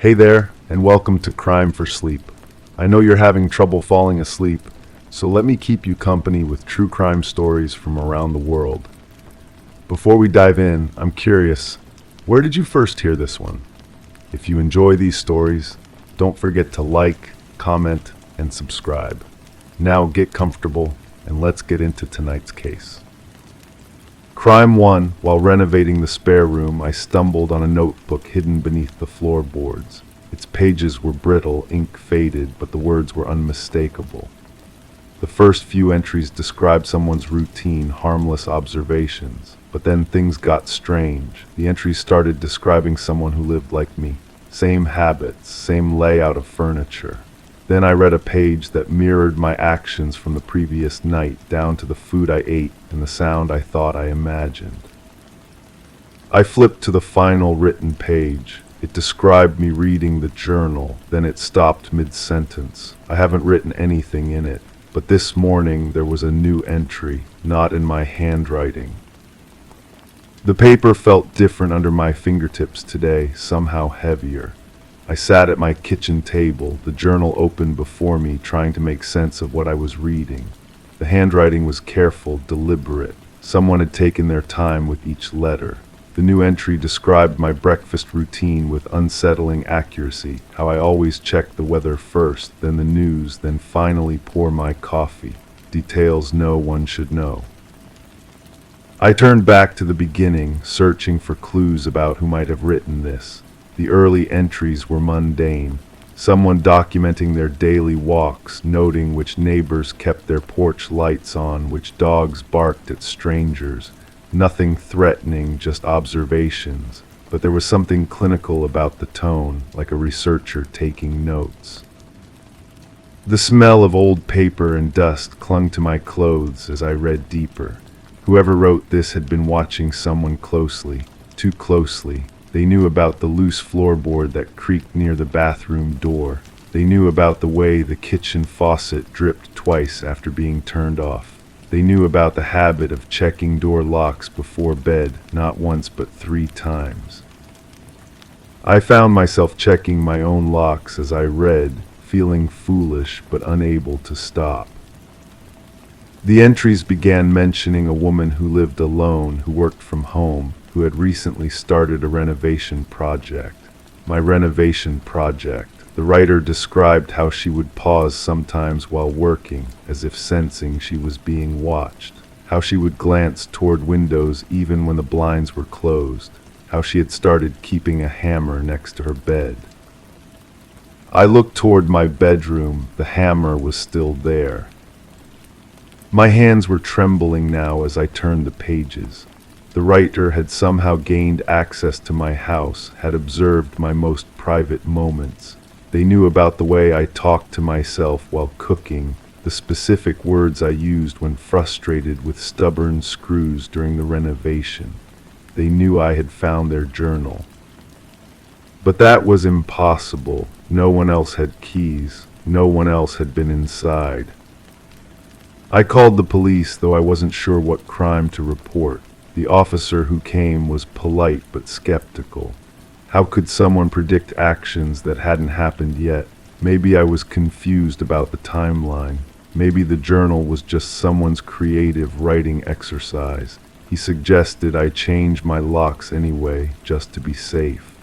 Hey there, and welcome to Crime for Sleep. I know you're having trouble falling asleep, so let me keep you company with true crime stories from around the world. Before we dive in, I'm curious, where did you first hear this one? If you enjoy these stories, don't forget to like, comment, and subscribe. Now get comfortable, and let's get into tonight's case. Crime 1. While renovating the spare room, I stumbled on a notebook hidden beneath the floorboards. Its pages were brittle, ink faded, but the words were unmistakable. The first few entries described someone's routine, harmless observations. But then things got strange. The entries started describing someone who lived like me. Same habits, same layout of furniture. Then I read a page that mirrored my actions from the previous night, down to the food I ate and the sound I thought I imagined. I flipped to the final written page. It described me reading the journal, then it stopped mid-sentence. I haven't written anything in it, but this morning there was a new entry, not in my handwriting. The paper felt different under my fingertips today, somehow heavier. I sat at my kitchen table, the journal open before me, trying to make sense of what I was reading. The handwriting was careful, deliberate. Someone had taken their time with each letter. The new entry described my breakfast routine with unsettling accuracy, how I always check the weather first, then the news, then finally pour my coffee. Details no one should know. I turned back to the beginning, searching for clues about who might have written this. The early entries were mundane. Someone documenting their daily walks, noting which neighbors kept their porch lights on, which dogs barked at strangers. Nothing threatening, just observations. But there was something clinical about the tone, like a researcher taking notes. The smell of old paper and dust clung to my clothes as I read deeper. Whoever wrote this had been watching someone closely, too closely. They knew about the loose floorboard that creaked near the bathroom door. They knew about the way the kitchen faucet dripped twice after being turned off. They knew about the habit of checking door locks before bed, not once but 3 times. I found myself checking my own locks as I read, feeling foolish but unable to stop. The entries began mentioning a woman who lived alone, who worked from home, who had recently started a renovation project. My renovation project. The writer described how she would pause sometimes while working, as if sensing she was being watched. How she would glance toward windows even when the blinds were closed. How she had started keeping a hammer next to her bed. I looked toward my bedroom. The hammer was still there. My hands were trembling now as I turned the pages. The writer had somehow gained access to my house, had observed my most private moments. They knew about the way I talked to myself while cooking, the specific words I used when frustrated with stubborn screws during the renovation. They knew I had found their journal. But that was impossible. No one else had keys. No one else had been inside. I called the police, though I wasn't sure what crime to report. The officer who came was polite but skeptical. How could someone predict actions that hadn't happened yet? Maybe I was confused about the timeline. Maybe the journal was just someone's creative writing exercise. He suggested I change my locks anyway, just to be safe.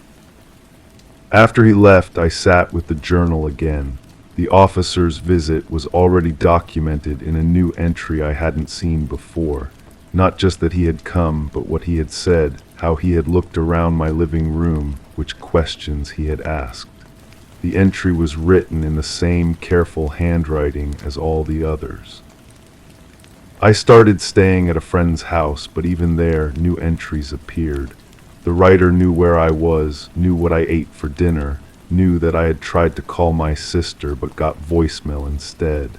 After he left, I sat with the journal again. The officer's visit was already documented in a new entry I hadn't seen before. Not just that he had come, but what he had said, how he had looked around my living room, which questions he had asked. The entry was written in the same careful handwriting as all the others. I started staying at a friend's house, but even there, new entries appeared. The writer knew where I was, knew what I ate for dinner, knew that I had tried to call my sister but got voicemail instead.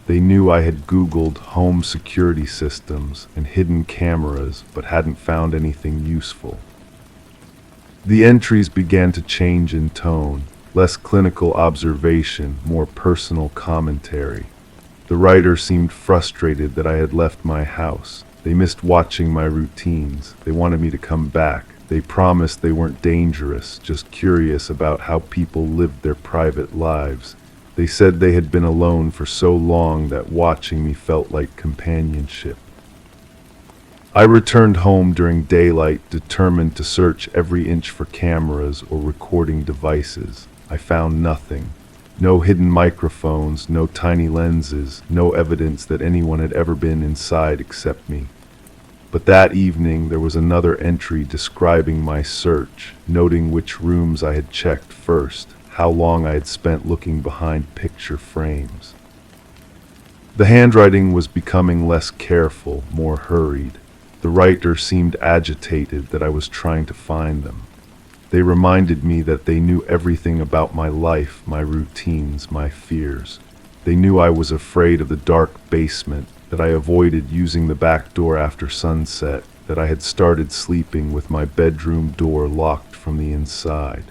They knew I had Googled home security systems and hidden cameras but hadn't found anything useful. The entries began to change in tone, less clinical observation, more personal commentary. The writer seemed frustrated that I had left my house. They missed watching my routines. They wanted me to come back. They promised they weren't dangerous, just curious about how people lived their private lives. They said they had been alone for so long that watching me felt like companionship. I returned home during daylight, determined to search every inch for cameras or recording devices. I found nothing. No hidden microphones, no tiny lenses, no evidence that anyone had ever been inside except me. But that evening there was another entry describing my search, noting which rooms I had checked first, how long I had spent looking behind picture frames. The handwriting was becoming less careful, more hurried. The writer seemed agitated that I was trying to find them. They reminded me that they knew everything about my life, my routines, my fears. They knew I was afraid of the dark basement, that I avoided using the back door after sunset, that I had started sleeping with my bedroom door locked from the inside.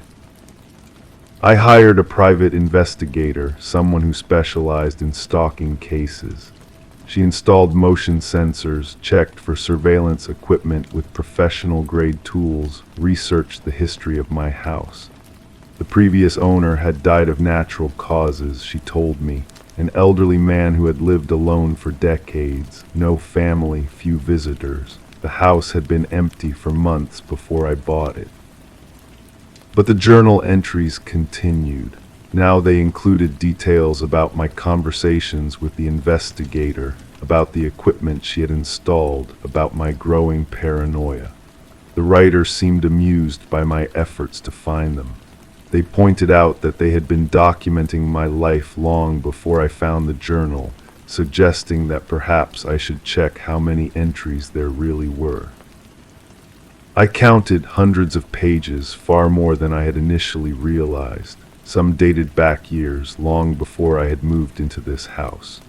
I hired a private investigator, someone who specialized in stalking cases. She installed motion sensors, checked for surveillance equipment with professional-grade tools, researched the history of my house. The previous owner had died of natural causes, she told me. An elderly man who had lived alone for decades, no family, few visitors. The house had been empty for months before I bought it. But the journal entries continued. Now they included details about my conversations with the investigator, about the equipment she had installed, about my growing paranoia. The writer seemed amused by my efforts to find them. They pointed out that they had been documenting my life long before I found the journal, suggesting that perhaps I should check how many entries there really were. I counted hundreds of pages, far more than I had initially realized. Some dated back years, long before I had moved into this house.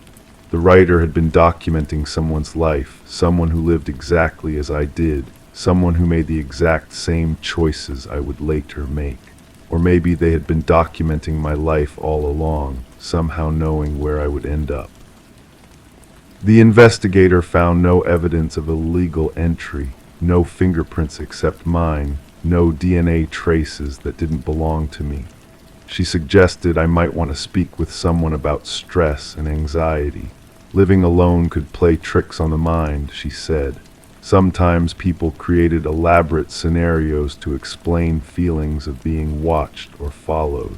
The writer had been documenting someone's life, someone who lived exactly as I did, someone who made the exact same choices I would later make. Or maybe they had been documenting my life all along, somehow knowing where I would end up. The investigator found no evidence of illegal entry, no fingerprints except mine, no DNA traces that didn't belong to me. She suggested I might want to speak with someone about stress and anxiety. Living alone could play tricks on the mind, she said. Sometimes people created elaborate scenarios to explain feelings of being watched or followed.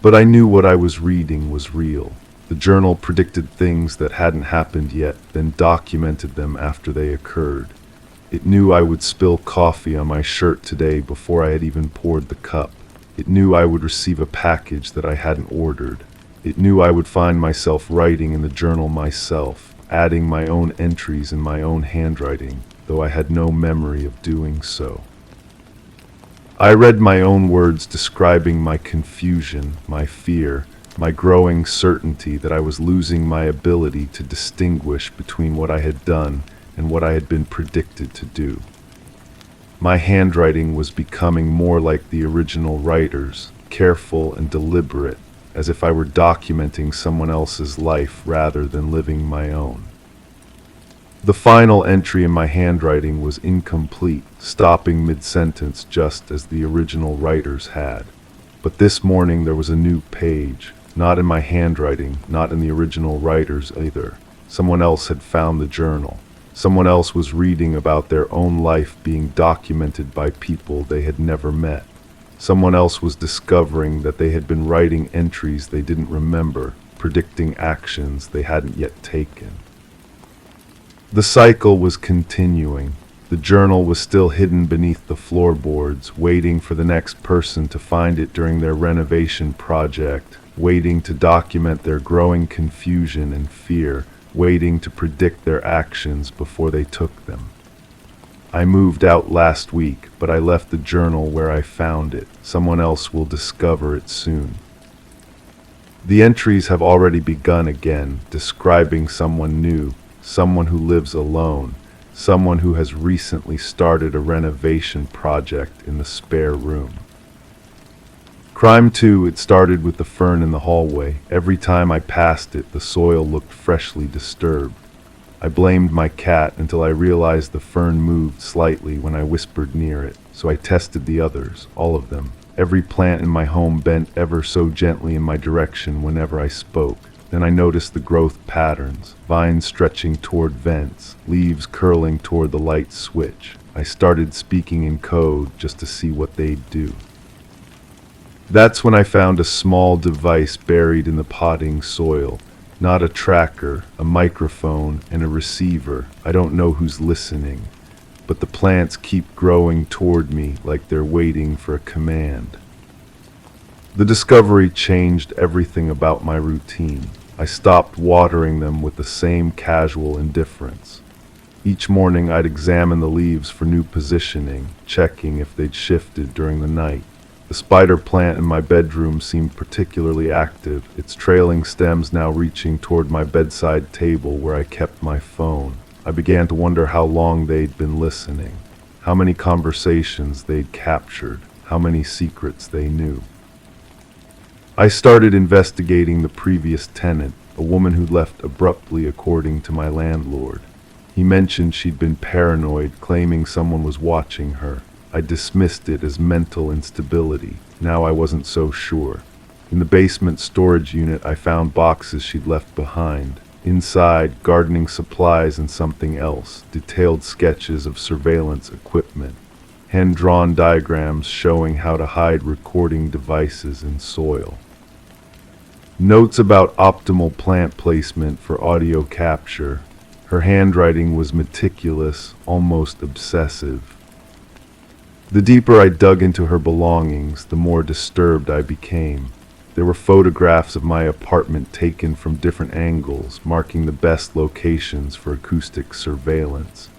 But I knew what I was reading was real. The journal predicted things that hadn't happened yet, then documented them after they occurred. It knew I would spill coffee on my shirt today before I had even poured the cup. It knew I would receive a package that I hadn't ordered. It knew I would find myself writing in the journal myself, adding my own entries in my own handwriting, though I had no memory of doing so. I read my own words describing my confusion, my fear, my growing certainty that I was losing my ability to distinguish between what I had done and what I had been predicted to do. My handwriting was becoming more like the original writers, careful and deliberate, as if I were documenting someone else's life rather than living my own. The final entry in my handwriting was incomplete, stopping mid-sentence just as the original writers had. But this morning there was a new page, not in my handwriting, not in the original writers either. Someone else had found the journal. Someone else was reading about their own life being documented by people they had never met. Someone else was discovering that they had been writing entries they didn't remember, predicting actions they hadn't yet taken. The cycle was continuing. The journal was still hidden beneath the floorboards, waiting for the next person to find it during their renovation project, waiting to document their growing confusion and fear, waiting to predict their actions before they took them. I moved out last week, but I left the journal where I found it. Someone else will discover it soon. The entries have already begun again, describing someone new, someone who lives alone, someone who has recently started a renovation project in the spare room. Crime 2, it started with the fern in the hallway. Every time I passed it, the soil looked freshly disturbed. I blamed my cat until I realized the fern moved slightly when I whispered near it, so I tested the others, all of them. Every plant in my home bent ever so gently in my direction whenever I spoke. Then I noticed the growth patterns, vines stretching toward vents, leaves curling toward the light switch. I started speaking in code just to see what they'd do. That's when I found a small device buried in the potting soil. Not a tracker, a microphone, and a receiver. I don't know who's listening, but the plants keep growing toward me like they're waiting for a command. The discovery changed everything about my routine. I stopped watering them with the same casual indifference. Each morning I'd examine the leaves for new positioning, checking if they'd shifted during the night. The spider plant in my bedroom seemed particularly active, its trailing stems now reaching toward my bedside table where I kept my phone. I began to wonder how long they'd been listening, how many conversations they'd captured, how many secrets they knew. I started investigating the previous tenant, a woman who left abruptly according to my landlord. He mentioned she'd been paranoid, claiming someone was watching her. I dismissed it as mental instability. Now I wasn't so sure. In the basement storage unit, I found boxes she'd left behind. Inside, gardening supplies and something else, detailed sketches of surveillance equipment, hand-drawn diagrams showing how to hide recording devices in soil. Notes about optimal plant placement for audio capture. Her handwriting was meticulous, almost obsessive. The deeper I dug into her belongings, the more disturbed I became. There were photographs of my apartment taken from different angles, marking the best locations for acoustic surveillance.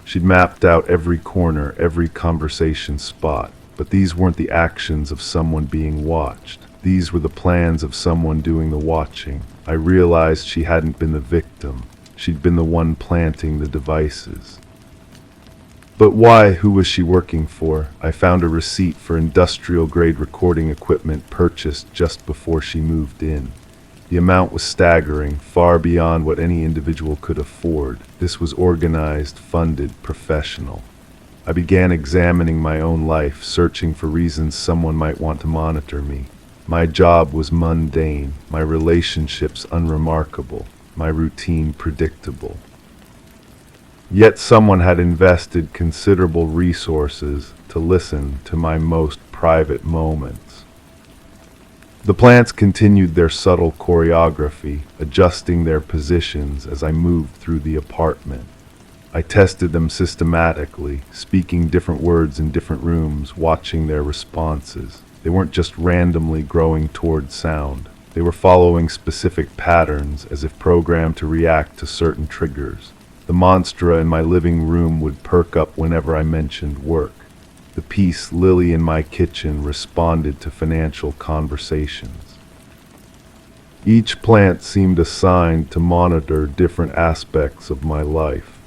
She'd mapped out every corner, every conversation spot, but these weren't the actions of someone being watched. These were the plans of someone doing the watching. I realized she hadn't been the victim. She'd been the one planting the devices. But why? Who was she working for? I found a receipt for industrial-grade recording equipment purchased just before she moved in. The amount was staggering, far beyond what any individual could afford. This was organized, funded, professional. I began examining my own life, searching for reasons someone might want to monitor me. My job was mundane, my relationships unremarkable, my routine predictable. Yet someone had invested considerable resources to listen to my most private moments. The plants continued their subtle choreography, adjusting their positions as I moved through the apartment. I tested them systematically, speaking different words in different rooms, watching their responses. They weren't just randomly growing toward sound. They were following specific patterns, as if programmed to react to certain triggers. The monstera in my living room would perk up whenever I mentioned work. The peace lily in my kitchen responded to financial conversations. Each plant seemed assigned to monitor different aspects of my life.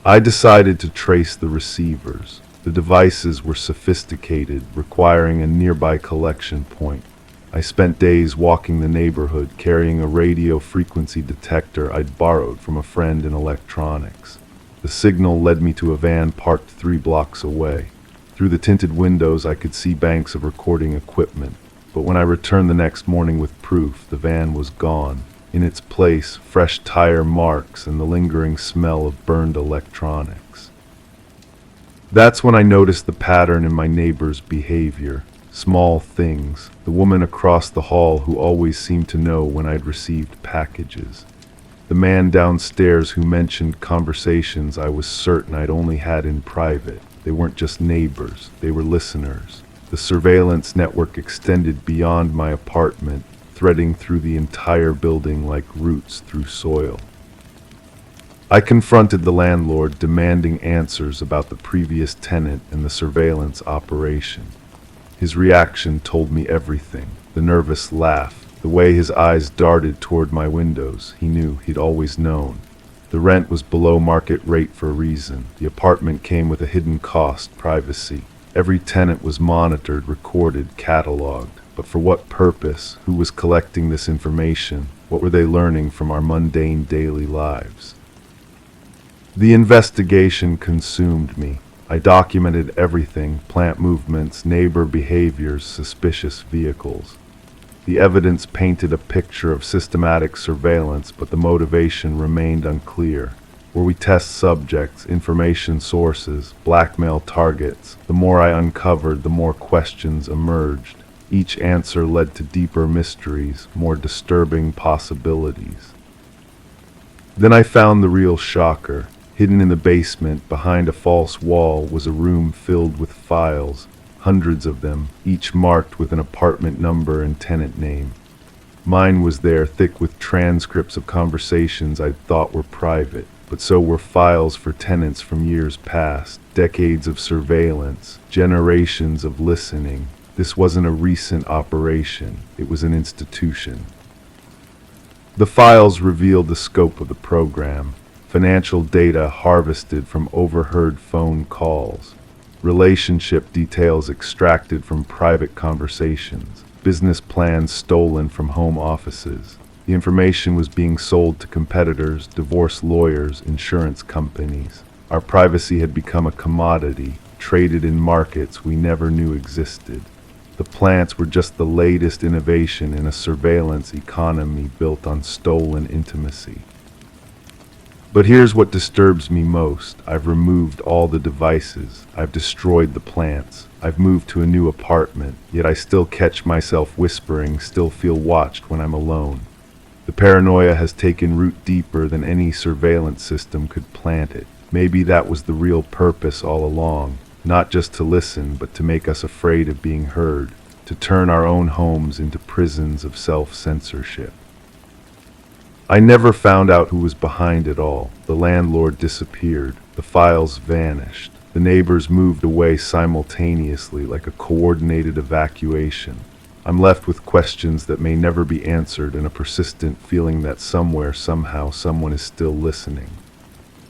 I decided to trace the receivers. The devices were sophisticated, requiring a nearby collection point. I spent days walking the neighborhood, carrying a radio frequency detector I'd borrowed from a friend in electronics. The signal led me to a van parked 3 blocks away. Through the tinted windows, I could see banks of recording equipment. But when I returned the next morning with proof, the van was gone. In its place, fresh tire marks and the lingering smell of burned electronics. That's when I noticed the pattern in my neighbor's behavior. Small things. The woman across the hall who always seemed to know when I'd received packages. The man downstairs who mentioned conversations I was certain I'd only had in private. They weren't just neighbors, they were listeners. The surveillance network extended beyond my apartment, threading through the entire building like roots through soil. I confronted the landlord, demanding answers about the previous tenant and the surveillance operation. His reaction told me everything. The nervous laugh, the way his eyes darted toward my windows. He knew, he'd always known. The rent was below market rate for a reason. The apartment came with a hidden cost, privacy. Every tenant was monitored, recorded, cataloged. But for what purpose? Who was collecting this information? What were they learning from our mundane daily lives? The investigation consumed me. I documented everything: plant movements, neighbor behaviors, suspicious vehicles. The evidence painted a picture of systematic surveillance, but the motivation remained unclear. Were we test subjects, information sources, blackmail targets? The more I uncovered, the more questions emerged. Each answer led to deeper mysteries, more disturbing possibilities. Then I found the real shocker. Hidden in the basement, behind a false wall, was a room filled with files, hundreds of them, each marked with an apartment number and tenant name. Mine was there, thick with transcripts of conversations I'd thought were private, but so were files for tenants from years past, decades of surveillance, generations of listening. This wasn't a recent operation, it was an institution. The files revealed the scope of the program: financial data harvested from overheard phone calls, relationship details extracted from private conversations, business plans stolen from home offices. The information was being sold to competitors, divorce lawyers, insurance companies. Our privacy had become a commodity, traded in markets we never knew existed. The plants were just the latest innovation in a surveillance economy built on stolen intimacy. But here's what disturbs me most. I've removed all the devices. I've destroyed the plants. I've moved to a new apartment, yet I still catch myself whispering, still feel watched when I'm alone. The paranoia has taken root deeper than any surveillance system could plant it. Maybe that was the real purpose all along, not just to listen, but to make us afraid of being heard, to turn our own homes into prisons of self-censorship. I never found out who was behind it all. The landlord disappeared. The files vanished. The neighbors moved away simultaneously, like a coordinated evacuation. I'm left with questions that may never be answered and a persistent feeling that somewhere, somehow, someone is still listening.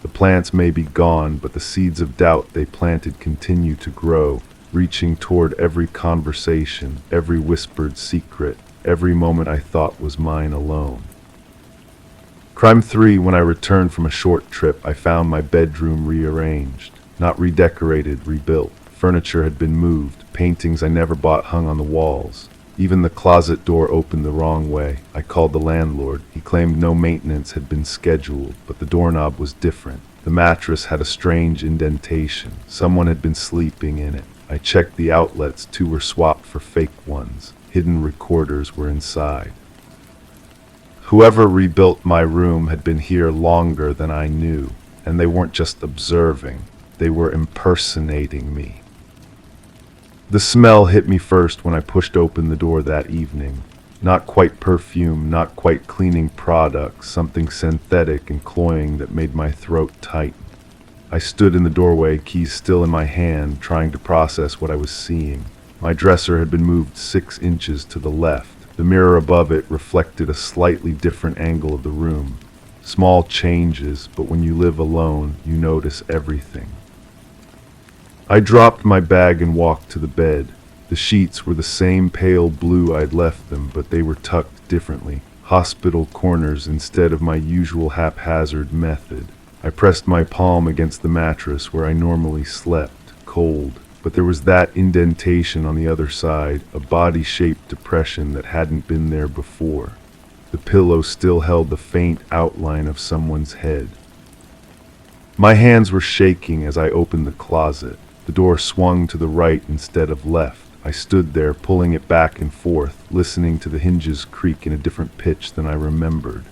The plants may be gone, but the seeds of doubt they planted continue to grow, reaching toward every conversation, every whispered secret, every moment I thought was mine alone. Crime 3. When I returned from a short trip, I found my bedroom rearranged. Not redecorated, rebuilt. Furniture had been moved. Paintings I never bought hung on the walls. Even the closet door opened the wrong way. I called the landlord. He claimed no maintenance had been scheduled, but the doorknob was different. The mattress had a strange indentation. Someone had been sleeping in it. I checked the outlets. 2 were swapped for fake ones. Hidden recorders were inside. Whoever rebuilt my room had been here longer than I knew, and they weren't just observing, they were impersonating me. The smell hit me first when I pushed open the door that evening. Not quite perfume, not quite cleaning products, something synthetic and cloying that made my throat tighten. I stood in the doorway, keys still in my hand, trying to process what I was seeing. My dresser had been moved 6 inches to the left. The mirror above it reflected a slightly different angle of the room. Small changes, but when you live alone, you notice everything. I dropped my bag and walked to the bed. The sheets were the same pale blue I'd left them, but they were tucked differently. Hospital corners instead of my usual haphazard method. I pressed my palm against the mattress where I normally slept, cold. But there was that indentation on the other side, a body-shaped depression that hadn't been there before. The pillow still held the faint outline of someone's head. My hands were shaking as I opened the closet. The door swung to the right instead of left. I stood there, pulling it back and forth, listening to the hinges creak in a different pitch than I remembered.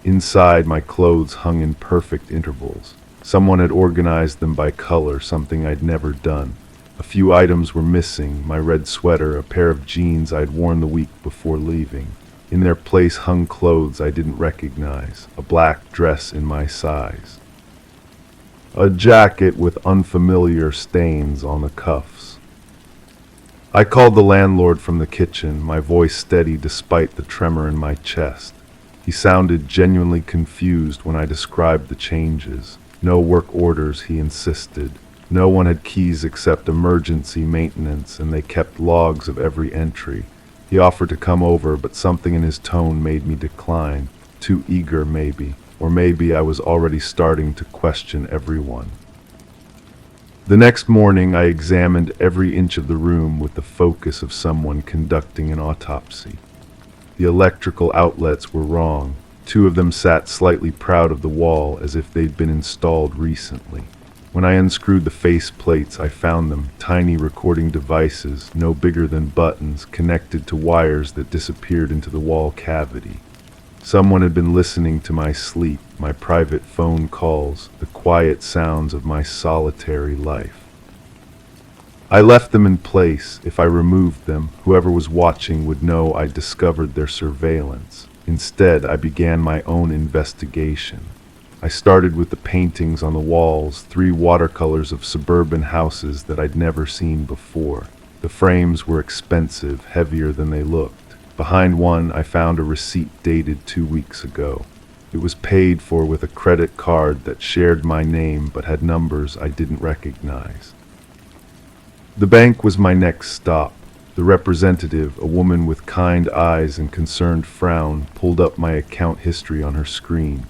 Inside, my clothes hung in perfect intervals. Someone had organized them by color, something I'd never done. A few items were missing: my red sweater, a pair of jeans I'd worn the week before leaving. In their place hung clothes I didn't recognize, a black dress in my size. A jacket with unfamiliar stains on the cuffs. I called the landlord from the kitchen, my voice steady despite the tremor in my chest. He sounded genuinely confused when I described the changes. No work orders, he insisted. No one had keys except emergency maintenance, and they kept logs of every entry. He offered to come over, but something in his tone made me decline. too eager maybe, or maybe I was already starting to question everyone. The next morning I examined every inch of the room with the focus of someone conducting an autopsy. The electrical outlets were wrong. Two of them sat slightly proud of the wall as if they'd been installed recently. When I unscrewed the face plates, I found them tiny recording devices, no bigger than buttons, connected to wires that disappeared into the wall cavity. Someone had been listening to my sleep, my private phone calls, the quiet sounds of my solitary life. I left them in place. If I removed them, whoever was watching would know I'd discovered their surveillance. Instead, I began my own investigation. I started with the paintings on the walls, 3 watercolors of suburban houses that I'd never seen before. The frames were expensive, heavier than they looked. Behind one, I found a receipt dated 2 weeks ago. It was paid for with a credit card that shared my name but had numbers I didn't recognize. The bank was my next stop. The representative, a woman with kind eyes and concerned frown, pulled up my account history on her screen.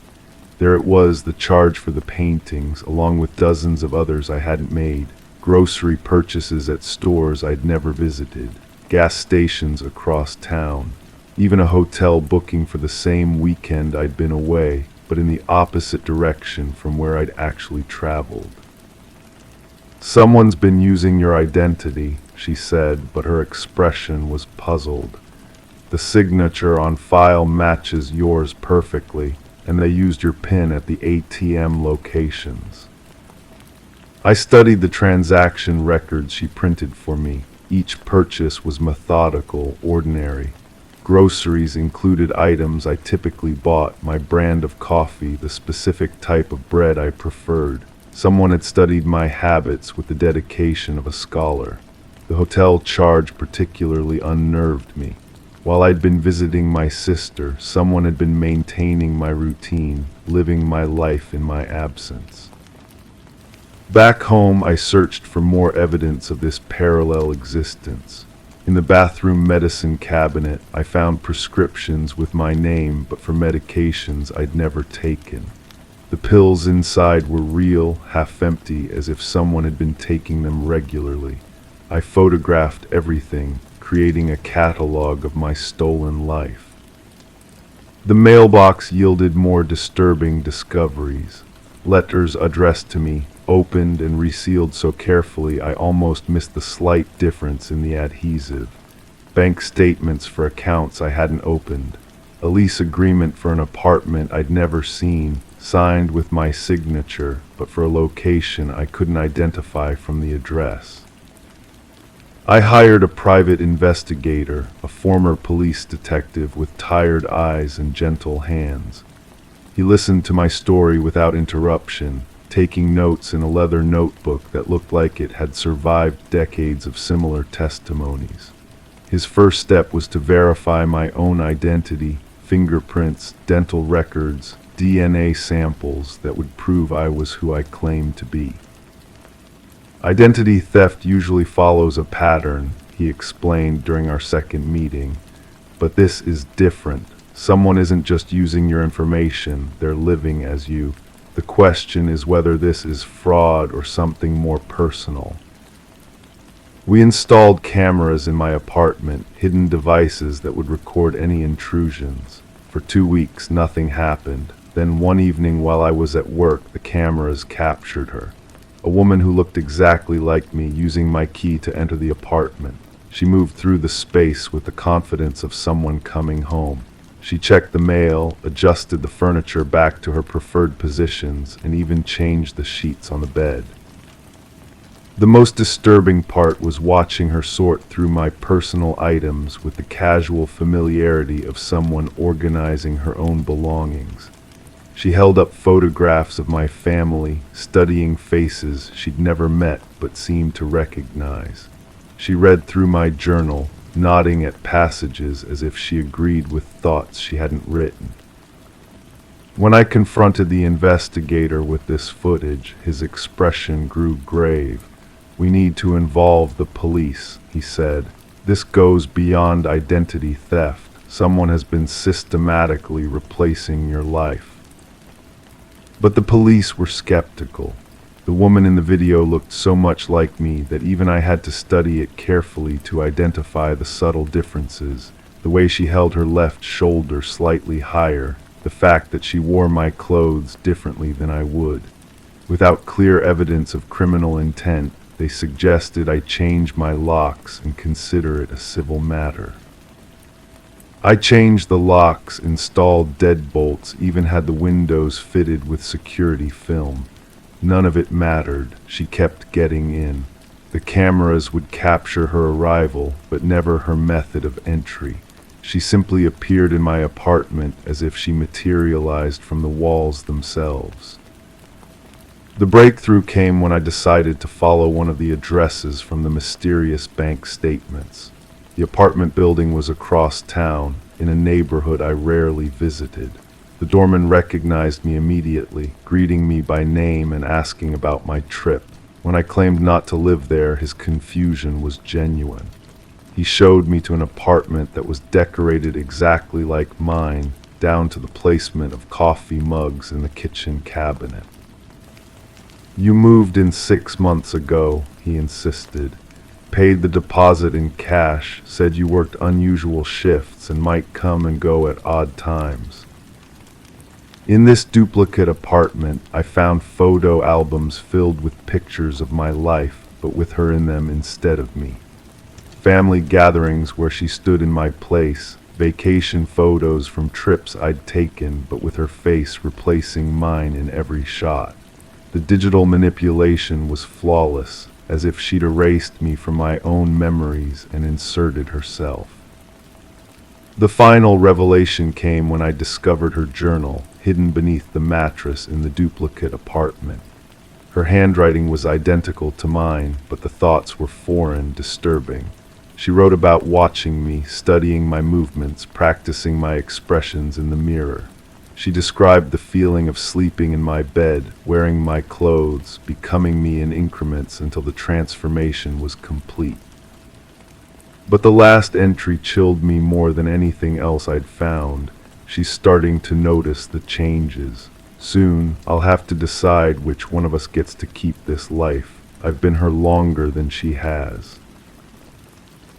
There it was, the charge for the paintings, along with dozens of others I hadn't made, grocery purchases at stores I'd never visited, gas stations across town, even a hotel booking for the same weekend I'd been away, but in the opposite direction from where I'd actually traveled. "Someone's been using your identity," she said, but her expression was puzzled. "The signature on file matches yours perfectly, and they used your PIN at the ATM locations." I studied the transaction records she printed for me. Each purchase was methodical, ordinary. Groceries included items I typically bought, my brand of coffee, the specific type of bread I preferred. Someone had studied my habits with the dedication of a scholar. The hotel charge particularly unnerved me. While I'd been visiting my sister, someone had been maintaining my routine, living my life in my absence. Back home, I searched for more evidence of this parallel existence. In the bathroom medicine cabinet, I found prescriptions with my name, but for medications I'd never taken. The pills inside were real, half empty, as if someone had been taking them regularly. I photographed everything, creating a catalog of my stolen life. The mailbox yielded more disturbing discoveries. Letters addressed to me, opened and resealed so carefully I almost missed the slight difference in the adhesive. Bank statements for accounts I hadn't opened. A lease agreement for an apartment I'd never seen, signed with my signature, but for a location I couldn't identify from the address. I hired a private investigator, a former police detective with tired eyes and gentle hands. He listened to my story without interruption, taking notes in a leather notebook that looked like it had survived decades of similar testimonies. His first step was to verify my own identity, fingerprints, dental records, DNA samples that would prove I was who I claimed to be. Identity theft usually follows a pattern, he explained during our second meeting. But this is different. Someone isn't just using your information, they're living as you. The question is whether this is fraud or something more personal. We installed cameras in my apartment, hidden devices that would record any intrusions. For 2 weeks, nothing happened. Then one evening while I was at work, the cameras captured her. A woman who looked exactly like me, using my key to enter the apartment. She moved through the space with the confidence of someone coming home. She checked the mail, adjusted the furniture back to her preferred positions, and even changed the sheets on the bed. The most disturbing part was watching her sort through my personal items with the casual familiarity of someone organizing her own belongings. She held up photographs of my family, studying faces she'd never met but seemed to recognize. She read through my journal, nodding at passages as if she agreed with thoughts she hadn't written. When I confronted the investigator with this footage, his expression grew grave. "We need to involve the police," he said. "This goes beyond identity theft. Someone has been systematically replacing your life. But the police were skeptical. The woman in the video looked so much like me that even I had to study it carefully to identify the subtle differences. The way she held her left shoulder slightly higher, the fact that she wore my clothes differently than I would. Without clear evidence of criminal intent, they suggested I change my locks and consider it a civil matter. I changed the locks, installed deadbolts, even had the windows fitted with security film. None of it mattered. She kept getting in. The cameras would capture her arrival, but never her method of entry. She simply appeared in my apartment as if she materialized from the walls themselves. The breakthrough came when I decided to follow one of the addresses from the mysterious bank statements. The apartment building was across town, in a neighborhood I rarely visited. The doorman recognized me immediately, greeting me by name and asking about my trip. When I claimed not to live there, his confusion was genuine. He showed me to an apartment that was decorated exactly like mine, down to the placement of coffee mugs in the kitchen cabinet. "You moved in 6 months ago," he insisted. "Paid the deposit in cash, said you worked unusual shifts and might come and go at odd times." In this duplicate apartment, I found photo albums filled with pictures of my life, but with her in them instead of me. Family gatherings where she stood in my place, vacation photos from trips I'd taken, but with her face replacing mine in every shot. The digital manipulation was flawless, as if she'd erased me from my own memories and inserted herself. The final revelation came when I discovered her journal, hidden beneath the mattress in the duplicate apartment. Her handwriting was identical to mine, but the thoughts were foreign, disturbing. She wrote about watching me, studying my movements, practicing my expressions in the mirror. She described the feeling of sleeping in my bed, wearing my clothes, becoming me in increments until the transformation was complete. But the last entry chilled me more than anything else I'd found. She's starting to notice the changes. Soon, I'll have to decide which one of us gets to keep this life. I've been her longer than she has.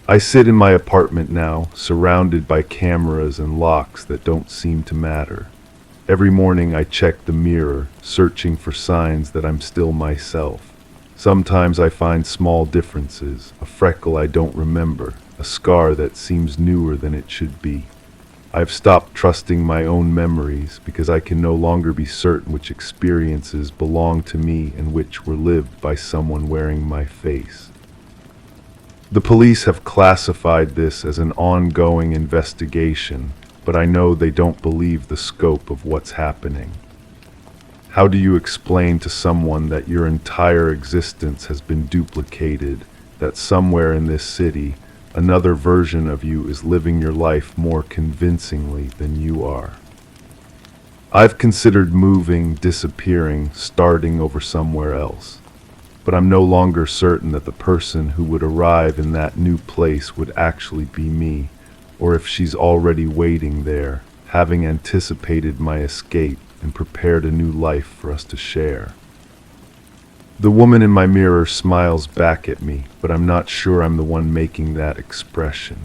I sit in my apartment now, surrounded by cameras and locks that don't seem to matter. Every morning I check the mirror, searching for signs that I'm still myself. Sometimes I find small differences, a freckle I don't remember, a scar that seems newer than it should be. I've stopped trusting my own memories because I can no longer be certain which experiences belong to me and which were lived by someone wearing my face. The police have classified this as an ongoing investigation, but I know they don't believe the scope of what's happening. How do you explain to someone that your entire existence has been duplicated, that somewhere in this city, another version of you is living your life more convincingly than you are? I've considered moving, disappearing, starting over somewhere else. But I'm no longer certain that the person who would arrive in that new place would actually be me, or if she's already waiting there, having anticipated my escape and prepared a new life for us to share. The woman in my mirror smiles back at me, but I'm not sure I'm the one making that expression.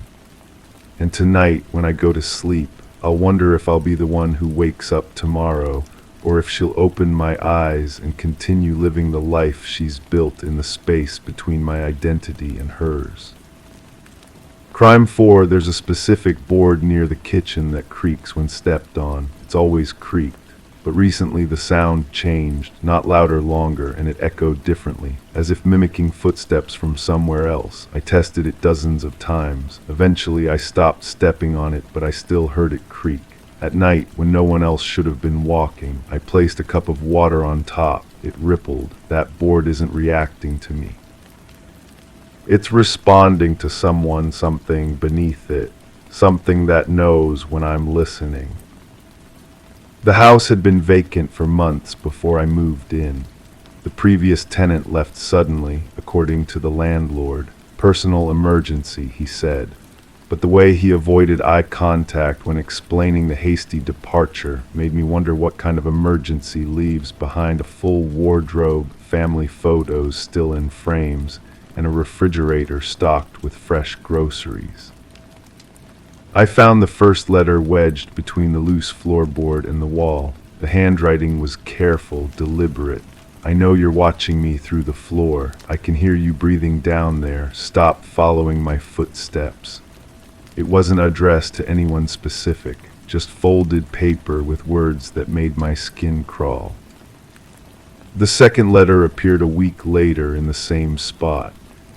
And tonight, when I go to sleep, I'll wonder if I'll be the one who wakes up tomorrow, or if she'll open my eyes and continue living the life she's built in the space between my identity and hers. Crime 4, there's a specific board near the kitchen that creaks when stepped on. It's always creaked, but recently the sound changed, not louder longer, and it echoed differently, as if mimicking footsteps from somewhere else. I tested it dozens of times. Eventually I stopped stepping on it, but I still heard it creak. At night, when no one else should have been walking, I placed a cup of water on top. It rippled. That board isn't reacting to me. It's responding to someone, something beneath it, something that knows when I'm listening. The house had been vacant for months before I moved in. The previous tenant left suddenly, according to the landlord. Personal emergency, he said. but the way he avoided eye contact when explaining the hasty departure made me wonder what kind of emergency leaves behind a full wardrobe, family photos still in frames, and a refrigerator stocked with fresh groceries. I found the first letter wedged between the loose floorboard and the wall. The handwriting was careful, deliberate. I know you're watching me through the floor. I can hear you breathing down there. Stop following my footsteps. It wasn't addressed to anyone specific, just folded paper with words that made my skin crawl. The second letter appeared a week later in the same spot.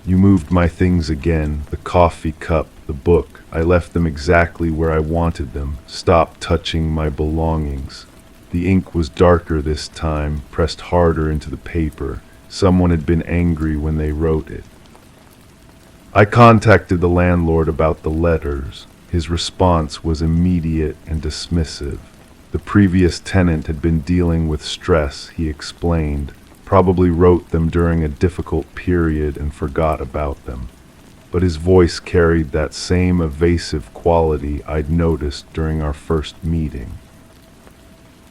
You moved my things again, the coffee cup, the book. I left them exactly where I wanted them. Stop touching my belongings. The ink was darker this time, pressed harder into the paper. Someone had been angry when they wrote it. I contacted the landlord about the letters. His response was immediate and dismissive. The previous tenant had been dealing with stress, he explained. Probably wrote them during a difficult period and forgot about them. But his voice carried that same evasive quality I'd noticed during our first meeting.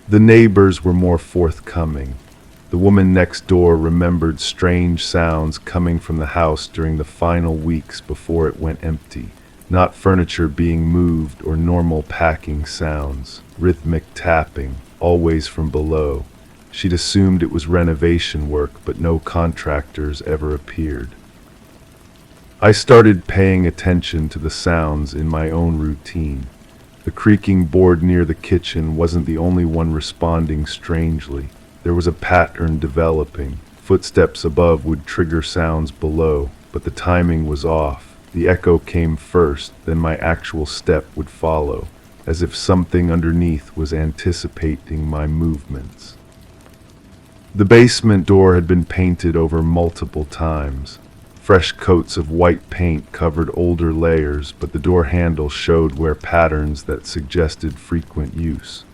The neighbors were more forthcoming. The woman next door remembered strange sounds coming from the house during the final weeks before it went empty. Not furniture being moved or normal packing sounds, rhythmic tapping, always from below. She'd assumed it was renovation work, but no contractors ever appeared. I started paying attention to the sounds in my own routine. The creaking board near the kitchen wasn't the only one responding strangely. There was a pattern developing. Footsteps above would trigger sounds below, but the timing was off. The echo came first, then my actual step would follow, as if something underneath was anticipating my movements. The basement door had been painted over multiple times. Fresh coats of white paint covered older layers, but the door handle showed where patterns that suggested frequent use.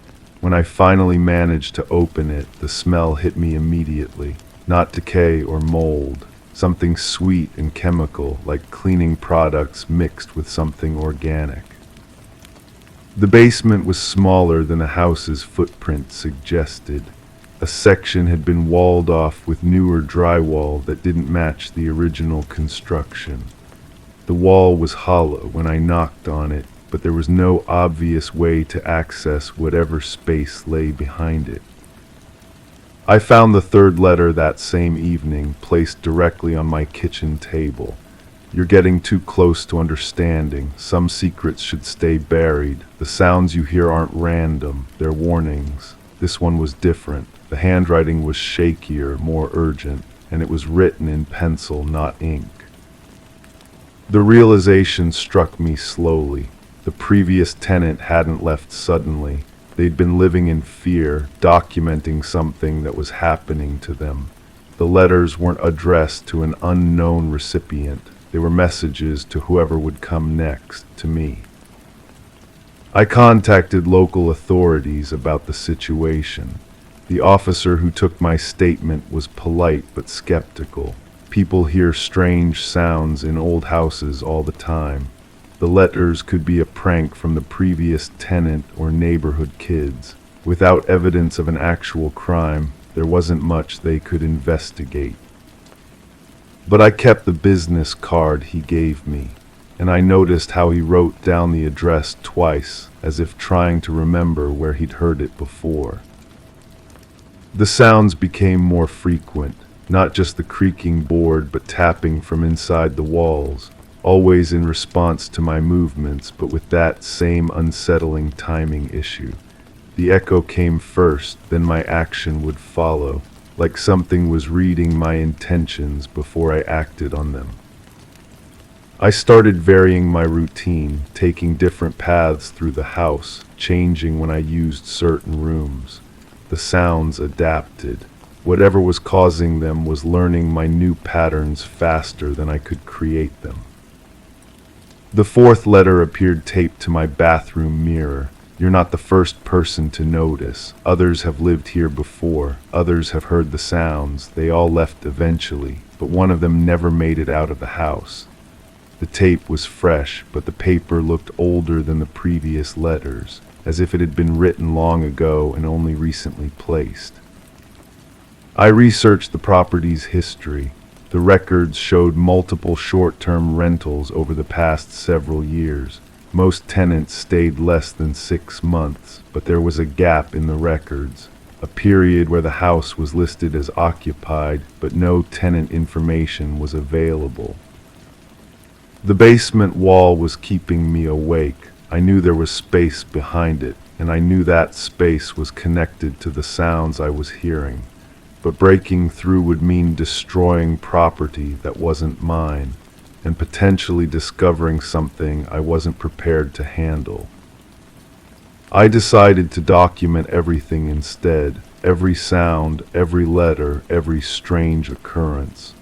When I finally managed to open it, the smell hit me immediately. Not decay or mold, something sweet and chemical, like cleaning products mixed with something organic. The basement was smaller than the house's footprint suggested. A section had been walled off with newer drywall that didn't match the original construction. The wall was hollow when I knocked on it, but there was no obvious way to access whatever space lay behind it. I found the third letter that same evening, placed directly on my kitchen table. You're getting too close to understanding. Some secrets should stay buried. The sounds you hear aren't random, they're warnings. This one was different. The handwriting was shakier, more urgent, and it was written in pencil, not ink. The realization struck me slowly. The previous tenant hadn't left suddenly. They'd been living in fear, documenting something that was happening to them. The letters weren't addressed to an unknown recipient. They were messages to whoever would come next, to me. I contacted local authorities about the situation. The officer who took my statement was polite but skeptical. People hear strange sounds in old houses all the time. The letters could be a prank from the previous tenant or neighborhood kids. Without evidence of an actual crime, there wasn't much they could investigate. But I kept the business card he gave me, and I noticed how he wrote down the address twice, as if trying to remember where he'd heard it before. The sounds became more frequent, not just the creaking board, but tapping from inside the walls, always in response to my movements, but with that same unsettling timing issue. The echo came first, then my action would follow, like something was reading my intentions before I acted on them. I started varying my routine, taking different paths through the house, changing when I used certain rooms. The sounds adapted. Whatever was causing them was learning my new patterns faster than I could create them. The fourth letter appeared taped to my bathroom mirror. You're not the first person to notice. Others have lived here before. Others have heard the sounds. They all left eventually, but one of them never made it out of the house. The tape was fresh, but the paper looked older than the previous letters, as if it had been written long ago and only recently placed. I researched the property's history. The records showed multiple short-term rentals over the past several years. Most tenants stayed less than 6 months, but there was a gap in the records, a period where the house was listed as occupied, but no tenant information was available. The basement wall was keeping me awake. I knew there was space behind it, and I knew that space was connected to the sounds I was hearing. But breaking through would mean destroying property that wasn't mine, and potentially discovering something I wasn't prepared to handle. I decided to document everything instead, every sound, every letter, every strange occurrence.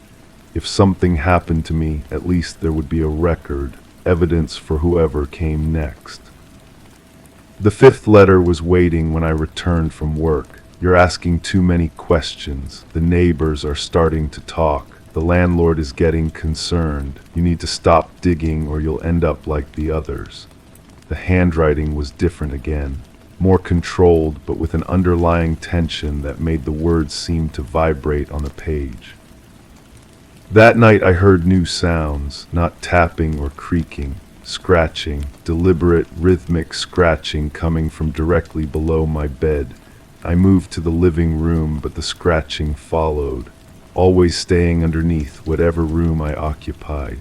If something happened to me, at least there would be a record, evidence for whoever came next. The 5th letter was waiting when I returned from work. You're asking too many questions. The neighbors are starting to talk. The landlord is getting concerned. You need to stop digging or you'll end up like the others. The handwriting was different again, more controlled but with an underlying tension that made the words seem to vibrate on the page. That night I heard new sounds, not tapping or creaking, scratching, deliberate, rhythmic scratching coming from directly below my bed. I moved to the living room, but the scratching followed, always staying underneath whatever room I occupied.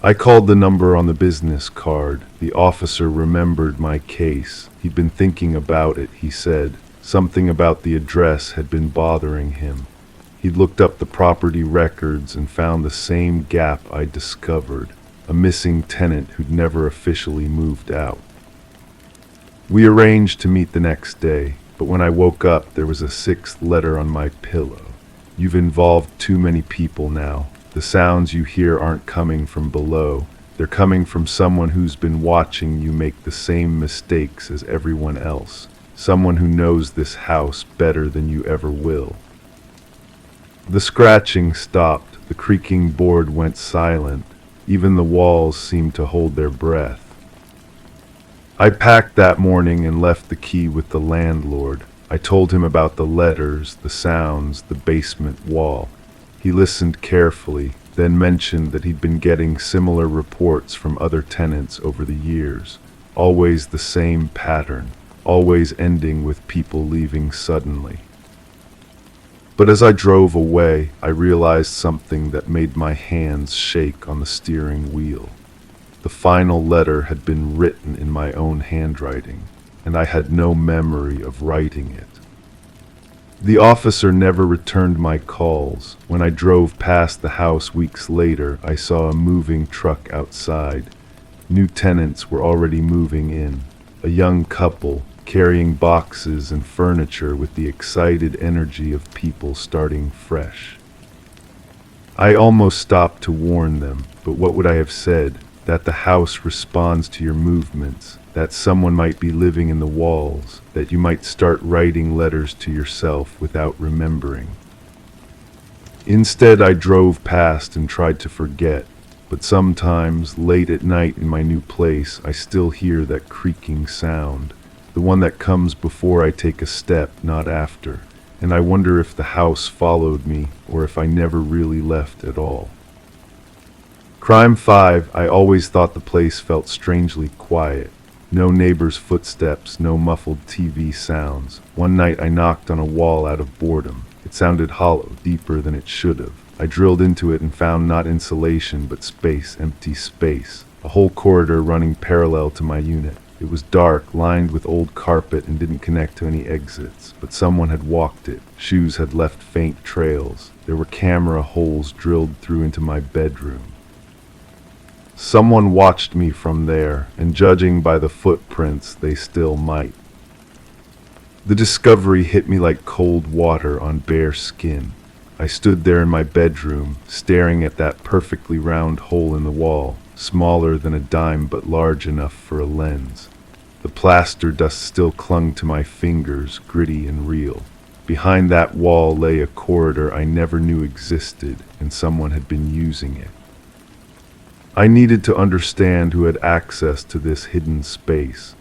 I called the number on the business card. The officer remembered my case. He'd been thinking about it, he said. Something about the address had been bothering him. He'd looked up the property records and found the same gap I'd discovered, a missing tenant who'd never officially moved out. We arranged to meet the next day, but when I woke up, there was a 6th letter on my pillow. You've involved too many people now. The sounds you hear aren't coming from below. They're coming from someone who's been watching you make the same mistakes as everyone else. Someone who knows this house better than you ever will. The scratching stopped. The creaking board went silent. Even the walls seemed to hold their breath. I packed that morning and left the key with the landlord. I told him about the letters, the sounds, the basement wall. He listened carefully, then mentioned that he'd been getting similar reports from other tenants over the years. Always the same pattern, always ending with people leaving suddenly. But as I drove away, I realized something that made my hands shake on the steering wheel. The final letter had been written in my own handwriting, and I had no memory of writing it. The officer never returned my calls. When I drove past the house weeks later, I saw a moving truck outside. New tenants were already moving in. A young couple, carrying boxes and furniture with the excited energy of people starting fresh. I almost stopped to warn them, but what would I have said? That the house responds to your movements, that someone might be living in the walls, that you might start writing letters to yourself without remembering. Instead, I drove past and tried to forget, but sometimes, late at night in my new place, I still hear that creaking sound, the one that comes before I take a step, not after, and I wonder if the house followed me or if I never really left at all. Crime 5, I always thought the place felt strangely quiet. No neighbors' footsteps, no muffled TV sounds. One night I knocked on a wall out of boredom. It sounded hollow, deeper than it should have. I drilled into it and found not insulation, but space, empty space. A whole corridor running parallel to my unit. It was dark, lined with old carpet, and didn't connect to any exits, but someone had walked it. Shoes had left faint trails. There were camera holes drilled through into my bedroom. Someone watched me from there, and judging by the footprints, they still might. The discovery hit me like cold water on bare skin. I stood there in my bedroom, staring at that perfectly round hole in the wall, smaller than a dime but large enough for a lens. The plaster dust still clung to my fingers, gritty and real. Behind that wall lay a corridor I never knew existed, and someone had been using it. I needed to understand who had access to this hidden space.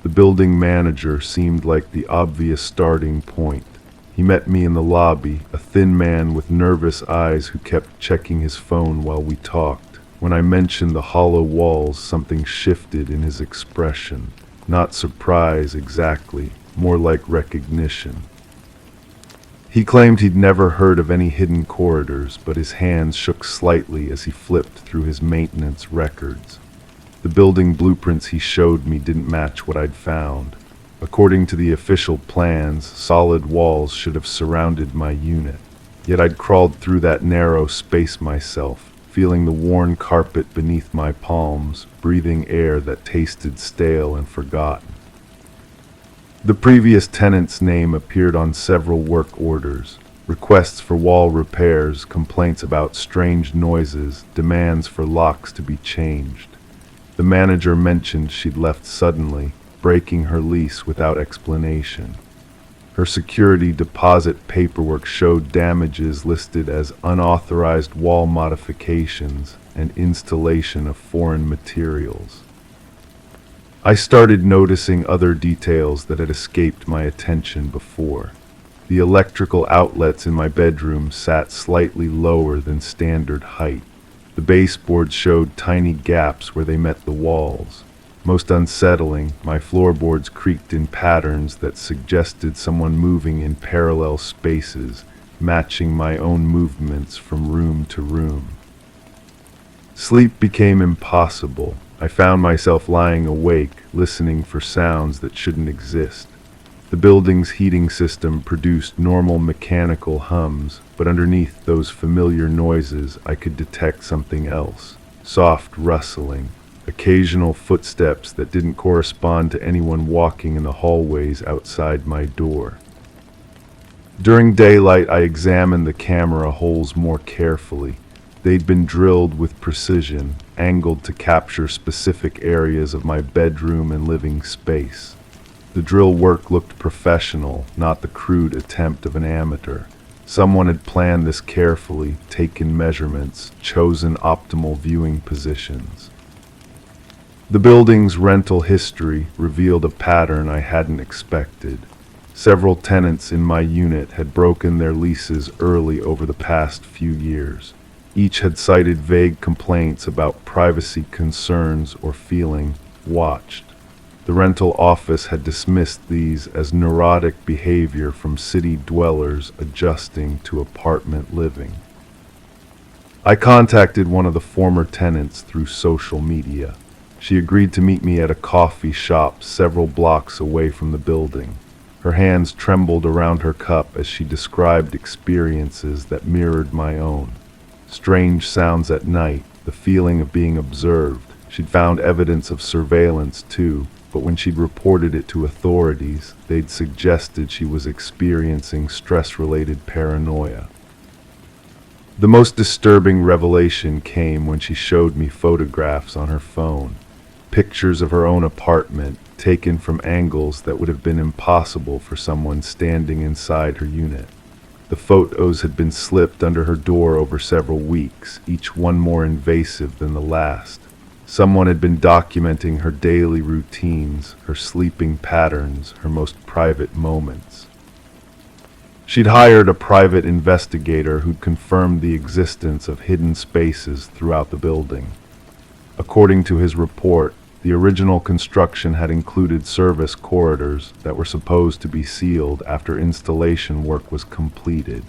The building manager seemed like the obvious starting point. He met me in the lobby, a thin man with nervous eyes who kept checking his phone while we talked. When I mentioned the hollow walls, something shifted in his expression. Not surprise exactly, more like recognition. He claimed he'd never heard of any hidden corridors, but his hands shook slightly as he flipped through his maintenance records. The building blueprints he showed me didn't match what I'd found. According to the official plans, solid walls should have surrounded my unit. Yet I'd crawled through that narrow space myself, feeling the worn carpet beneath my palms, breathing air that tasted stale and forgotten. The previous tenant's name appeared on several work orders: requests for wall repairs, complaints about strange noises, demands for locks to be changed. The manager mentioned she'd left suddenly, breaking her lease without explanation. Her security deposit paperwork showed damages listed as unauthorized wall modifications and installation of foreign materials. I started noticing other details that had escaped my attention before. The electrical outlets in my bedroom sat slightly lower than standard height. The baseboards showed tiny gaps where they met the walls. Most unsettling, my floorboards creaked in patterns that suggested someone moving in parallel spaces, matching my own movements from room to room. Sleep became impossible. I found myself lying awake, listening for sounds that shouldn't exist. The building's heating system produced normal mechanical hums, but underneath those familiar noises I could detect something else. Soft rustling, occasional footsteps that didn't correspond to anyone walking in the hallways outside my door. During daylight, I examined the camera holes more carefully. They'd been drilled with precision, angled to capture specific areas of my bedroom and living space. The drill work looked professional, not the crude attempt of an amateur. Someone had planned this carefully, taken measurements, chosen optimal viewing positions. The building's rental history revealed a pattern I hadn't expected. Several tenants in my unit had broken their leases early over the past few years. Each had cited vague complaints about privacy concerns or feeling watched. The rental office had dismissed these as neurotic behavior from city dwellers adjusting to apartment living. I contacted one of the former tenants through social media. She agreed to meet me at a coffee shop several blocks away from the building. Her hands trembled around her cup as she described experiences that mirrored my own. Strange sounds at night, the feeling of being observed. She'd found evidence of surveillance too, but when she'd reported it to authorities, they'd suggested she was experiencing stress-related paranoia. The most disturbing revelation came when she showed me photographs on her phone, pictures of her own apartment taken from angles that would have been impossible for someone standing inside her unit. The photos had been slipped under her door over several weeks, each one more invasive than the last. Someone had been documenting her daily routines, her sleeping patterns, her most private moments. She'd hired a private investigator who'd confirmed the existence of hidden spaces throughout the building. According to his report, the original construction had included service corridors that were supposed to be sealed after installation work was completed.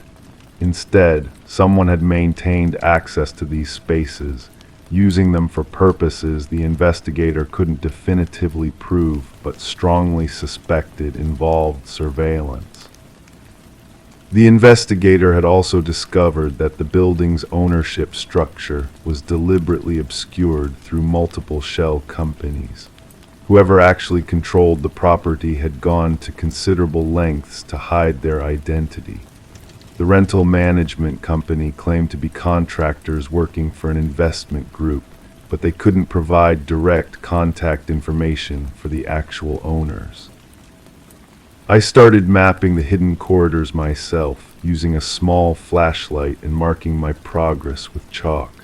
Instead, someone had maintained access to these spaces, using them for purposes the investigator couldn't definitively prove but strongly suspected involved surveillance. The investigator had also discovered that the building's ownership structure was deliberately obscured through multiple shell companies. Whoever actually controlled the property had gone to considerable lengths to hide their identity. The rental management company claimed to be contractors working for an investment group, but they couldn't provide direct contact information for the actual owners. I started mapping the hidden corridors myself, using a small flashlight and marking my progress with chalk.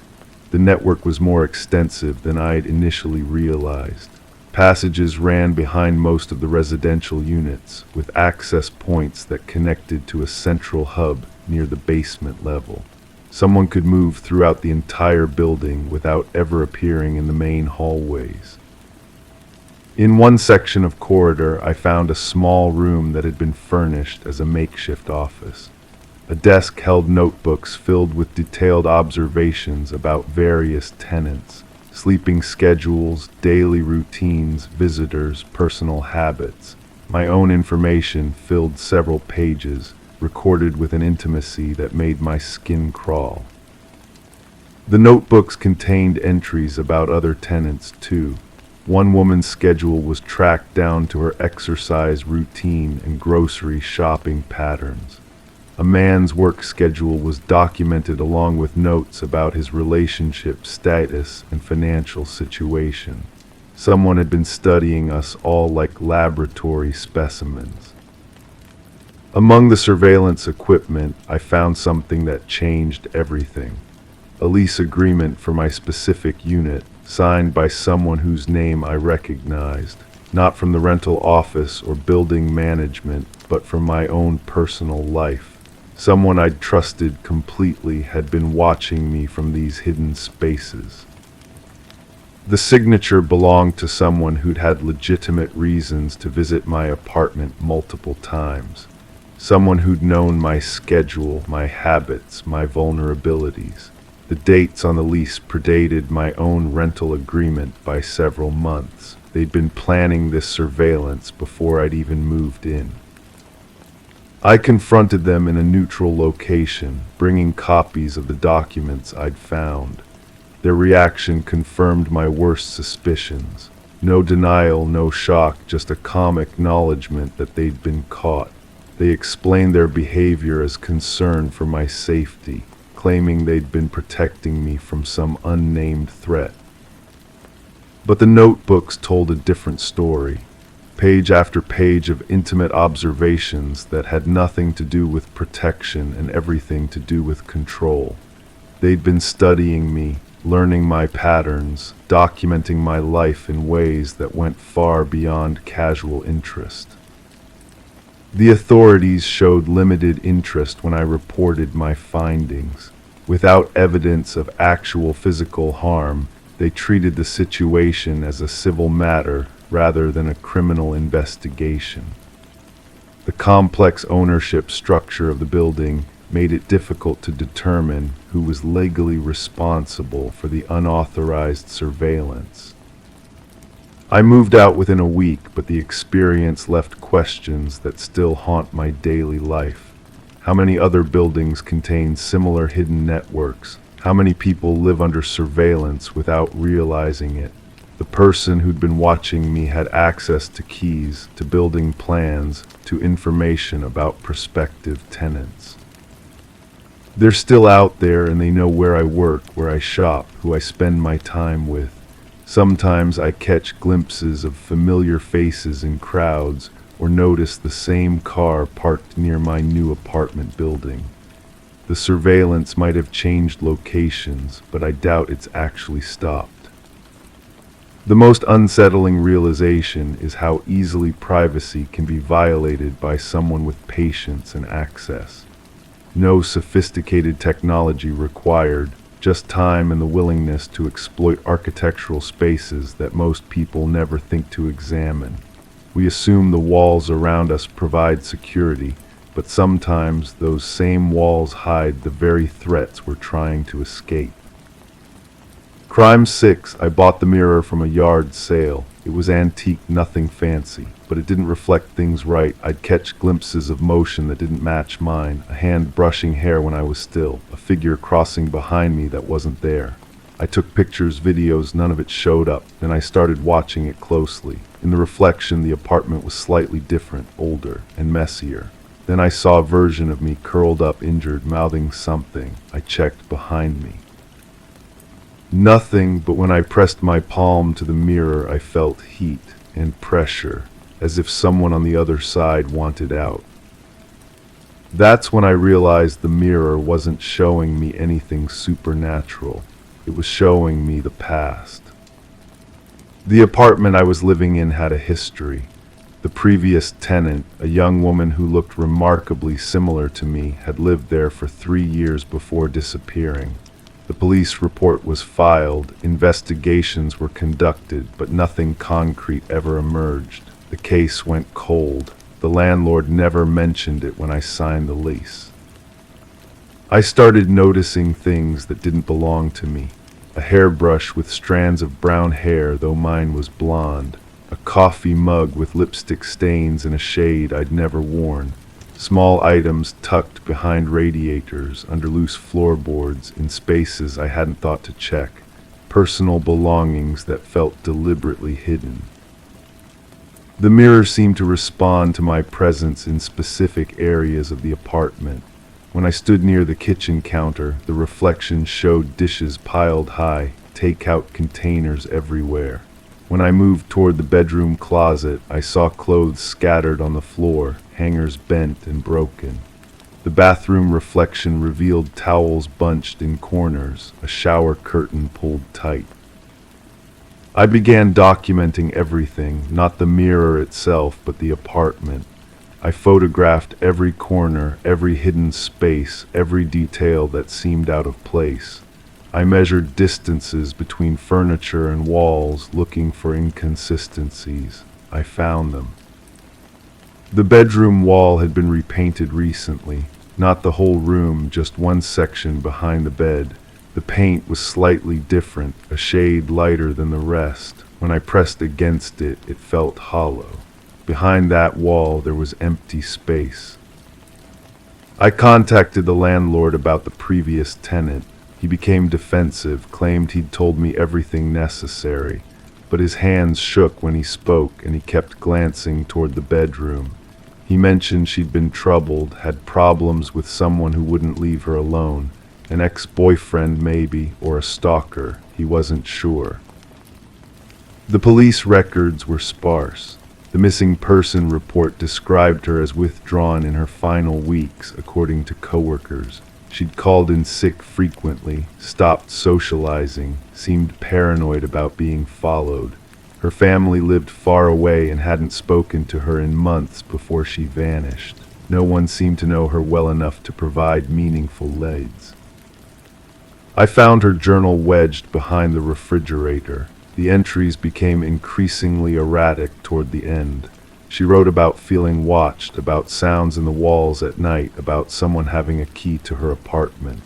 The network was more extensive than I'd initially realized. Passages ran behind most of the residential units, with access points that connected to a central hub near the basement level. Someone could move throughout the entire building without ever appearing in the main hallways. In one section of corridor, I found a small room that had been furnished as a makeshift office. A desk held notebooks filled with detailed observations about various tenants, sleeping schedules, daily routines, visitors, personal habits. My own information filled several pages, recorded with an intimacy that made my skin crawl. The notebooks contained entries about other tenants, too. One woman's schedule was tracked down to her exercise routine and grocery shopping patterns. A man's work schedule was documented along with notes about his relationship status and financial situation. Someone had been studying us all like laboratory specimens. Among the surveillance equipment, I found something that changed everything. A lease agreement for my specific unit, signed by someone whose name I recognized, not from the rental office or building management, but from my own personal life. Someone I'd trusted completely had been watching me from these hidden spaces. The signature belonged to someone who'd had legitimate reasons to visit my apartment multiple times. Someone who'd known my schedule, my habits, my vulnerabilities. The dates on the lease predated my own rental agreement by several months. They'd been planning this surveillance before I'd even moved in. I confronted them in a neutral location, bringing copies of the documents I'd found. Their reaction confirmed my worst suspicions. No denial, no shock, just a calm acknowledgement that they'd been caught. They explained their behavior as concern for my safety, claiming they'd been protecting me from some unnamed threat. But the notebooks told a different story. Page after page of intimate observations that had nothing to do with protection and everything to do with control. They'd been studying me, learning my patterns, documenting my life in ways that went far beyond casual interest. The authorities showed limited interest when I reported my findings. Without evidence of actual physical harm, they treated the situation as a civil matter rather than a criminal investigation. The complex ownership structure of the building made it difficult to determine who was legally responsible for the unauthorized surveillance. I moved out within a week, but the experience left questions that still haunt my daily life. How many other buildings contain similar hidden networks? How many people live under surveillance without realizing it? The person who'd been watching me had access to keys, to building plans, to information about prospective tenants. They're still out there and they know where I work, where I shop, who I spend my time with. Sometimes I catch glimpses of familiar faces in crowds or notice the same car parked near my new apartment building. The surveillance might have changed locations, but I doubt it's actually stopped. The most unsettling realization is how easily privacy can be violated by someone with patience and access. No sophisticated technology required, just time and the willingness to exploit architectural spaces that most people never think to examine. We assume the walls around us provide security, but sometimes those same walls hide the very threats we're trying to escape. Crime 6, I bought the mirror from a yard sale. It was antique, nothing fancy, but it didn't reflect things right. I'd catch glimpses of motion that didn't match mine, a hand brushing hair when I was still, a figure crossing behind me that wasn't there. I took pictures, videos, none of it showed up. Then I started watching it closely. In the reflection, the apartment was slightly different, older, and messier. Then I saw a version of me curled up, injured, mouthing something. I checked behind me. Nothing, but when I pressed my palm to the mirror, I felt heat and pressure, as if someone on the other side wanted out. That's when I realized the mirror wasn't showing me anything supernatural. It was showing me the past. The apartment I was living in had a history. The previous tenant, a young woman who looked remarkably similar to me, had lived there for 3 years before disappearing. The police report was filed, investigations were conducted, but nothing concrete ever emerged. The case went cold. The landlord never mentioned it when I signed the lease. I started noticing things that didn't belong to me. A hairbrush with strands of brown hair, though mine was blonde. A coffee mug with lipstick stains in a shade I'd never worn. Small items tucked behind radiators, under loose floorboards, in spaces I hadn't thought to check. Personal belongings that felt deliberately hidden. The mirror seemed to respond to my presence in specific areas of the apartment. When I stood near the kitchen counter, the reflection showed dishes piled high, takeout containers everywhere. When I moved toward the bedroom closet, I saw clothes scattered on the floor, hangers bent and broken. The bathroom reflection revealed towels bunched in corners, a shower curtain pulled tight. I began documenting everything, not the mirror itself, but the apartment. I photographed every corner, every hidden space, every detail that seemed out of place. I measured distances between furniture and walls, looking for inconsistencies. I found them. The bedroom wall had been repainted recently. Not the whole room, just one section behind the bed. The paint was slightly different, a shade lighter than the rest. When I pressed against it, it felt hollow. Behind that wall, there was empty space. I contacted the landlord about the previous tenant. He became defensive, claimed he'd told me everything necessary, but his hands shook when he spoke and he kept glancing toward the bedroom. He mentioned she'd been troubled, had problems with someone who wouldn't leave her alone, an ex-boyfriend maybe, or a stalker, he wasn't sure. The police records were sparse. The missing person report described her as withdrawn in her final weeks, according to coworkers. She'd called in sick frequently, stopped socializing, seemed paranoid about being followed. Her family lived far away and hadn't spoken to her in months before she vanished. No one seemed to know her well enough to provide meaningful leads. I found her journal wedged behind the refrigerator. The entries became increasingly erratic toward the end. She wrote about feeling watched, about sounds in the walls at night, about someone having a key to her apartment.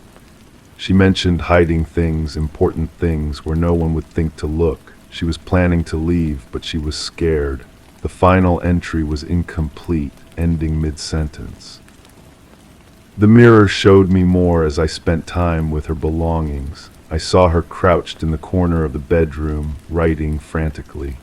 She mentioned hiding things, important things, where no one would think to look. She was planning to leave, but she was scared. The final entry was incomplete, ending mid-sentence. The mirror showed me more as I spent time with her belongings. I saw her crouched in the corner of the bedroom, writing frantically.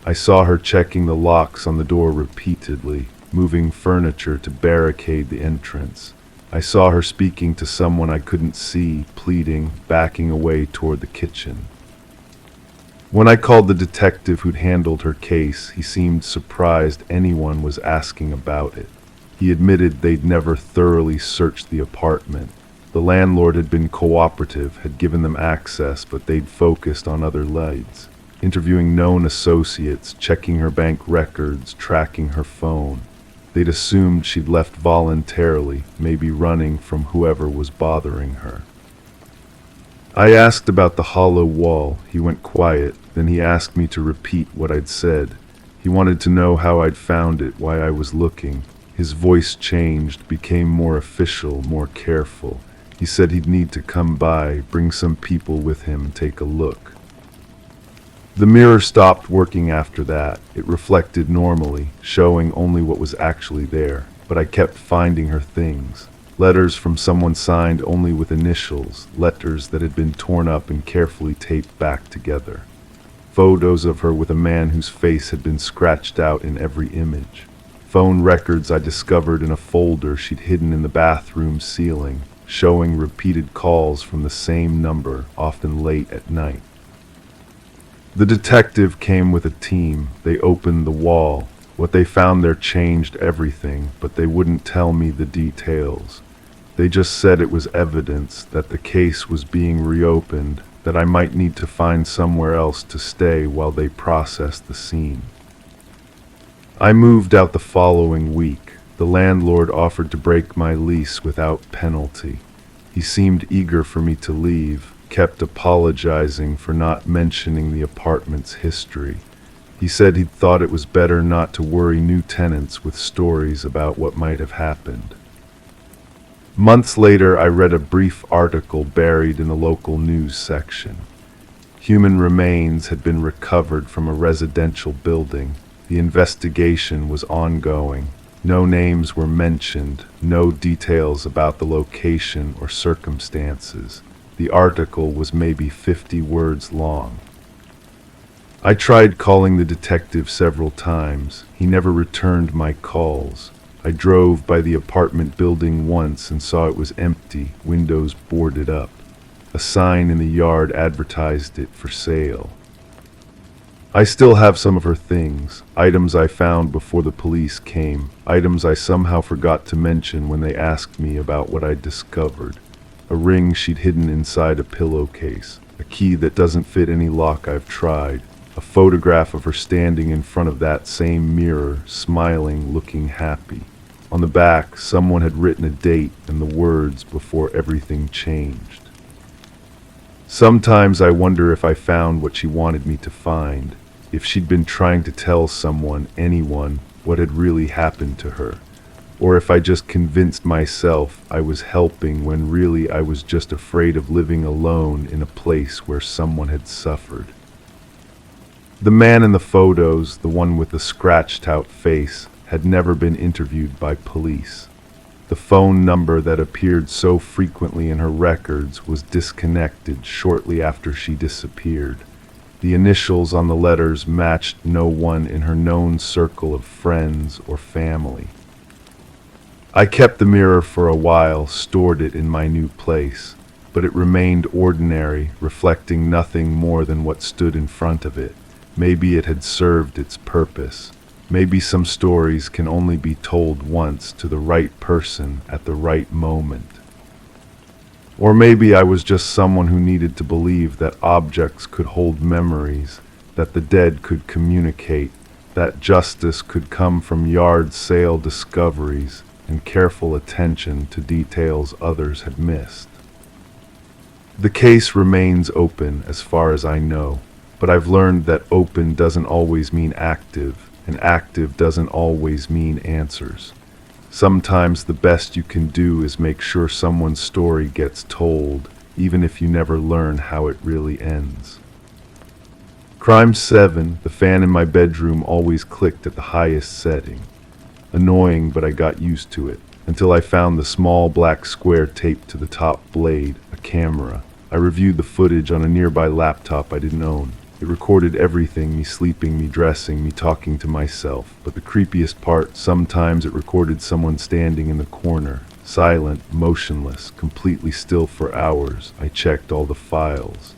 I saw her checking the locks on the door repeatedly, moving furniture to barricade the entrance. I saw her speaking to someone I couldn't see, pleading, backing away toward the kitchen. When I called the detective who'd handled her case, he seemed surprised anyone was asking about it. He admitted they'd never thoroughly searched the apartment. The landlord had been cooperative, had given them access, but they'd focused on other leads. Interviewing known associates, checking her bank records, tracking her phone. They'd assumed she'd left voluntarily, maybe running from whoever was bothering her. I asked about the hollow wall. He went quiet, then he asked me to repeat what I'd said. He wanted to know how I'd found it, why I was looking. His voice changed, became more official, more careful. He said he'd need to come by, bring some people with him, take a look. The mirror stopped working after that. It reflected normally, showing only what was actually there, but I kept finding her things. Letters from someone signed only with initials, letters that had been torn up and carefully taped back together. Photos of her with a man whose face had been scratched out in every image. Phone records I discovered in a folder she'd hidden in the bathroom ceiling, showing repeated calls from the same number, often late at night. The detective came with a team. They opened the wall. What they found there changed everything, but they wouldn't tell me the details. They just said it was evidence, that the case was being reopened, that I might need to find somewhere else to stay while they processed the scene. I moved out the following week. The landlord offered to break my lease without penalty. He seemed eager for me to leave, kept apologizing for not mentioning the apartment's history. He said he'd thought it was better not to worry new tenants with stories about what might have happened. Months later, I read a brief article buried in a local news section. Human remains had been recovered from a residential building. The investigation was ongoing. No names were mentioned, no details about the location or circumstances. The article was maybe 50 words long. I tried calling the detective several times. He never returned my calls. I drove by the apartment building once and saw it was empty, windows boarded up. A sign in the yard advertised it for sale. I still have some of her things, items I found before the police came, items I somehow forgot to mention when they asked me about what I'd discovered. A ring she'd hidden inside a pillowcase, a key that doesn't fit any lock I've tried, a photograph of her standing in front of that same mirror, smiling, looking happy. On the back, someone had written a date and the words "before everything changed." Sometimes I wonder if I found what she wanted me to find, if she'd been trying to tell someone, anyone, what had really happened to her, or if I just convinced myself I was helping when really I was just afraid of living alone in a place where someone had suffered. The man in the photos, the one with the scratched-out face, had never been interviewed by police. The phone number that appeared so frequently in her records was disconnected shortly after she disappeared. The initials on the letters matched no one in her known circle of friends or family. I kept the mirror for a while, stored it in my new place, but it remained ordinary, reflecting nothing more than what stood in front of it. Maybe it had served its purpose. Maybe some stories can only be told once to the right person at the right moment. Or maybe I was just someone who needed to believe that objects could hold memories, that the dead could communicate, that justice could come from yard sale discoveries and careful attention to details others had missed. The case remains open as far as I know. But I've learned that open doesn't always mean active, and active doesn't always mean answers. Sometimes the best you can do is make sure someone's story gets told, even if you never learn how it really ends. Crime 7, the fan in my bedroom always clicked at the highest setting. Annoying, but I got used to it, until I found the small black square taped to the top blade, a camera. I reviewed the footage on a nearby laptop I didn't own. It recorded everything, me sleeping, me dressing, me talking to myself. But the creepiest part, sometimes it recorded someone standing in the corner, silent, motionless, completely still for hours. I checked all the files.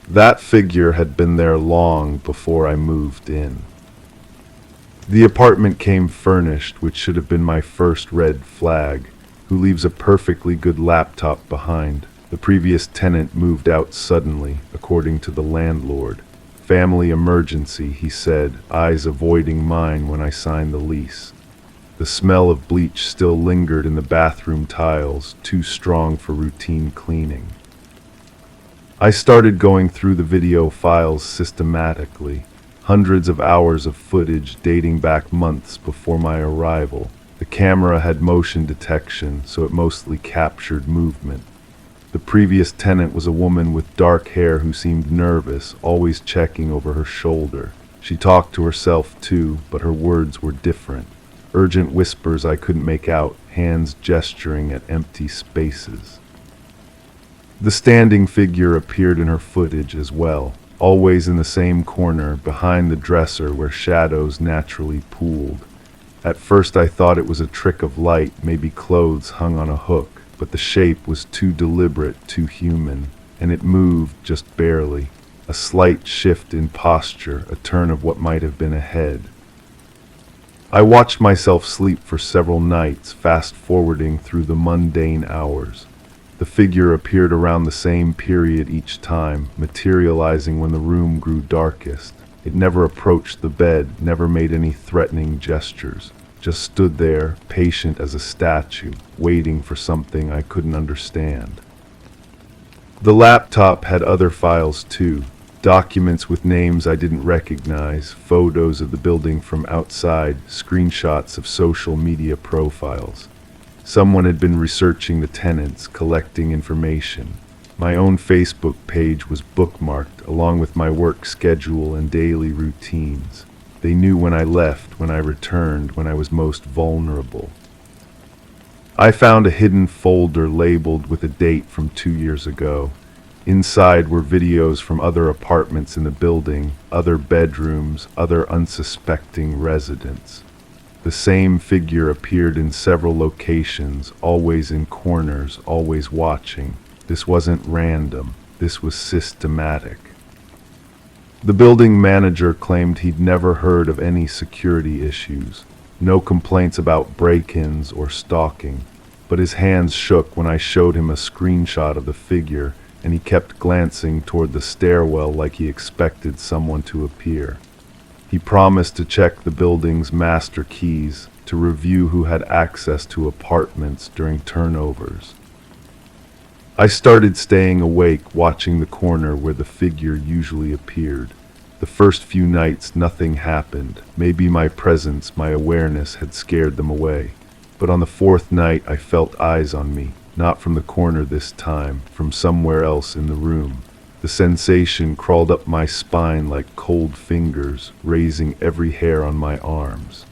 That figure had been there long before I moved in. The apartment came furnished, which should have been my first red flag. Who leaves a perfectly good laptop behind? The previous tenant moved out suddenly, according to the landlord. Family emergency, he said, eyes avoiding mine when I signed the lease. The smell of bleach still lingered in the bathroom tiles, too strong for routine cleaning. I started going through the video files systematically, hundreds of hours of footage dating back months before my arrival. The camera had motion detection, so it mostly captured movement. The previous tenant was a woman with dark hair who seemed nervous, always checking over her shoulder. She talked to herself too, but her words were different. Urgent whispers I couldn't make out, hands gesturing at empty spaces. The standing figure appeared in her footage as well, always in the same corner, behind the dresser where shadows naturally pooled. At first I thought it was a trick of light, maybe clothes hung on a hook. But the shape was too deliberate, too human, and it moved just barely. A slight shift in posture, a turn of what might have been a head. I watched myself sleep for several nights, fast-forwarding through the mundane hours. The The figure appeared around the same period each time, materializing when the room grew darkest. It never approached the bed, never made any threatening gestures, just stood there, patient as a statue, waiting for something I couldn't understand. The laptop had other files too, documents with names I didn't recognize, photos of the building from outside, screenshots of social media profiles. Someone had been researching the tenants, collecting information. My own Facebook page was bookmarked, along with my work schedule and daily routines. They knew when I left, when I returned, when I was most vulnerable. I found a hidden folder labeled with a date from 2 years ago. Inside were videos from other apartments in the building, other bedrooms, other unsuspecting residents. The same figure appeared in several locations, always in corners, always watching. This wasn't random. This was systematic. The building manager claimed he'd never heard of any security issues, no complaints about break-ins or stalking, but his hands shook when I showed him a screenshot of the figure, and he kept glancing toward the stairwell like he expected someone to appear. He promised to check the building's master keys, to review who had access to apartments during turnovers. I started staying awake, watching the corner where the figure usually appeared. The first few nights nothing happened. Maybe my presence, my awareness had scared them away. But on the fourth night I felt eyes on me, not from the corner this time, from somewhere else in the room. The sensation crawled up my spine like cold fingers, raising every hair on my arms.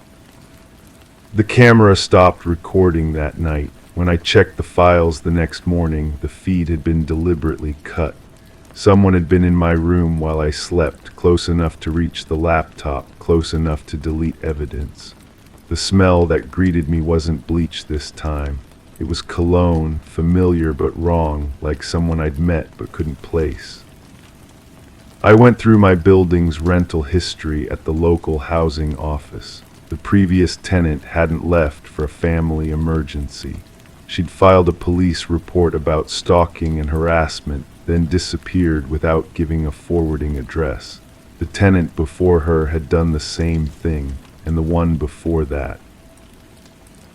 The camera stopped recording that night. When I checked the files the next morning, the feed had been deliberately cut. Someone had been in my room while I slept, close enough to reach the laptop, close enough to delete evidence. The smell that greeted me wasn't bleach this time. It was cologne, familiar but wrong, like someone I'd met but couldn't place. I went through my building's rental history at the local housing office. The previous tenant hadn't left for a family emergency. She'd filed a police report about stalking and harassment, then disappeared without giving a forwarding address. The tenant before her had done the same thing, and the one before that.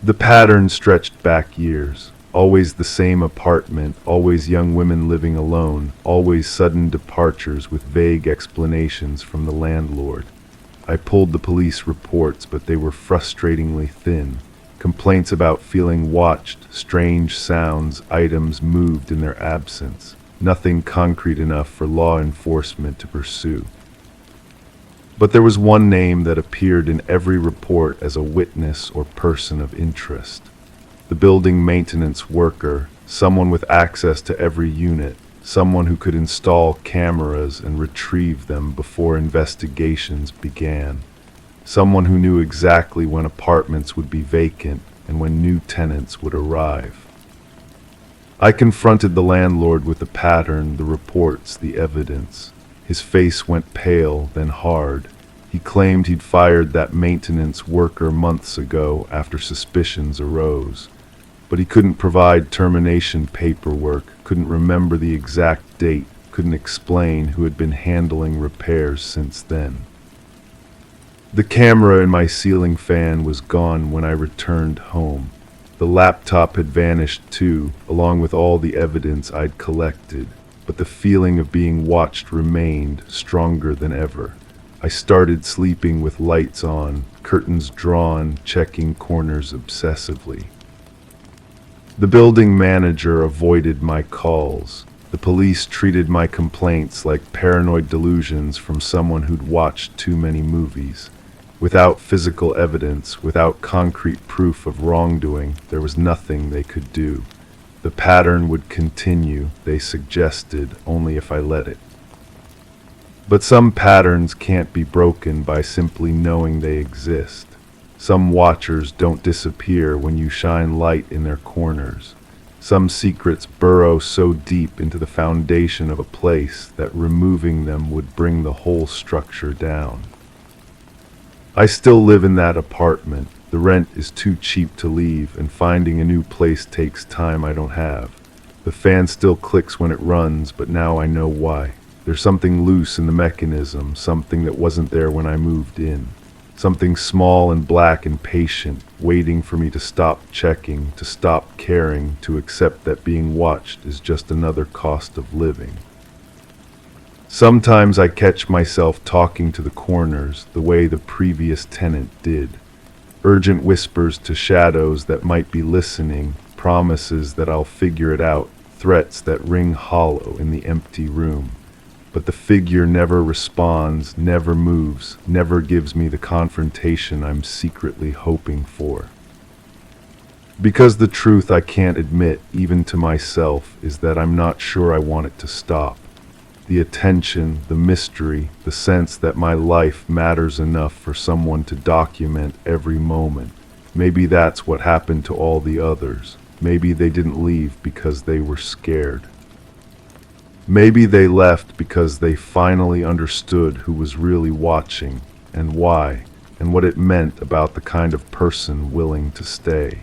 The pattern stretched back years. Always the same apartment, always young women living alone, always sudden departures with vague explanations from the landlord. I pulled the police reports, but they were frustratingly thin. Complaints about feeling watched, strange sounds, items moved in their absence. Nothing concrete enough for law enforcement to pursue. But there was one name that appeared in every report as a witness or person of interest. The building maintenance worker, someone with access to every unit, someone who could install cameras and retrieve them before investigations began. Someone who knew exactly when apartments would be vacant and when new tenants would arrive. I confronted the landlord with the pattern, the reports, the evidence. His face went pale, then hard. He claimed he'd fired that maintenance worker months ago after suspicions arose. But he couldn't provide termination paperwork, couldn't remember the exact date, couldn't explain who had been handling repairs since then. The camera in my ceiling fan was gone when I returned home. The laptop had vanished too, along with all the evidence I'd collected, but the feeling of being watched remained, stronger than ever. I started sleeping with lights on, curtains drawn, checking corners obsessively. The building manager avoided my calls. The police treated my complaints like paranoid delusions from someone who'd watched too many movies. Without physical evidence, without concrete proof of wrongdoing, there was nothing they could do. The pattern would continue, they suggested, only if I let it. But some patterns can't be broken by simply knowing they exist. Some watchers don't disappear when you shine light in their corners. Some secrets burrow so deep into the foundation of a place that removing them would bring the whole structure down. I still live in that apartment. The rent is too cheap to leave, and finding a new place takes time I don't have. The fan still clicks when it runs, but now I know why. There's something loose in the mechanism, something that wasn't there when I moved in. Something small and black and patient, waiting for me to stop checking, to stop caring, to accept that being watched is just another cost of living. Sometimes I catch myself talking to the corners the way the previous tenant did. Urgent whispers to shadows that might be listening, promises that I'll figure it out, threats that ring hollow in the empty room. But the figure never responds, never moves, never gives me the confrontation I'm secretly hoping for. Because the truth I can't admit, even to myself, is that I'm not sure I want it to stop. The attention, the mystery, the sense that my life matters enough for someone to document every moment. Maybe that's what happened to all the others. Maybe they didn't leave because they were scared. Maybe they left because they finally understood who was really watching, and why, and what it meant about the kind of person willing to stay.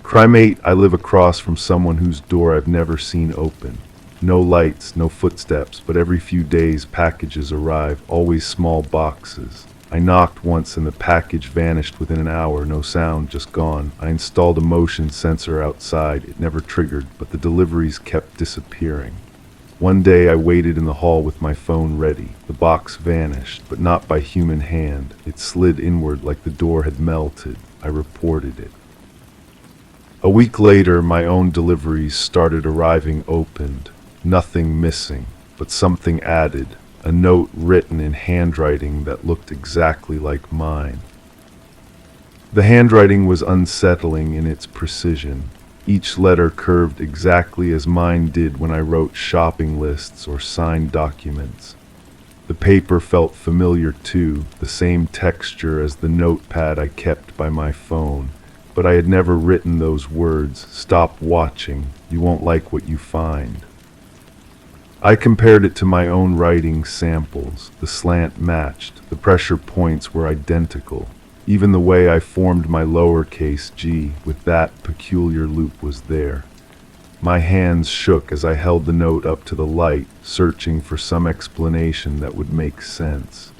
Crime 8, I live across from someone whose door I've never seen open. No lights, no footsteps, but every few days packages arrive, always small boxes. I knocked once and the package vanished within an hour, no sound, just gone. I installed a motion sensor outside, it never triggered, but the deliveries kept disappearing. One day I waited in the hall with my phone ready. The box vanished, but not by human hand. It slid inward like the door had melted. I reported it. A week later, my own deliveries started arriving opened. Nothing missing, but something added. A note written in handwriting that looked exactly like mine. The handwriting was unsettling in its precision. Each letter curved exactly as mine did when I wrote shopping lists or signed documents. The paper felt familiar too, the same texture as the notepad I kept by my phone. But I had never written those words, "Stop watching, you won't like what you find." I compared it to my own writing samples. The slant matched, the pressure points were identical. Even the way I formed my lowercase g with that peculiar loop was there. My hands shook as I held the note up to the light, searching for some explanation that would make sense.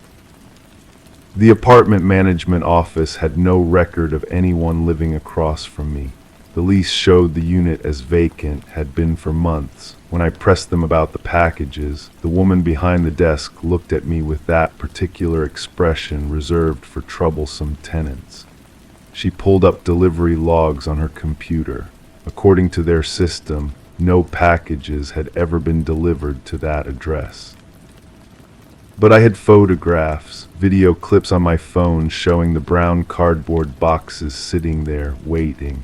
The apartment management office had no record of anyone living across from me. The lease showed the unit as vacant, had been for months. When I pressed them about the packages, the woman behind the desk looked at me with that particular expression reserved for troublesome tenants. She pulled up delivery logs on her computer. According to their system, no packages had ever been delivered to that address. But I had photographs, video clips on my phone showing the brown cardboard boxes sitting there, waiting.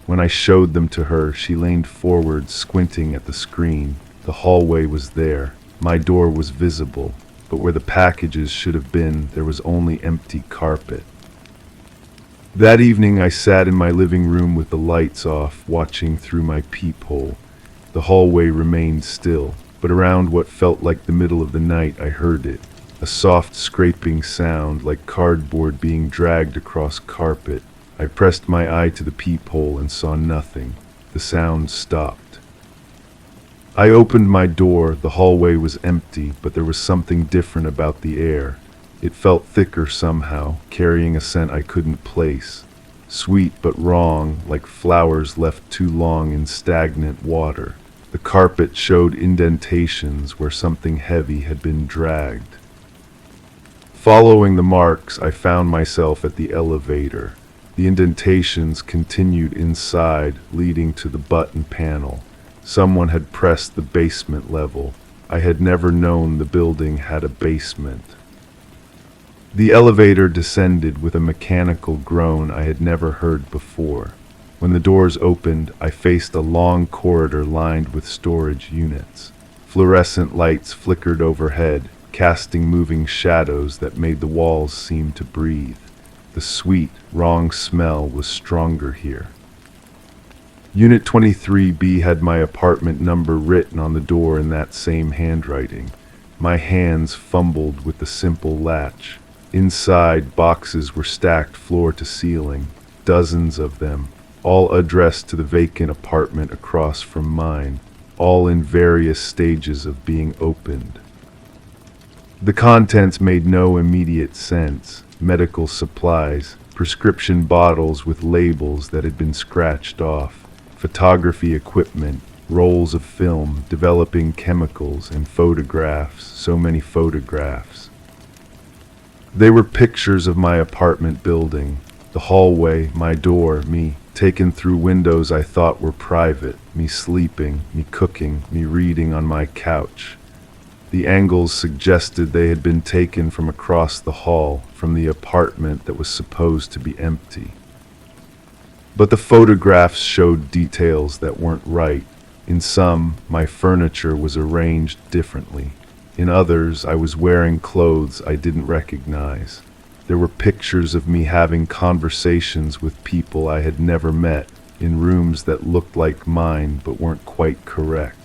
When I showed them to her, she leaned forward, squinting at the screen. The hallway was there. My door was visible, but where the packages should have been, there was only empty carpet. That evening, I sat in my living room with the lights off, watching through my peephole. The hallway remained still, but around what felt like the middle of the night, I heard it. A soft scraping sound, like cardboard being dragged across carpet. I pressed my eye to the peephole and saw nothing. The sound stopped. I opened my door. The hallway was empty, but there was something different about the air. It felt thicker somehow, carrying a scent I couldn't place. Sweet but wrong, like flowers left too long in stagnant water. The carpet showed indentations where something heavy had been dragged. Following the marks, I found myself at the elevator. The indentations continued inside, leading to the button panel. Someone had pressed the basement level. I had never known the building had a basement. The elevator descended with a mechanical groan I had never heard before. When the doors opened, I faced a long corridor lined with storage units. Fluorescent lights flickered overhead, casting moving shadows that made the walls seem to breathe. The sweet, wrong smell was stronger here. Unit 23B had my apartment number written on the door in that same handwriting. My hands fumbled with the simple latch. Inside, boxes were stacked floor to ceiling, dozens of them. all addressed to the vacant apartment across from mine, all in various stages of being opened. The contents made no immediate sense. Medical supplies, prescription bottles with labels that had been scratched off, photography equipment, rolls of film, developing chemicals, and photographs, so many photographs. They were pictures of my apartment building, the hallway, my door, me, taken through windows I thought were private, me sleeping, me cooking, me reading on my couch. The angles suggested they had been taken from across the hall, from the apartment that was supposed to be empty. But the photographs showed details that weren't right. In some, my furniture was arranged differently. In others, I was wearing clothes I didn't recognize. There were pictures of me having conversations with people I had never met, in rooms that looked like mine but weren't quite correct.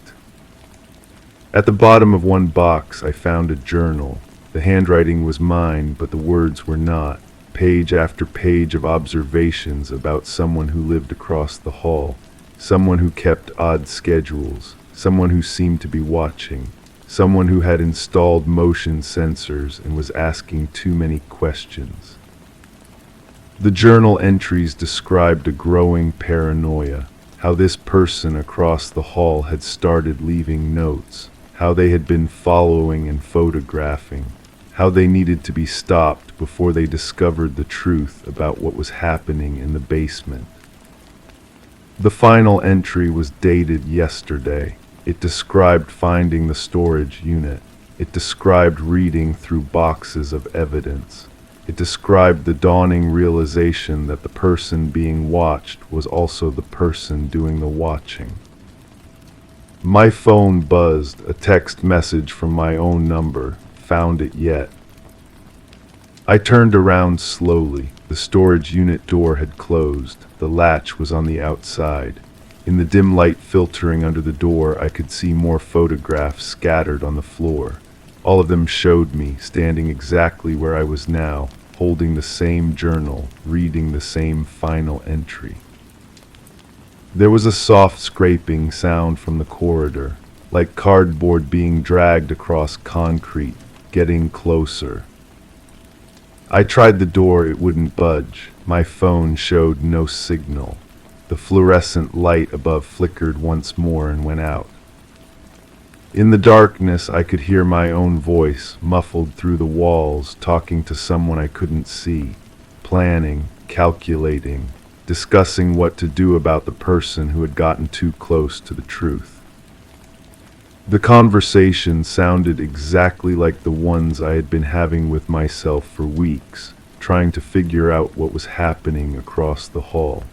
At the bottom of one box, I found a journal. The handwriting was mine, but the words were not. Page after page of observations about someone who lived across the hall, someone who kept odd schedules, someone who seemed to be watching, someone who had installed motion sensors and was asking too many questions. The journal entries described a growing paranoia, how this person across the hall had started leaving notes, how they had been following and photographing, how they needed to be stopped before they discovered the truth about what was happening in the basement. The final entry was dated yesterday. It described finding the storage unit. It described reading through boxes of evidence. It described the dawning realization that the person being watched was also the person doing the watching. My phone buzzed, a text message from my own number. Found it yet? I turned around slowly. The storage unit door had closed. The latch was on the outside. In the dim light filtering under the door, I could see more photographs scattered on the floor. All of them showed me, standing exactly where I was now, holding the same journal, reading the same final entry. There was a soft scraping sound from the corridor, like cardboard being dragged across concrete, getting closer. I tried the door, it wouldn't budge. My phone showed no signal. The fluorescent light above flickered once more and went out. In the darkness, I could hear my own voice, muffled through the walls, talking to someone I couldn't see, planning, calculating, discussing what to do about the person who had gotten too close to the truth. The conversation sounded exactly like the ones I had been having with myself for weeks, trying to figure out what was happening across the hall.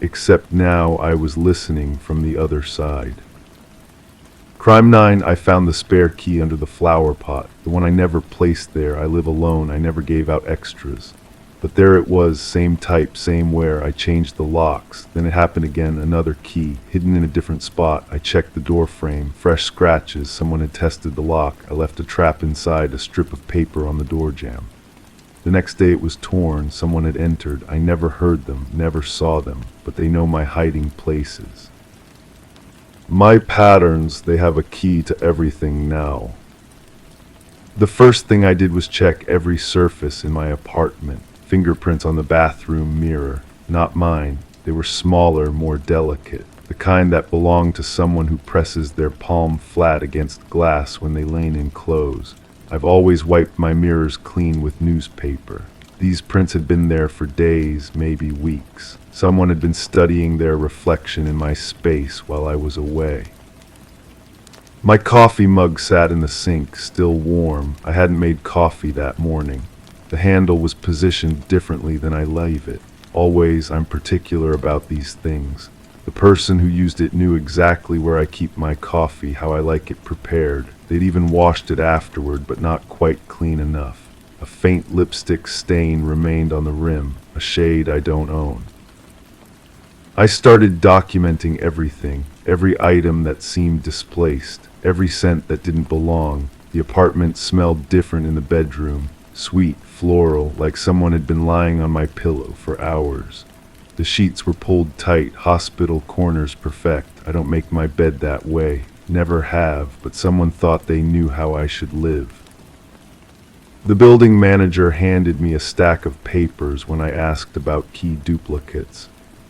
Except now I was listening from the other side. Crime 9, I found the spare key under the flower pot, the one I never placed there. I live alone, I never gave out extras. But there it was, same type, same wear. I changed the locks. Then it happened again, another key, hidden in a different spot. I checked the door frame, fresh scratches. Someone had tested the lock. I left a trap inside, a strip of paper on the door jamb. The next day it was torn. Someone had entered. I never heard them, never saw them, but they know my hiding places. My patterns, they have a key to everything now. The first thing I did was check every surface in my apartment. Fingerprints on the bathroom mirror, not mine. They were smaller, more delicate, the kind that belong to someone who presses their palm flat against glass when they lean in clothes. I've always wiped my mirrors clean with newspaper. These prints had been there for days, maybe weeks. Someone had been studying their reflection in my space while I was away. My coffee mug sat in the sink, still warm. I hadn't made coffee that morning. The handle was positioned differently than I leave it. Always, I'm particular about these things. The person who used it knew exactly where I keep my coffee, how I like it prepared. They'd even washed it afterward, but not quite clean enough. A faint lipstick stain remained on the rim, a shade I don't own. I started documenting everything, every item that seemed displaced, every scent that didn't belong. The apartment smelled different in the bedroom, sweet, floral, like someone had been lying on my pillow for hours. The sheets were pulled tight, hospital corners perfect. I don't make my bed that way. Never have, but someone thought they knew how I should live. The building manager handed me a stack of papers when I asked about key duplicates.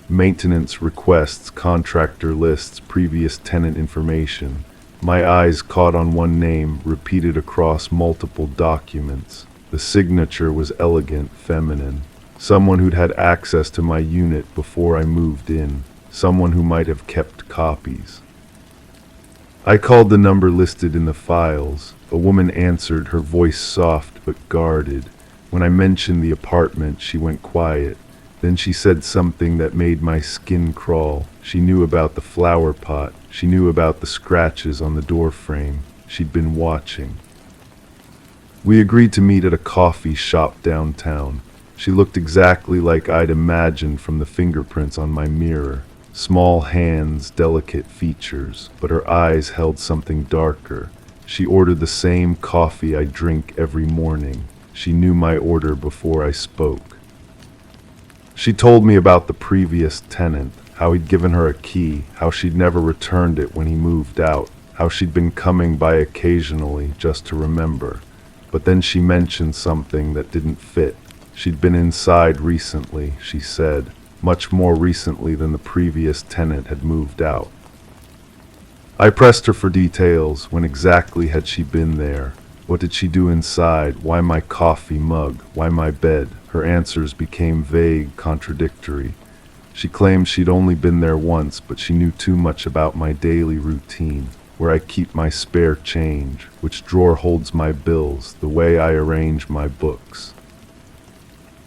Maintenance requests, contractor lists, previous tenant information. My eyes caught on one name, repeated across multiple documents. The signature was elegant, feminine. Someone who'd had access to my unit before I moved in. Someone who might have kept copies. I called the number listed in the files. A woman answered, her voice soft but guarded. When I mentioned the apartment, she went quiet. Then she said something that made my skin crawl. She knew about the flower pot. She knew about the scratches on the door frame. She'd been watching. We agreed to meet at a coffee shop downtown. She looked exactly like I'd imagined from the fingerprints on my mirror. Small hands, delicate features, but her eyes held something darker. She ordered the same coffee I drink every morning. She knew my order before I spoke. She told me about the previous tenant, how he'd given her a key, how she'd never returned it when he moved out, how she'd been coming by occasionally just to remember. But then she mentioned something that didn't fit. She'd been inside recently, she said, much more recently than the previous tenant had moved out. I pressed her for details. When exactly had she been there? What did she do inside? Why my coffee mug? Why my bed? Her answers became vague, contradictory. She claimed she'd only been there once, but she knew too much about my daily routine, where I keep my spare change, which drawer holds my bills, the way I arrange my books.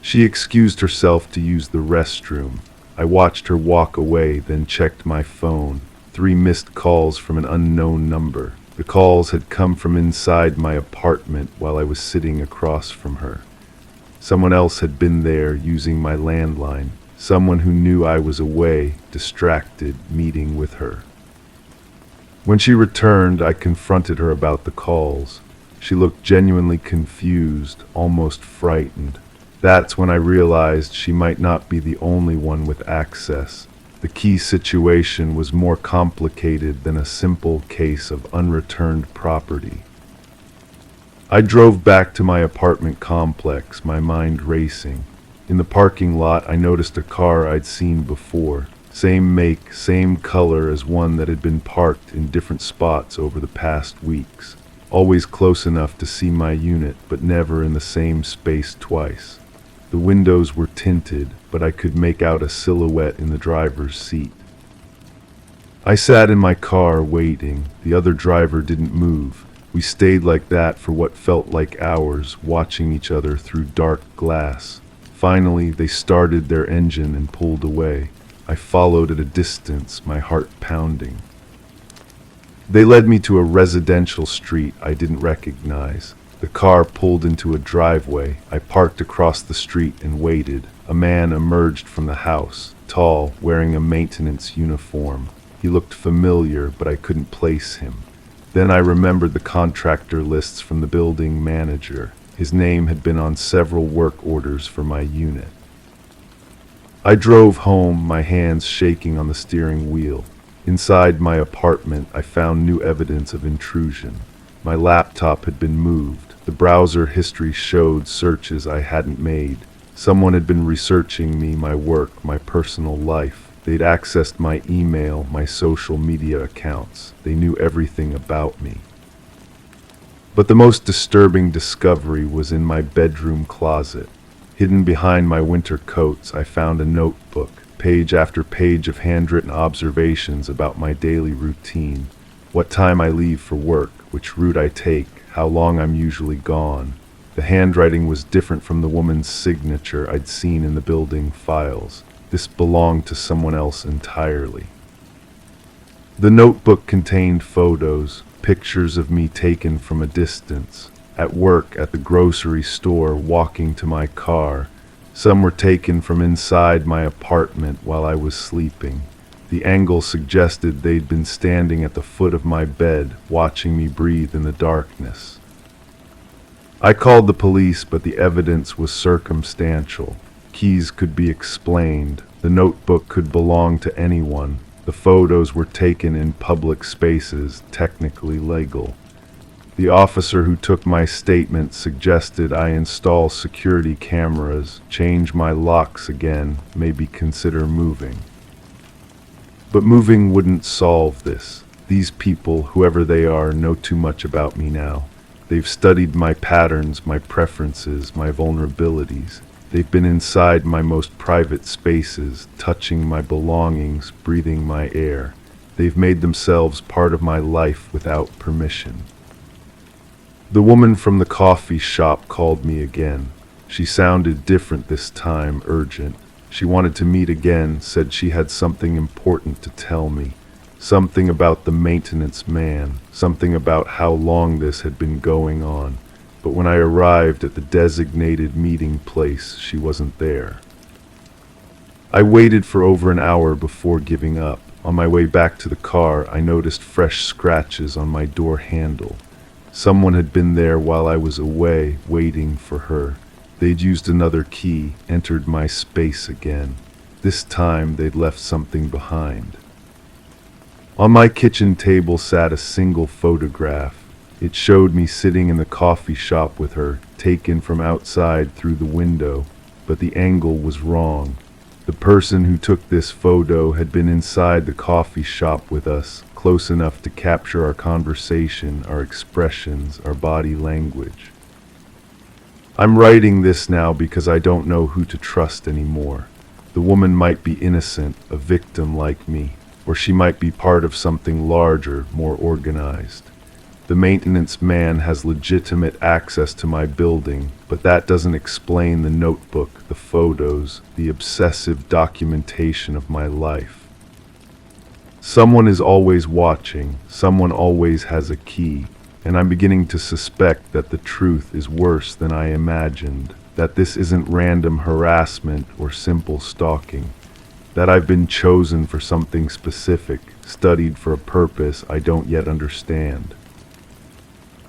She excused herself to use the restroom. I watched her walk away, then checked my phone. 3 missed calls from an unknown number. The calls had come from inside my apartment while I was sitting across from her. Someone else had been there using my landline. Someone who knew I was away, distracted, meeting with her. When she returned, I confronted her about the calls. She looked genuinely confused, almost frightened. That's when I realized she might not be the only one with access. The key situation was more complicated than a simple case of unreturned property. I drove back to my apartment complex, my mind racing. In the parking lot, I noticed a car I'd seen before. Same make, same color as one that had been parked in different spots over the past weeks. Always close enough to see my unit, but never in the same space twice. The windows were tinted, but I could make out a silhouette in the driver's seat. I sat in my car waiting. The other driver didn't move. We stayed like that for what felt like hours, watching each other through dark glass. Finally, they started their engine and pulled away. I followed at a distance, my heart pounding. They led me to a residential street I didn't recognize. The car pulled into a driveway. I parked across the street and waited. A man emerged from the house, tall, wearing a maintenance uniform. He looked familiar, but I couldn't place him. Then I remembered the contractor lists from the building manager. His name had been on several work orders for my unit. I drove home, my hands shaking on the steering wheel. Inside my apartment, I found new evidence of intrusion. My laptop had been moved. The browser history showed searches I hadn't made. Someone had been researching me, my work, my personal life. They'd accessed my email, my social media accounts. They knew everything about me. But the most disturbing discovery was in my bedroom closet. Hidden behind my winter coats, I found a notebook, page after page of handwritten observations about my daily routine. What time I leave for work, which route I take, how long I'm usually gone. The handwriting was different from the woman's signature I'd seen in the building files. This belonged to someone else entirely. The notebook contained photos, pictures of me taken from a distance, at work, at the grocery store, walking to my car. Some were taken from inside my apartment while I was sleeping. The angle suggested they'd been standing at the foot of my bed, watching me breathe in the darkness. I called the police, but the evidence was circumstantial. Keys could be explained. The notebook could belong to anyone. The photos were taken in public spaces, technically legal. The officer who took my statement suggested I install security cameras, change my locks again, maybe consider moving. But moving wouldn't solve this. These people, whoever they are, know too much about me now. They've studied my patterns, my preferences, my vulnerabilities. They've been inside my most private spaces, touching my belongings, breathing my air. They've made themselves part of my life without permission. The woman from the coffee shop called me again. She sounded different this time, urgent. She wanted to meet again, said she had something important to tell me. Something about the maintenance man, something about how long this had been going on. But when I arrived at the designated meeting place, she wasn't there. I waited for over an hour before giving up. On my way back to the car, I noticed fresh scratches on my door handle. Someone had been there while I was away, waiting for her. They'd used another key, entered my space again. This time they'd left something behind. On my kitchen table sat a single photograph. It showed me sitting in the coffee shop with her, taken from outside through the window, but the angle was wrong. The person who took this photo had been inside the coffee shop with us, close enough to capture our conversation, our expressions, our body language. I'm writing this now because I don't know who to trust anymore. The woman might be innocent, a victim like me, or she might be part of something larger, more organized. The maintenance man has legitimate access to my building, but that doesn't explain the notebook, the photos, the obsessive documentation of my life. Someone is always watching, someone always has a key, and I'm beginning to suspect that the truth is worse than I imagined, that this isn't random harassment or simple stalking, that I've been chosen for something specific, studied for a purpose I don't yet understand.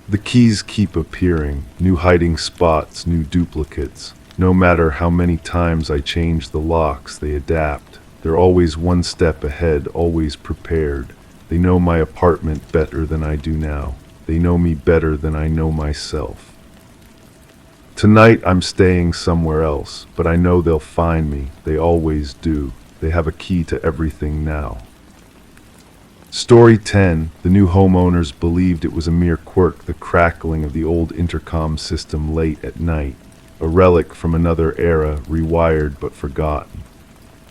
The keys keep appearing, new hiding spots, new duplicates. No matter how many times I change the locks, they adapt. They're always one step ahead, always prepared. They know my apartment better than I do now. They know me better than I know myself. Tonight I'm staying somewhere else, but I know they'll find me. They always do. They have a key to everything now. Story 10. The new homeowners believed it was a mere quirk, the crackling of the old intercom system late at night, a relic from another era, rewired but forgotten.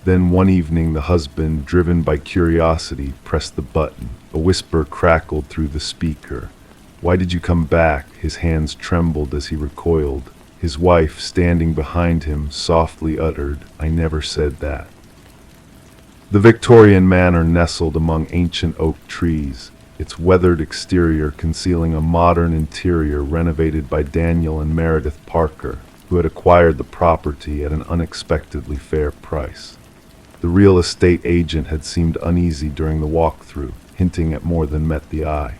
Then one evening the husband, driven by curiosity, pressed the button. A whisper crackled through the speaker. "Why did you come back?" His hands trembled as he recoiled. His wife, standing behind him, softly uttered, "I never said that." The Victorian manor nestled among ancient oak trees, its weathered exterior concealing a modern interior renovated by Daniel and Meredith Parker, who had acquired the property at an unexpectedly fair price. The real estate agent had seemed uneasy during the walkthrough, hinting at more than met the eye.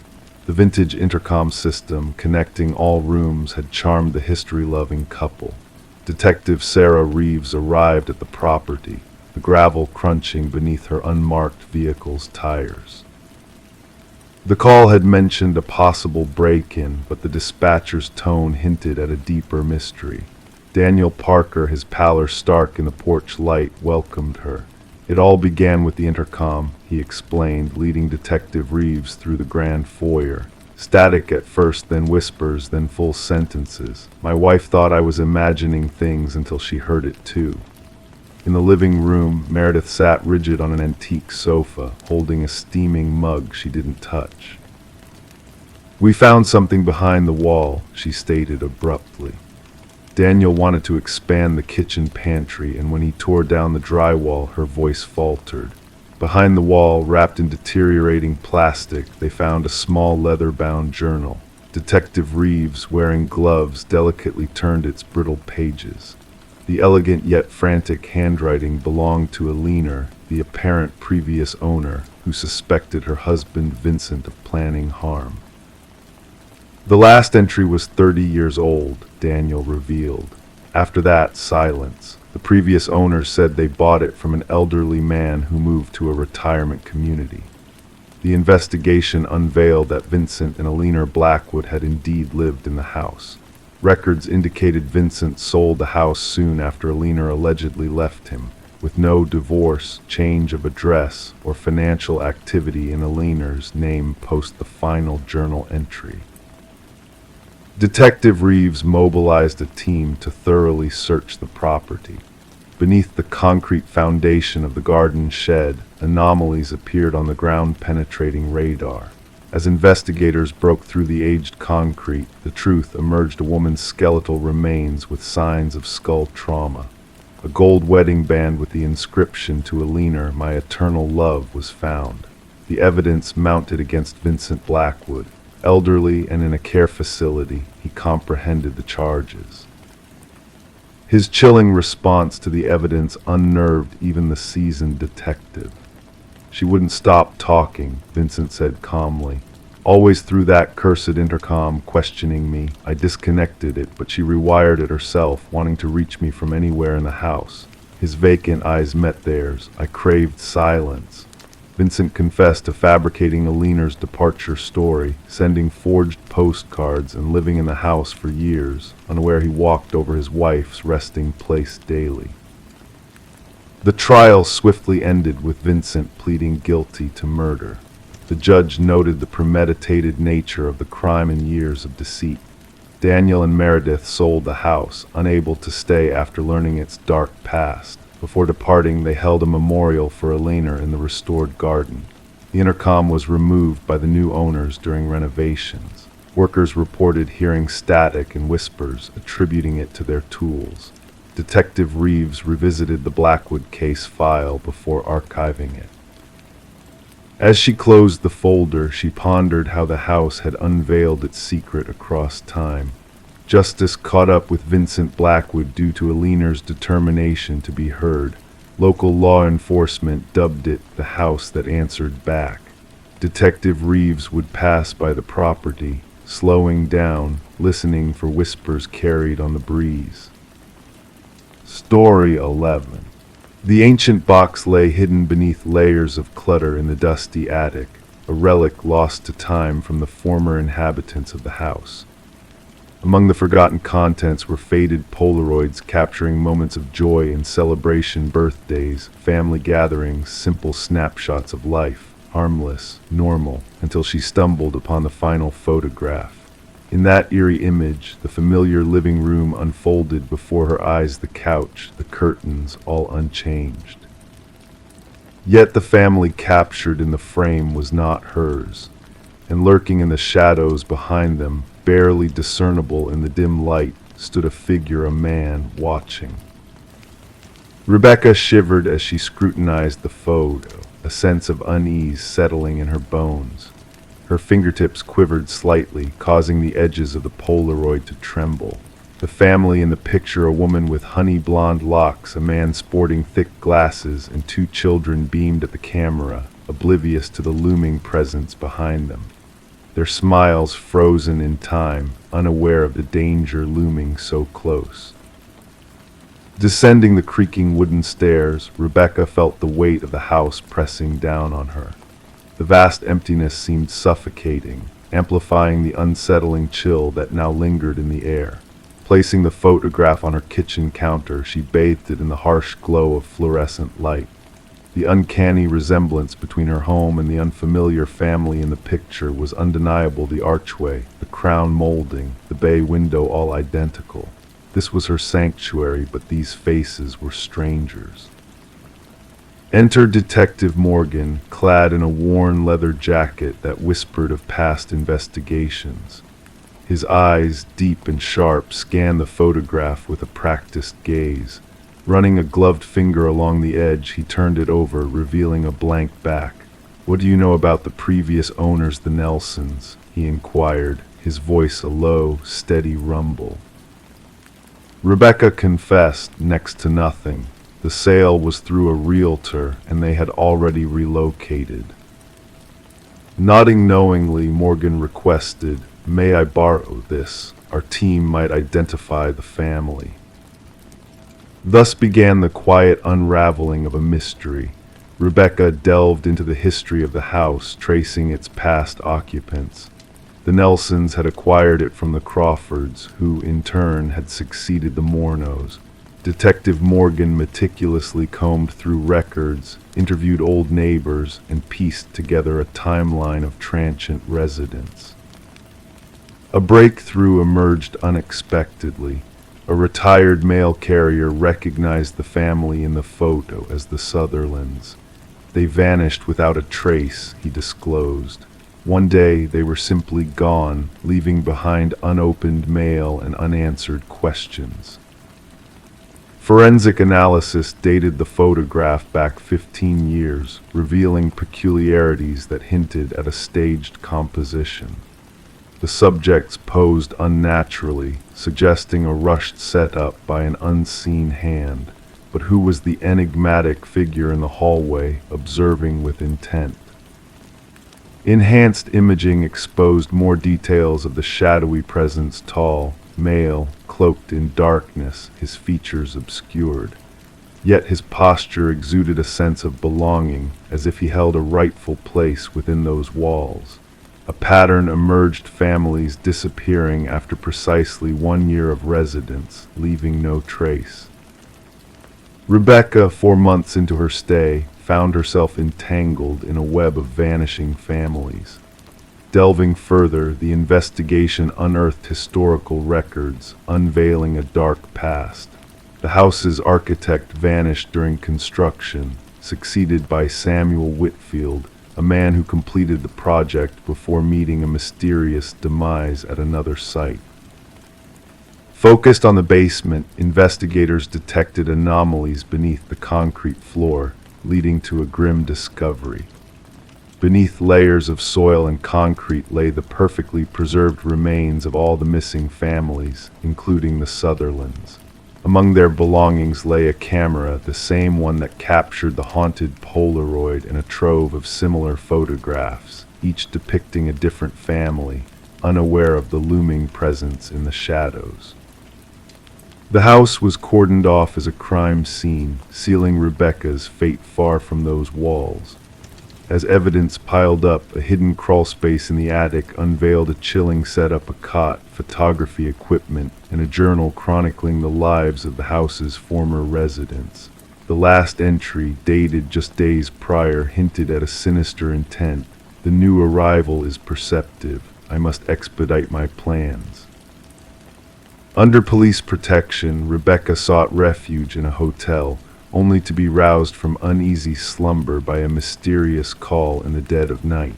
The vintage intercom system connecting all rooms had charmed the history-loving couple. Detective Sarah Reeves arrived at the property, the gravel crunching beneath her unmarked vehicle's tires. The call had mentioned a possible break-in, but the dispatcher's tone hinted at a deeper mystery. Daniel Parker, his pallor stark in the porch light, welcomed her. It all began with the intercom, he explained, leading Detective Reeves through the grand foyer. Static at first, then whispers, then full sentences. My wife thought I was imagining things until she heard it too. In the living room, Meredith sat rigid on an antique sofa, holding a steaming mug she didn't touch. "We found something behind the wall," she stated abruptly. Daniel wanted to expand the kitchen pantry, and when he tore down the drywall, her voice faltered. Behind the wall, wrapped in deteriorating plastic, they found a small leather-bound journal. Detective Reeves, wearing gloves, delicately turned its brittle pages. The elegant yet frantic handwriting belonged to Alina, the apparent previous owner, who suspected her husband Vincent of planning harm. The last entry was 30 years old, Daniel revealed. After that, silence. The previous owners said they bought it from an elderly man who moved to a retirement community. The investigation unveiled that Vincent and Alina Blackwood had indeed lived in the house. Records indicated Vincent sold the house soon after Alina allegedly left him, with no divorce, change of address, or financial activity in Alina's name post the final journal entry. Detective Reeves mobilized a team to thoroughly search the property. Beneath the concrete foundation of the garden shed, anomalies appeared on the ground-penetrating radar. As investigators broke through the aged concrete, the truth emerged: a woman's skeletal remains with signs of skull trauma. A gold wedding band with the inscription to Alina, "My eternal love," was found. The evidence mounted against Vincent Blackwood. Elderly and in a care facility, he comprehended the charges. His chilling response to the evidence unnerved even the seasoned detective. "She wouldn't stop talking," Vincent said calmly. "Always through that cursed intercom, questioning me. I disconnected it, but she rewired it herself, wanting to reach me from anywhere in the house." His vacant eyes met theirs. "I craved silence." Vincent confessed to fabricating Alina's departure story, sending forged postcards and living in the house for years, unaware he walked over his wife's resting place daily. The trial swiftly ended with Vincent pleading guilty to murder. The judge noted the premeditated nature of the crime and years of deceit. Daniel and Meredith sold the house, unable to stay after learning its dark past. Before departing, they held a memorial for Alina in the restored garden. The intercom was removed by the new owners during renovations. Workers reported hearing static and whispers, attributing it to their tools. Detective Reeves revisited the Blackwood case file before archiving it. As she closed the folder, she pondered how the house had unveiled its secret across time. Justice caught up with Vincent Blackwood due to Alina's determination to be heard. Local law enforcement dubbed it the house that answered back. Detective Reeves would pass by the property, slowing down, listening for whispers carried on the breeze. Story 11. The ancient box lay hidden beneath layers of clutter in the dusty attic, a relic lost to time from the former inhabitants of the house. Among the forgotten contents were faded Polaroids capturing moments of joy and celebration, birthdays, family gatherings, simple snapshots of life, harmless, normal, until she stumbled upon the final photograph. In that eerie image, the familiar living room unfolded before her eyes, the couch, the curtains, all unchanged. Yet the family captured in the frame was not hers, and lurking in the shadows behind them, barely discernible in the dim light, stood a figure, a man, watching. Rebecca shivered as she scrutinized the photo, a sense of unease settling in her bones. Her fingertips quivered slightly, causing the edges of the Polaroid to tremble. The family in the picture, a woman with honey blonde locks, a man sporting thick glasses, and two children beamed at the camera, oblivious to the looming presence behind them. Their smiles frozen in time, unaware of the danger looming so close. Descending the creaking wooden stairs, Rebecca felt the weight of the house pressing down on her. The vast emptiness seemed suffocating, amplifying the unsettling chill that now lingered in the air. Placing the photograph on her kitchen counter, she bathed it in the harsh glow of fluorescent light. The uncanny resemblance between her home and the unfamiliar family in the picture was undeniable. The archway, the crown molding, the bay window, all identical. This was her sanctuary, but these faces were strangers. Enter Detective Morgan, clad in a worn leather jacket that whispered of past investigations. His eyes, deep and sharp, scanned the photograph with a practiced gaze. Running a gloved finger along the edge, he turned it over, revealing a blank back. "What do you know about the previous owners, the Nelsons?" he inquired, his voice a low, steady rumble. Rebecca confessed, next to nothing. The sale was through a realtor, and they had already relocated. Nodding knowingly, Morgan requested, "May I borrow this? Our team might identify the family." Thus began the quiet unraveling of a mystery. Rebecca delved into the history of the house, tracing its past occupants. The Nelsons had acquired it from the Crawfords, who, in turn, had succeeded the Mornos. Detective Morgan meticulously combed through records, interviewed old neighbors, and pieced together a timeline of transient residents. A breakthrough emerged unexpectedly. A retired mail carrier recognized the family in the photo as the Sutherlands. They vanished without a trace, he disclosed. One day they were simply gone, leaving behind unopened mail and unanswered questions. Forensic analysis dated the photograph back 15 years, revealing peculiarities that hinted at a staged composition. The subjects posed unnaturally, suggesting a rushed setup by an unseen hand. But who was the enigmatic figure in the hallway, observing with intent? Enhanced imaging exposed more details of the shadowy presence, tall, male, cloaked in darkness, his features obscured. Yet his posture exuded a sense of belonging, as if he held a rightful place within those walls. A pattern emerged, families disappearing after precisely 1 year of residence, leaving no trace. Rebecca, 4 months into her stay, found herself entangled in a web of vanishing families. Delving further, the investigation unearthed historical records, unveiling a dark past. The house's architect vanished during construction, succeeded by Samuel Whitfield, a man who completed the project before meeting a mysterious demise at another site. Focused on the basement, investigators detected anomalies beneath the concrete floor, leading to a grim discovery. Beneath layers of soil and concrete lay the perfectly preserved remains of all the missing families, including the Sutherlands. Among their belongings lay a camera, the same one that captured the haunted Polaroid, and a trove of similar photographs, each depicting a different family, unaware of the looming presence in the shadows. The house was cordoned off as a crime scene, sealing Rebecca's fate far from those walls. As evidence piled up, a hidden crawlspace in the attic unveiled a chilling setup: a cot, photography equipment, and a journal chronicling the lives of the house's former residents. The last entry, dated just days prior, hinted at a sinister intent. The new arrival is perceptive. I must expedite my plans. Under police protection, Rebecca sought refuge in a hotel, only to be roused from uneasy slumber by a mysterious call in the dead of night.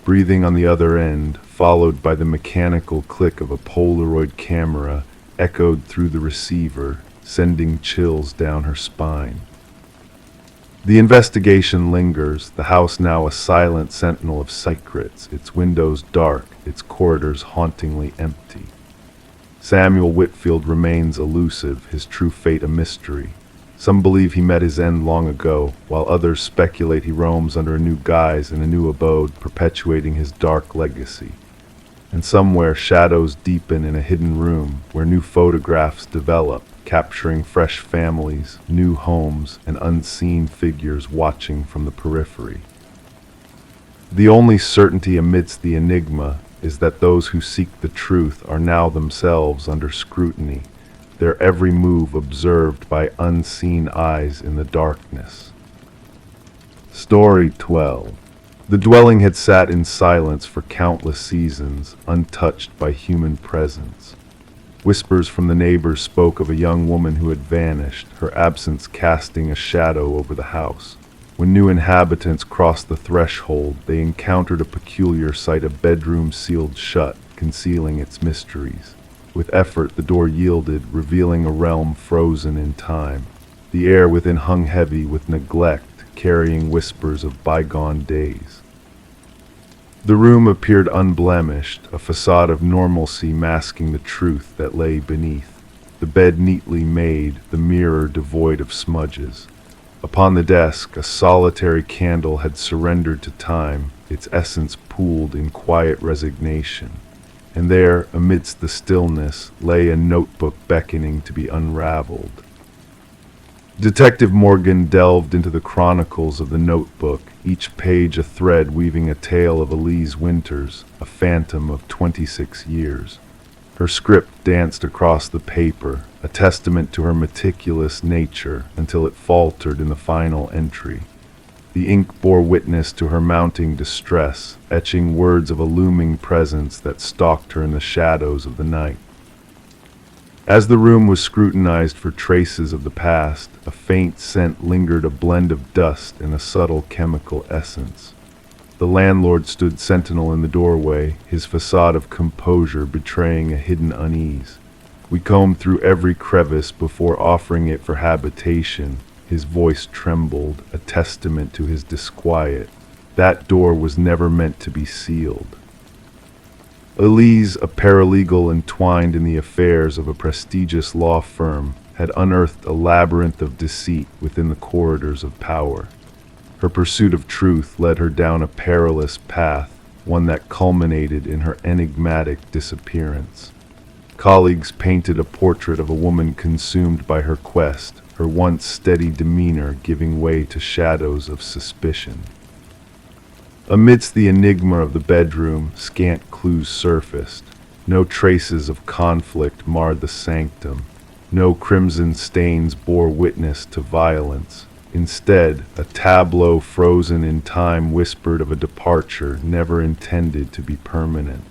Breathing on the other end, followed by the mechanical click of a Polaroid camera, echoed through the receiver, sending chills down her spine. The investigation lingers, the house now a silent sentinel of secrets, its windows dark, its corridors hauntingly empty. Samuel Whitfield remains elusive, his true fate a mystery. Some believe he met his end long ago, while others speculate he roams under a new guise in a new abode, perpetuating his dark legacy. And somewhere shadows deepen in a hidden room, where new photographs develop, capturing fresh families, new homes, and unseen figures watching from the periphery. The only certainty amidst the enigma is that those who seek the truth are now themselves under scrutiny, their every move observed by unseen eyes in the darkness. Story 12. The dwelling had sat in silence for countless seasons, untouched by human presence. Whispers from the neighbors spoke of a young woman who had vanished, her absence casting a shadow over the house. When new inhabitants crossed the threshold, they encountered a peculiar sight: a bedroom sealed shut, concealing its mysteries. With effort, the door yielded, revealing a realm frozen in time. The air within hung heavy with neglect, carrying whispers of bygone days. The room appeared unblemished, a facade of normalcy masking the truth that lay beneath. The bed neatly made, the mirror devoid of smudges. Upon the desk, a solitary candle had surrendered to time, its essence pooled in quiet resignation. And there, amidst the stillness, lay a notebook beckoning to be unraveled. Detective Morgan delved into the chronicles of the notebook, each page a thread weaving a tale of Elise Winters, a phantom of 26 years. Her script danced across the paper, a testament to her meticulous nature, until it faltered in the final entry. The ink bore witness to her mounting distress, etching words of a looming presence that stalked her in the shadows of the night. As the room was scrutinized for traces of the past, a faint scent lingered, a blend of dust and a subtle chemical essence. The landlord stood sentinel in the doorway, his facade of composure betraying a hidden unease. We combed through every crevice before offering it for habitation. His voice trembled, a testament to his disquiet. That door was never meant to be sealed. Elise, a paralegal entwined in the affairs of a prestigious law firm, had unearthed a labyrinth of deceit within the corridors of power. Her pursuit of truth led her down a perilous path, one that culminated in her enigmatic disappearance. Colleagues painted a portrait of a woman consumed by her quest, her once steady demeanor giving way to shadows of suspicion. Amidst the enigma of the bedroom, scant clues surfaced. No traces of conflict marred the sanctum. No crimson stains bore witness to violence. Instead, a tableau frozen in time whispered of a departure never intended to be permanent.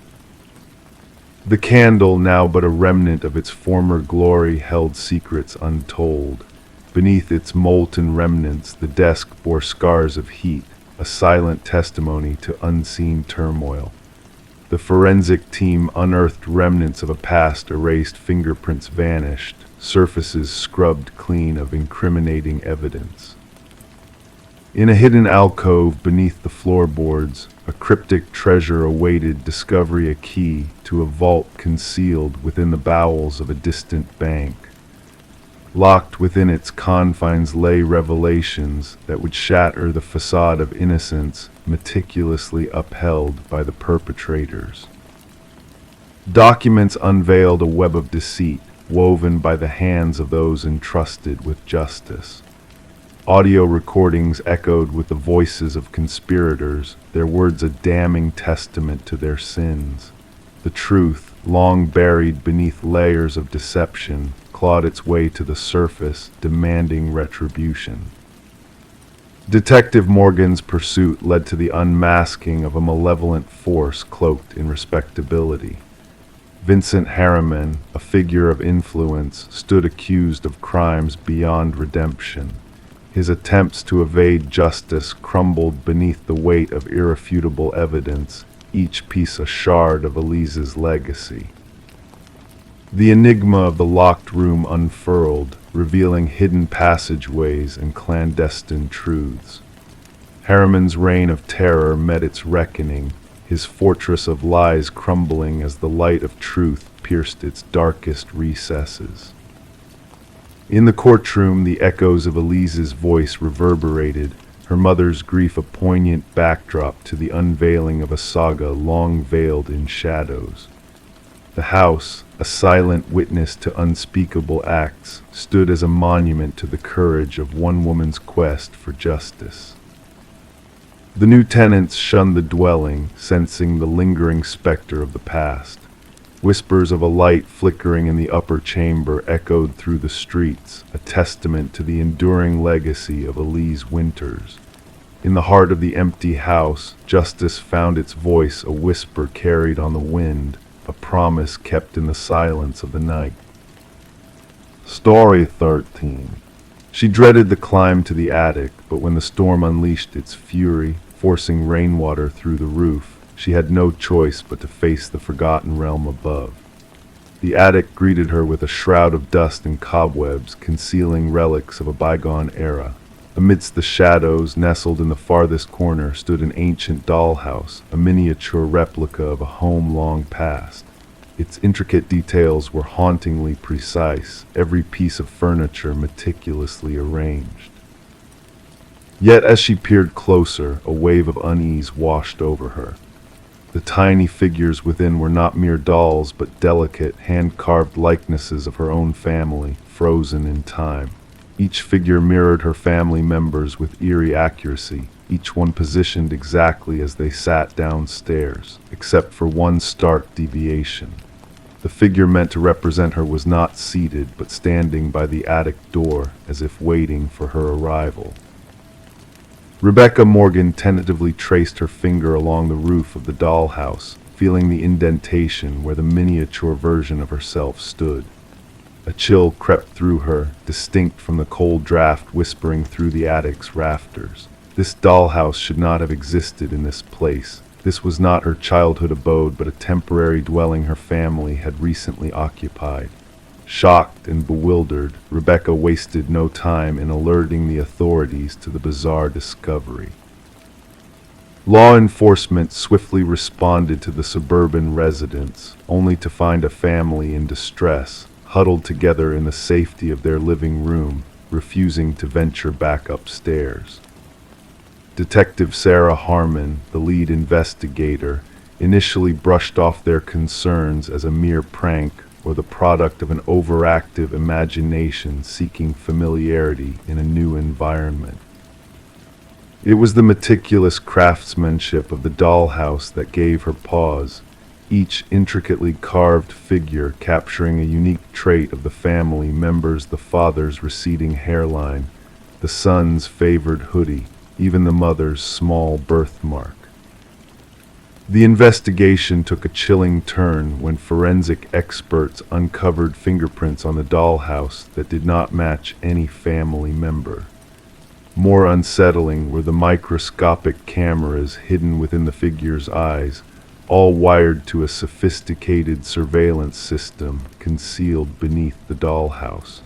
The candle, now but a remnant of its former glory, held secrets untold. Beneath its molten remnants, the desk bore scars of heat, a silent testimony to unseen turmoil. The forensic team unearthed remnants of a past erased, fingerprints vanished, surfaces scrubbed clean of incriminating evidence. In a hidden alcove beneath the floorboards, a cryptic treasure awaited discovery, a key to a vault concealed within the bowels of a distant bank. Locked within its confines lay revelations that would shatter the facade of innocence meticulously upheld by the perpetrators. Documents unveiled a web of deceit woven by the hands of those entrusted with justice. Audio recordings echoed with the voices of conspirators, their words a damning testament to their sins. The truth, long buried beneath layers of deception, clawed its way to the surface, demanding retribution. Detective Morgan's pursuit led to the unmasking of a malevolent force cloaked in respectability. Vincent Harriman, a figure of influence, stood accused of crimes beyond redemption. His attempts to evade justice crumbled beneath the weight of irrefutable evidence, each piece a shard of Elise's legacy. The enigma of the locked room unfurled, revealing hidden passageways and clandestine truths. Harriman's reign of terror met its reckoning, his fortress of lies crumbling as the light of truth pierced its darkest recesses. In the courtroom, the echoes of Elise's voice reverberated, her mother's grief a poignant backdrop to the unveiling of a saga long veiled in shadows. The house, a silent witness to unspeakable acts, stood as a monument to the courage of one woman's quest for justice. The new tenants shunned the dwelling, sensing the lingering specter of the past. Whispers of a light flickering in the upper chamber echoed through the streets, a testament to the enduring legacy of Elise Winters. In the heart of the empty house, justice found its voice, a whisper carried on the wind, a promise kept in the silence of the night. Story 13. She dreaded the climb to the attic, but when the storm unleashed its fury, forcing rainwater through the roof, she had no choice but to face the forgotten realm above. The attic greeted her with a shroud of dust and cobwebs, concealing relics of a bygone era. Amidst the shadows, nestled in the farthest corner, stood an ancient dollhouse, a miniature replica of a home long past. Its intricate details were hauntingly precise, every piece of furniture meticulously arranged. Yet as she peered closer, a wave of unease washed over her. The tiny figures within were not mere dolls, but delicate, hand-carved likenesses of her own family, frozen in time. Each figure mirrored her family members with eerie accuracy, each one positioned exactly as they sat downstairs, except for one stark deviation. The figure meant to represent her was not seated, but standing by the attic door, as if waiting for her arrival. Rebecca Morgan tentatively traced her finger along the roof of the dollhouse, feeling the indentation where the miniature version of herself stood. A chill crept through her, distinct from the cold draft whispering through the attic's rafters. This dollhouse should not have existed in this place. This was not her childhood abode, but a temporary dwelling her family had recently occupied. Shocked and bewildered, Rebecca wasted no time in alerting the authorities to the bizarre discovery. Law enforcement swiftly responded to the suburban residence, only to find a family in distress, huddled together in the safety of their living room, refusing to venture back upstairs. Detective Sarah Harmon, the lead investigator, initially brushed off their concerns as a mere prank or the product of an overactive imagination seeking familiarity in a new environment. It was the meticulous craftsmanship of the dollhouse that gave her pause, each intricately carved figure capturing a unique trait of the family members: the father's receding hairline, the son's favored hoodie, even the mother's small birthmark. The investigation took a chilling turn when forensic experts uncovered fingerprints on the dollhouse that did not match any family member. More unsettling were the microscopic cameras hidden within the figure's eyes, all wired to a sophisticated surveillance system concealed beneath the dollhouse.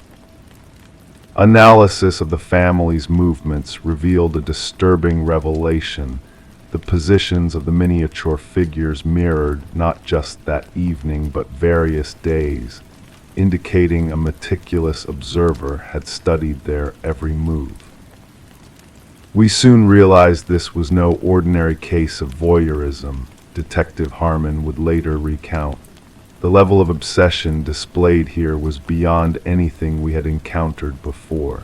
Analysis of the family's movements revealed a disturbing revelation. The positions of the miniature figures mirrored not just that evening but various days, indicating a meticulous observer had studied their every move. We soon realized this was no ordinary case of voyeurism, Detective Harmon would later recount. The level of obsession displayed here was beyond anything we had encountered before.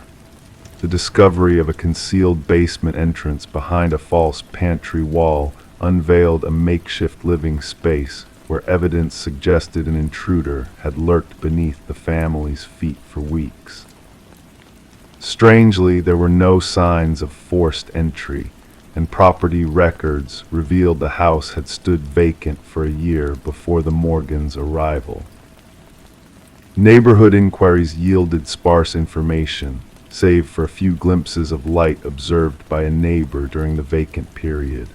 The discovery of a concealed basement entrance behind a false pantry wall unveiled a makeshift living space where evidence suggested an intruder had lurked beneath the family's feet for weeks. Strangely, there were no signs of forced entry, and property records revealed the house had stood vacant for a year before the Morgans' arrival. Neighborhood inquiries yielded sparse information, save for a few glimpses of light observed by a neighbor during the vacant period.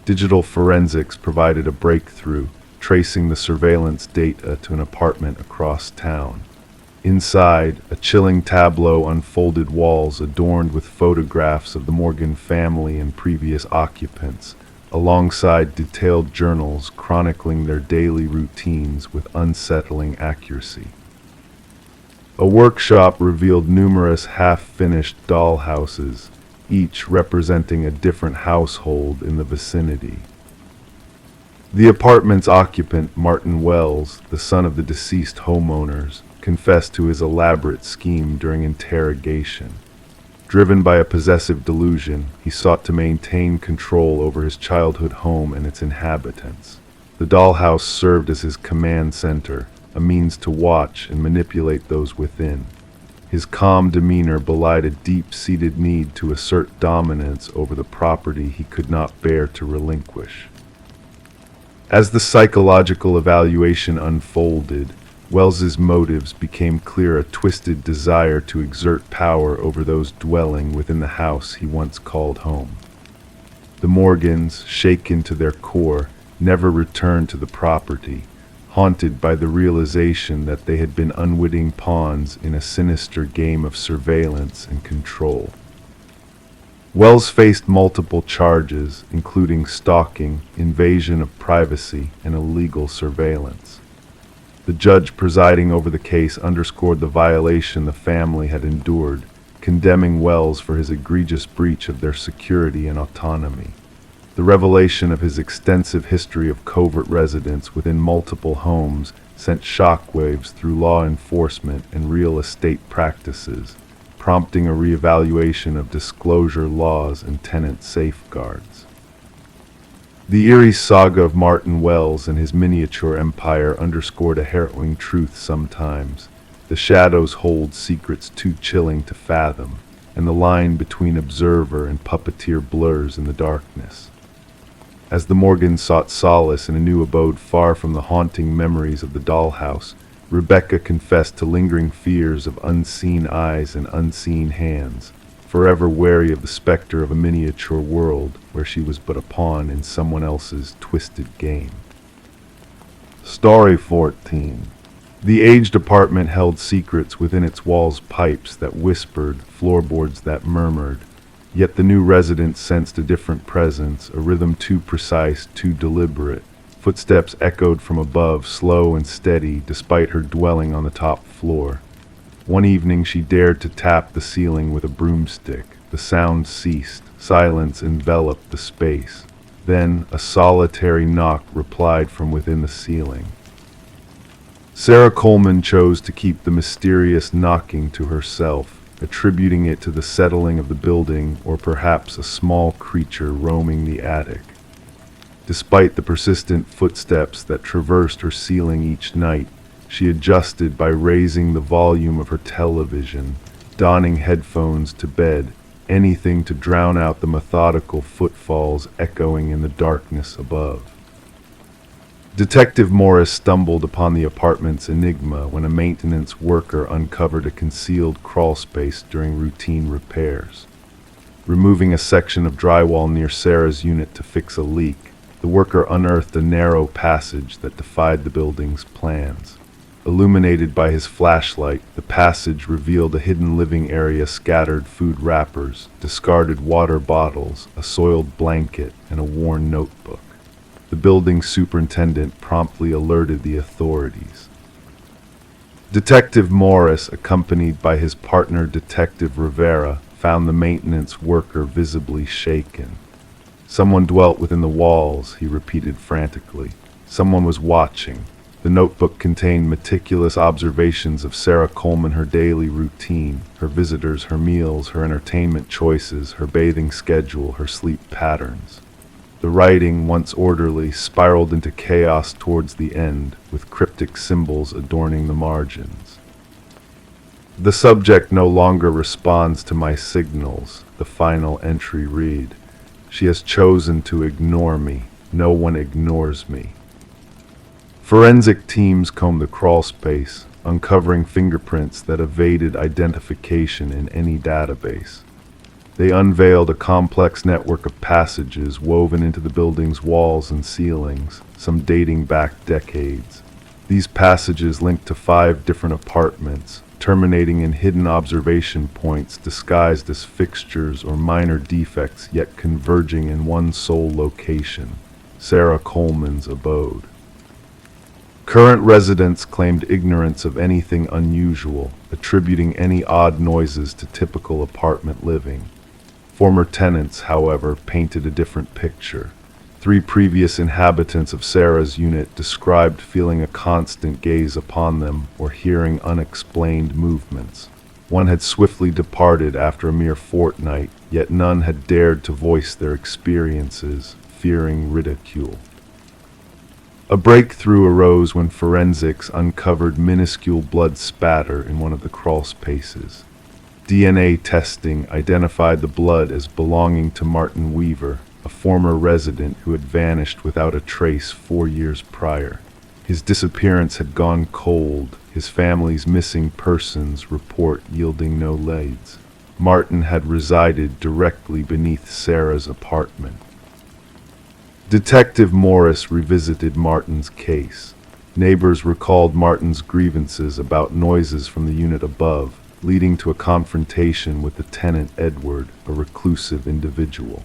Digital forensics provided a breakthrough, tracing the surveillance data to an apartment across town. Inside, a chilling tableau unfolded walls adorned with photographs of the Morgan family and previous occupants, alongside detailed journals chronicling their daily routines with unsettling accuracy. A workshop revealed numerous half-finished dollhouses, each representing a different household in the vicinity. The apartment's occupant, Martin Wells, the son of the deceased homeowners, confessed to his elaborate scheme during interrogation. Driven by a possessive delusion, he sought to maintain control over his childhood home and its inhabitants. The dollhouse served as his command center, a means to watch and manipulate those within. His calm demeanor belied a deep-seated need to assert dominance over the property he could not bear to relinquish. As the psychological evaluation unfolded, Wells's motives became clear: a twisted desire to exert power over those dwelling within the house he once called home. The Morgans, shaken to their core, never returned to the property, haunted by the realization that they had been unwitting pawns in a sinister game of surveillance and control. Wells faced multiple charges, including stalking, invasion of privacy, and illegal surveillance. The judge presiding over the case underscored the violation the family had endured, condemning Wells for his egregious breach of their security and autonomy. The revelation of his extensive history of covert residence within multiple homes sent shockwaves through law enforcement and real estate practices, prompting a reevaluation of disclosure laws and tenant safeguards. The eerie saga of Martin Wells and his miniature empire underscored a harrowing truth sometimes. The shadows hold secrets too chilling to fathom, and the line between observer and puppeteer blurs in the darkness. As the Morgans sought solace in a new abode far from the haunting memories of the dollhouse, Rebecca confessed to lingering fears of unseen eyes and unseen hands, forever wary of the specter of a miniature world where she was but a pawn in someone else's twisted game. Story 14. The aged apartment held secrets within its walls, pipes that whispered, floorboards that murmured. Yet the new resident sensed a different presence, a rhythm too precise, too deliberate. Footsteps echoed from above, slow and steady, despite her dwelling on the top floor. One evening she dared to tap the ceiling with a broomstick. The sound ceased. Silence enveloped the space. Then a solitary knock replied from within the ceiling. Sarah Coleman chose to keep the mysterious knocking to herself, attributing it to the settling of the building or perhaps a small creature roaming the attic. Despite the persistent footsteps that traversed her ceiling each night, she adjusted by raising the volume of her television, donning headphones to bed, anything to drown out the methodical footfalls echoing in the darkness above. Detective Morris stumbled upon the apartment's enigma when a maintenance worker uncovered a concealed crawlspace during routine repairs. Removing a section of drywall near Sarah's unit to fix a leak, the worker unearthed a narrow passage that defied the building's plans. Illuminated by his flashlight, the passage revealed a hidden living area, scattered food wrappers, discarded water bottles, a soiled blanket, and a worn notebook. The building superintendent promptly alerted the authorities. Detective Morris, accompanied by his partner Detective Rivera, found the maintenance worker visibly shaken. "Someone dwelt within the walls," he repeated frantically. "Someone was watching." The notebook contained meticulous observations of Sarah Coleman, her daily routine, her visitors, her meals, her entertainment choices, her bathing schedule, her sleep patterns. The writing, once orderly, spiraled into chaos towards the end, with cryptic symbols adorning the margins. "The subject no longer responds to my signals," the final entry read. "She has chosen to ignore me. No one ignores me." Forensic teams combed the crawlspace, uncovering fingerprints that evaded identification in any database. They unveiled a complex network of passages woven into the building's walls and ceilings, some dating back decades. These passages linked to 5 different apartments, terminating in hidden observation points disguised as fixtures or minor defects, yet converging in one sole location, Sarah Coleman's abode. Current residents claimed ignorance of anything unusual, attributing any odd noises to typical apartment living. Former tenants, however, painted a different picture. 3 previous inhabitants of Sarah's unit described feeling a constant gaze upon them or hearing unexplained movements. One had swiftly departed after a mere fortnight, yet none had dared to voice their experiences, fearing ridicule. A breakthrough arose when forensics uncovered minuscule blood spatter in one of the crawl spaces. DNA testing identified the blood as belonging to Martin Weaver, a former resident who had vanished without a trace 4 years prior. His disappearance had gone cold, his family's missing persons report yielding no leads. Martin had resided directly beneath Sarah's apartment. Detective Morris revisited Martin's case. Neighbors recalled Martin's grievances about noises from the unit above, leading to a confrontation with the tenant Edward, a reclusive individual.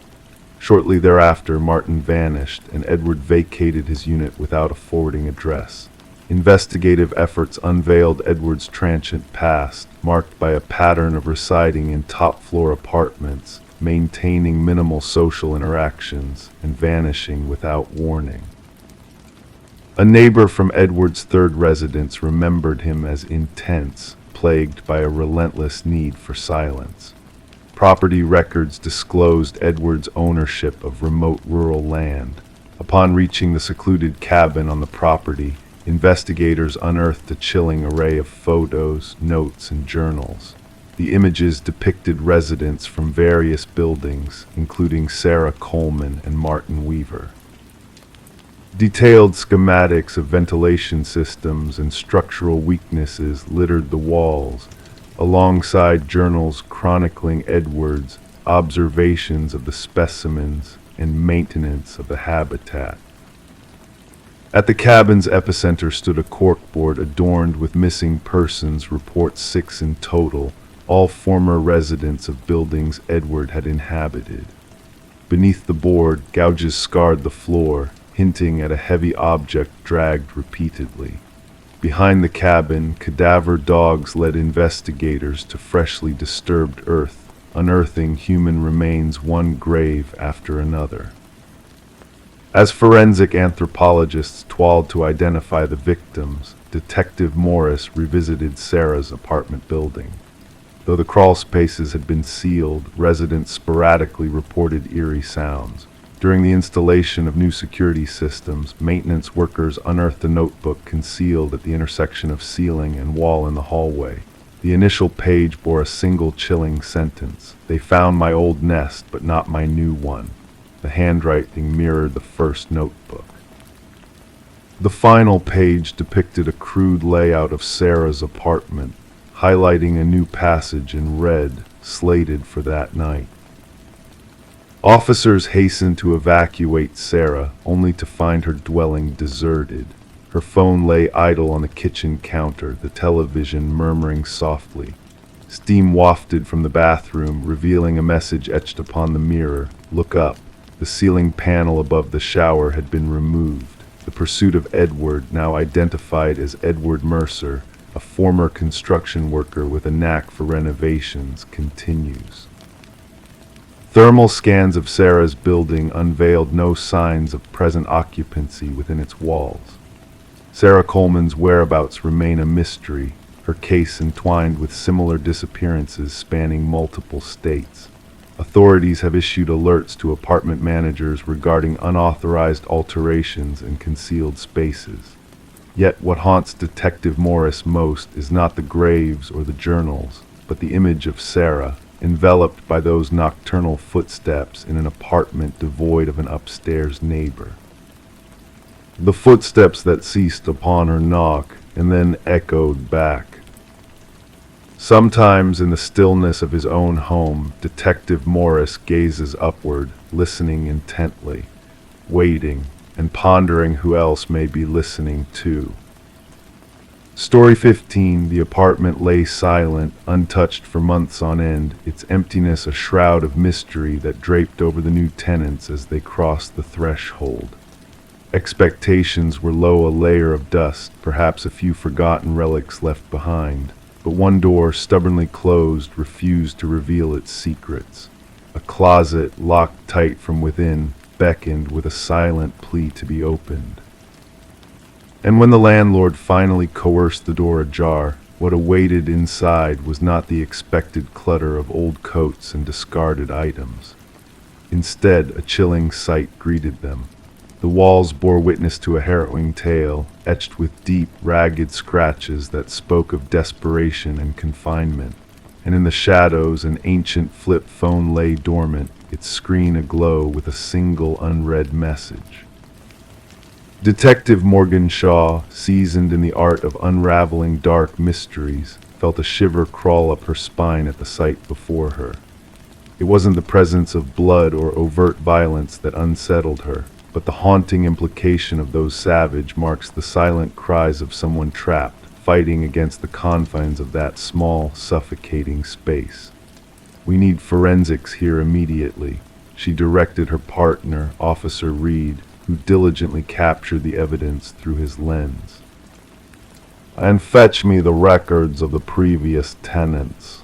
Shortly thereafter, Martin vanished, and Edward vacated his unit without a forwarding address. Investigative efforts unveiled Edward's transient past, marked by a pattern of residing in top-floor apartments, maintaining minimal social interactions, and vanishing without warning. A neighbor from Edward's third residence remembered him as intense, plagued by a relentless need for silence. Property records disclosed Edward's ownership of remote rural land. Upon reaching the secluded cabin on the property, investigators unearthed a chilling array of photos, notes, and journals. The images depicted residents from various buildings, including Sarah Coleman and Martin Weaver. Detailed schematics of ventilation systems and structural weaknesses littered the walls, alongside journals chronicling Edward's observations of the specimens and maintenance of the habitat. At the cabin's epicenter stood a corkboard adorned with missing persons reports, 6 in total, all former residents of buildings Edward had inhabited. Beneath the board, gouges scarred the floor, hinting at a heavy object dragged repeatedly. Behind the cabin, cadaver dogs led investigators to freshly disturbed earth, unearthing human remains one grave after another. As forensic anthropologists toiled to identify the victims, Detective Morris revisited Sarah's apartment building. Though the crawl spaces had been sealed, residents sporadically reported eerie sounds. During the installation of new security systems, maintenance workers unearthed a notebook concealed at the intersection of ceiling and wall in the hallway. The initial page bore a single chilling sentence: "They found my old nest, but not my new one." The handwriting mirrored the first notebook. The final page depicted a crude layout of Sarah's apartment, highlighting a new passage in red, slated for that night. Officers hastened to evacuate Sarah, only to find her dwelling deserted. Her phone lay idle on the kitchen counter, the television murmuring softly. Steam wafted from the bathroom, revealing a message etched upon the mirror: "Look up." The ceiling panel above the shower had been removed. The pursuit of Edward, now identified as Edward Mercer, a former construction worker with a knack for renovations, continues. Thermal scans of Sarah's building unveiled no signs of present occupancy within its walls. Sarah Coleman's whereabouts remain a mystery, her case entwined with similar disappearances spanning multiple states. Authorities have issued alerts to apartment managers regarding unauthorized alterations in concealed spaces. Yet what haunts Detective Morris most is not the graves or the journals, but the image of Sarah, enveloped by those nocturnal footsteps in an apartment devoid of an upstairs neighbor. The footsteps that ceased upon her knock and then echoed back. Sometimes in the stillness of his own home, Detective Morris gazes upward, listening intently, waiting, and pondering who else may be listening too. Story 15, the apartment lay silent, untouched for months on end, its emptiness a shroud of mystery that draped over the new tenants as they crossed the threshold. Expectations were low, a layer of dust, perhaps a few forgotten relics left behind, but one door, stubbornly closed, refused to reveal its secrets. A closet, locked tight from within, beckoned with a silent plea to be opened. And when the landlord finally coerced the door ajar, what awaited inside was not the expected clutter of old coats and discarded items. Instead, a chilling sight greeted them. The walls bore witness to a harrowing tale, etched with deep, ragged scratches that spoke of desperation and confinement. And in the shadows, an ancient flip phone lay dormant, its screen aglow with a single unread message. Detective Morgan Shaw, seasoned in the art of unraveling dark mysteries, felt a shiver crawl up her spine at the sight before her. It wasn't the presence of blood or overt violence that unsettled her, but the haunting implication of those savage marks, the silent cries of someone trapped, fighting against the confines of that small, suffocating space. "We need forensics here immediately," she directed her partner, Officer Reed, who diligently captured the evidence through his lens. "And fetch me the records of the previous tenants."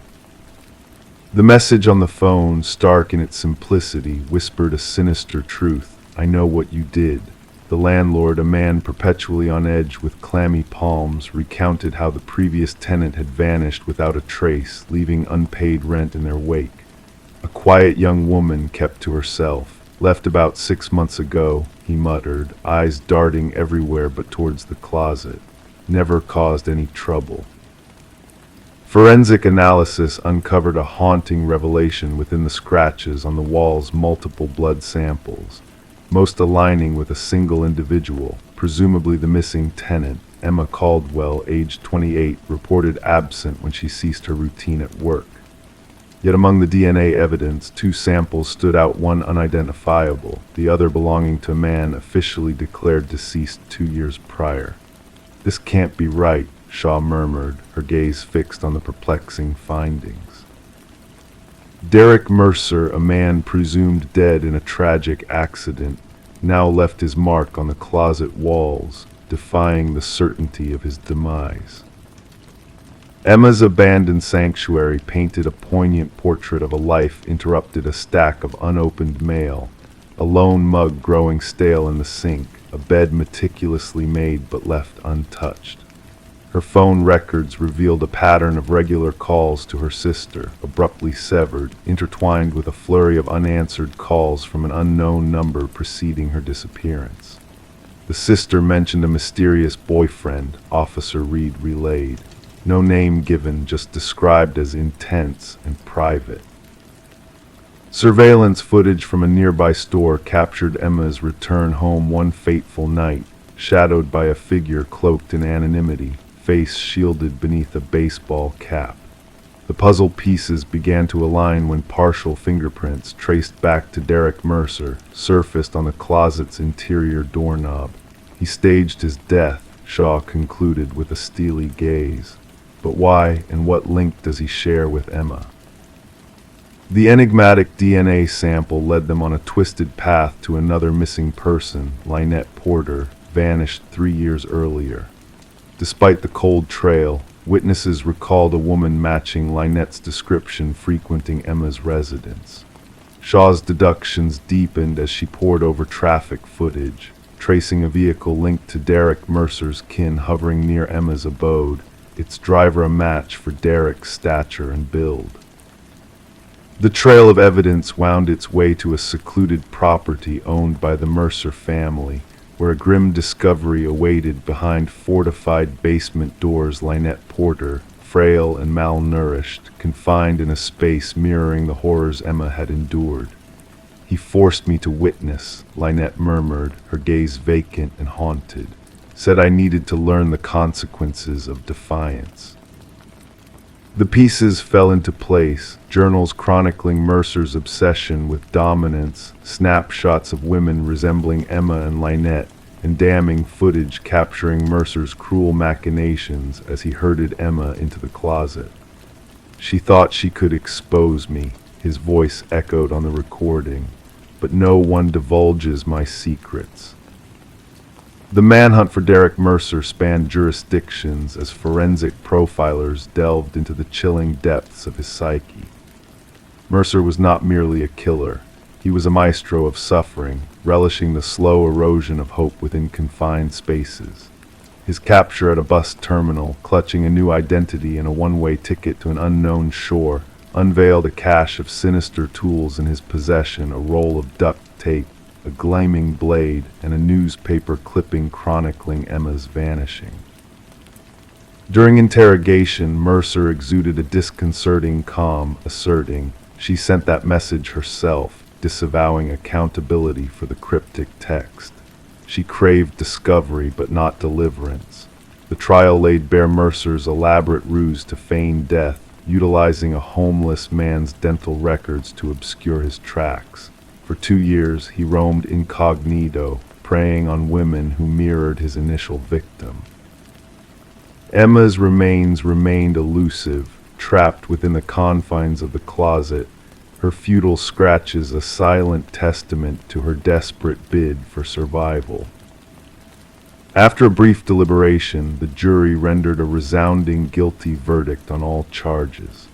The message on the phone, stark in its simplicity, whispered a sinister truth. "I know what you did." The landlord, a man perpetually on edge with clammy palms, recounted how the previous tenant had vanished without a trace, leaving unpaid rent in their wake. A quiet young woman kept to herself. Left about 6 months ago, he muttered, eyes darting everywhere but towards the closet. Never caused any trouble. Forensic analysis uncovered a haunting revelation within the scratches on the wall's multiple blood samples, most aligning with a single individual, presumably the missing tenant. Emma Caldwell, aged 28, reported absent when she ceased her routine at work. Yet among the DNA evidence, 2 samples stood out, one unidentifiable, the other belonging to a man officially declared deceased 2 years prior. "This can't be right," Shaw murmured, her gaze fixed on the perplexing findings. Derek Mercer, a man presumed dead in a tragic accident, now left his mark on the closet walls, defying the certainty of his demise. Emma's abandoned sanctuary painted a poignant portrait of a life interrupted, a stack of unopened mail, a lone mug growing stale in the sink, a bed meticulously made but left untouched. Her phone records revealed a pattern of regular calls to her sister, abruptly severed, intertwined with a flurry of unanswered calls from an unknown number preceding her disappearance. The sister mentioned a mysterious boyfriend, Officer Reed relayed. No name given, just described as intense and private. Surveillance footage from a nearby store captured Emma's return home one fateful night, shadowed by a figure cloaked in anonymity, face shielded beneath a baseball cap. The puzzle pieces began to align when partial fingerprints, traced back to Derek Mercer, surfaced on the closet's interior doorknob. He staged his death, Shaw concluded with a steely gaze. But why and what link does he share with Emma? The enigmatic DNA sample led them on a twisted path to another missing person, Lynette Porter, vanished 3 years earlier. Despite the cold trail, witnesses recalled a woman matching Lynette's description frequenting Emma's residence. Shaw's deductions deepened as she pored over traffic footage, tracing a vehicle linked to Derek Mercer's kin hovering near Emma's abode, its driver a match for Derek's stature and build. The trail of evidence wound its way to a secluded property owned by the Mercer family, where a grim discovery awaited behind fortified basement doors. Lynette Porter, frail and malnourished, confined in a space mirroring the horrors Emma had endured. "He forced me to witness," Lynette murmured, her gaze vacant and haunted. "Said I needed to learn the consequences of defiance." The pieces fell into place, journals chronicling Mercer's obsession with dominance, snapshots of women resembling Emma and Lynette, and damning footage capturing Mercer's cruel machinations as he herded Emma into the closet. "She thought she could expose me," his voice echoed on the recording, "but no one divulges my secrets." The manhunt for Derek Mercer spanned jurisdictions as forensic profilers delved into the chilling depths of his psyche. Mercer was not merely a killer. He was a maestro of suffering, relishing the slow erosion of hope within confined spaces. His capture at a bus terminal, clutching a new identity and a one-way ticket to an unknown shore, unveiled a cache of sinister tools in his possession, a roll of duct tape, a gleaming blade, and a newspaper clipping chronicling Emma's vanishing. During interrogation, Mercer exuded a disconcerting calm, asserting, "She sent that message herself," disavowing accountability for the cryptic text. She craved discovery but not deliverance. The trial laid bare Mercer's elaborate ruse to feign death, utilizing a homeless man's dental records to obscure his tracks. For 2 years, he roamed incognito, preying on women who mirrored his initial victim. Emma's remains remained elusive, trapped within the confines of the closet, her futile scratches a silent testament to her desperate bid for survival. After a brief deliberation, the jury rendered a resounding guilty verdict on all charges.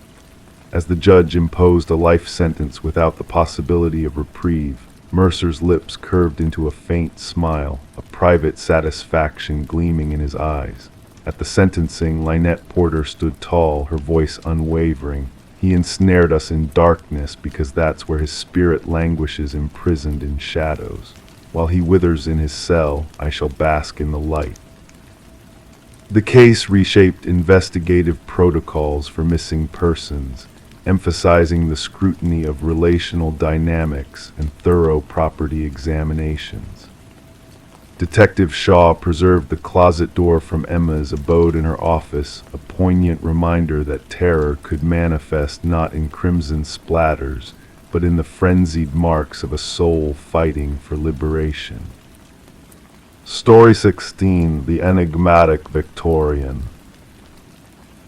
As the judge imposed a life sentence without the possibility of reprieve, Mercer's lips curved into a faint smile, a private satisfaction gleaming in his eyes. At the sentencing, Lynette Porter stood tall, her voice unwavering. He ensnared us in darkness because that's where his spirit languishes imprisoned in shadows. While he withers in his cell, I shall bask in the light. The case reshaped investigative protocols for missing persons, emphasizing the scrutiny of relational dynamics and thorough property examinations. Detective Shaw preserved the closet door from Emma's abode in her office, a poignant reminder that terror could manifest not in crimson splatters, but in the frenzied marks of a soul fighting for liberation. Story 16, The Enigmatic Victorian.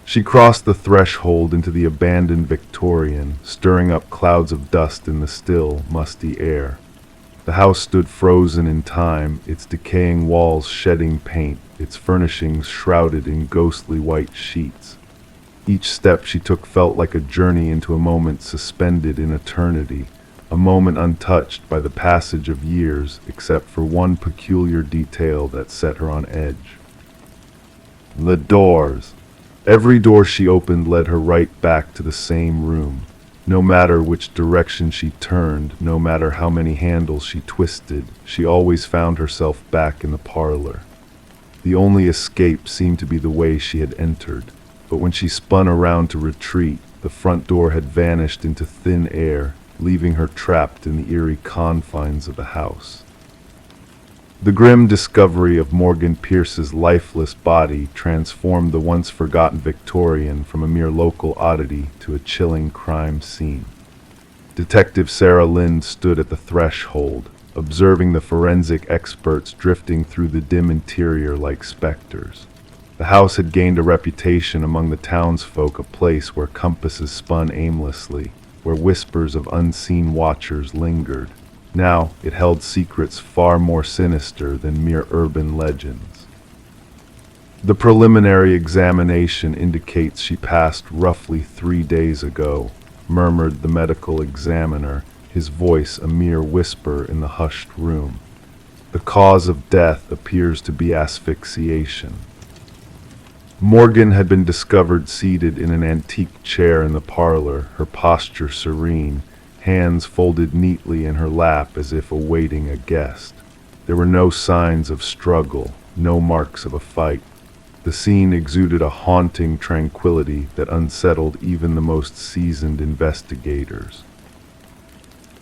She crossed the threshold into the abandoned Victorian, stirring up clouds of dust in the still, musty air. The house stood frozen in time, its decaying walls shedding paint, its furnishings shrouded in ghostly white sheets. Each step she took felt like a journey into a moment suspended in eternity, a moment untouched by the passage of years, except for one peculiar detail that set her on edge. The doors. Every door she opened led her right back to the same room. No matter which direction she turned, no matter how many handles she twisted, she always found herself back in the parlor. The only escape seemed to be the way she had entered, but when she spun around to retreat, the front door had vanished into thin air, leaving her trapped in the eerie confines of the house. The grim discovery of Morgan Pierce's lifeless body transformed the once forgotten Victorian from a mere local oddity to a chilling crime scene. Detective Sarah Lind stood at the threshold, observing the forensic experts drifting through the dim interior like specters. The house had gained a reputation among the townsfolk, a place where compasses spun aimlessly, where whispers of unseen watchers lingered. Now it held secrets far more sinister than mere urban legends. The preliminary examination indicates she passed roughly 3 days ago, murmured the medical examiner, his voice a mere whisper in the hushed room. The cause of death appears to be asphyxiation. Morgan had been discovered seated in an antique chair in the parlor, her posture serene, hands folded neatly in her lap as if awaiting a guest. There were no signs of struggle, no marks of a fight. The scene exuded a haunting tranquility that unsettled even the most seasoned investigators.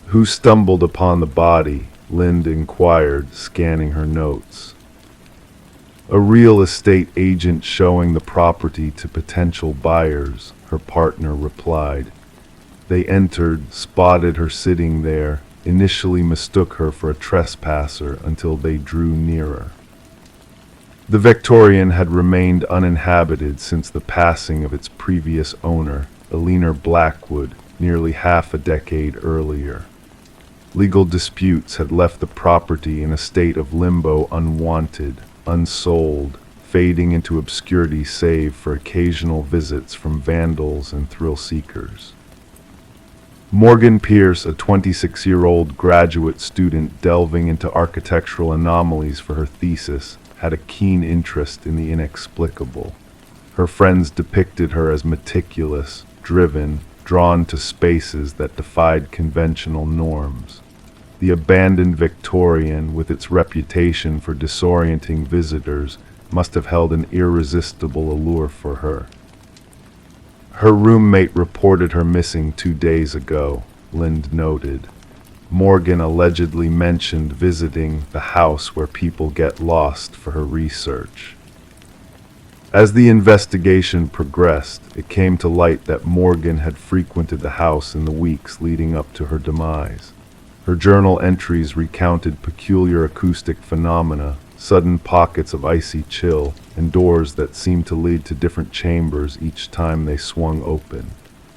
"Who stumbled upon the body?" Lind inquired, scanning her notes. "A real estate agent showing the property to potential buyers," her partner replied. They entered, spotted her sitting there, initially mistook her for a trespasser until they drew nearer. The Victorian had remained uninhabited since the passing of its previous owner, Eleanor Blackwood, nearly half a decade earlier. Legal disputes had left the property in a state of limbo, unwanted, unsold, fading into obscurity save for occasional visits from vandals and thrill-seekers. Morgan Pierce, a 26-year-old graduate student delving into architectural anomalies for her thesis, had a keen interest in the inexplicable. Her friends depicted her as meticulous, driven, drawn to spaces that defied conventional norms. The abandoned Victorian, with its reputation for disorienting visitors, must have held an irresistible allure for her. Her roommate reported her missing 2 days ago, Lind noted. Morgan allegedly mentioned visiting the house where people get lost for her research. As the investigation progressed, it came to light that Morgan had frequented the house in the weeks leading up to her demise. Her journal entries recounted peculiar acoustic phenomena, sudden pockets of icy chill, and doors that seemed to lead to different chambers each time they swung open.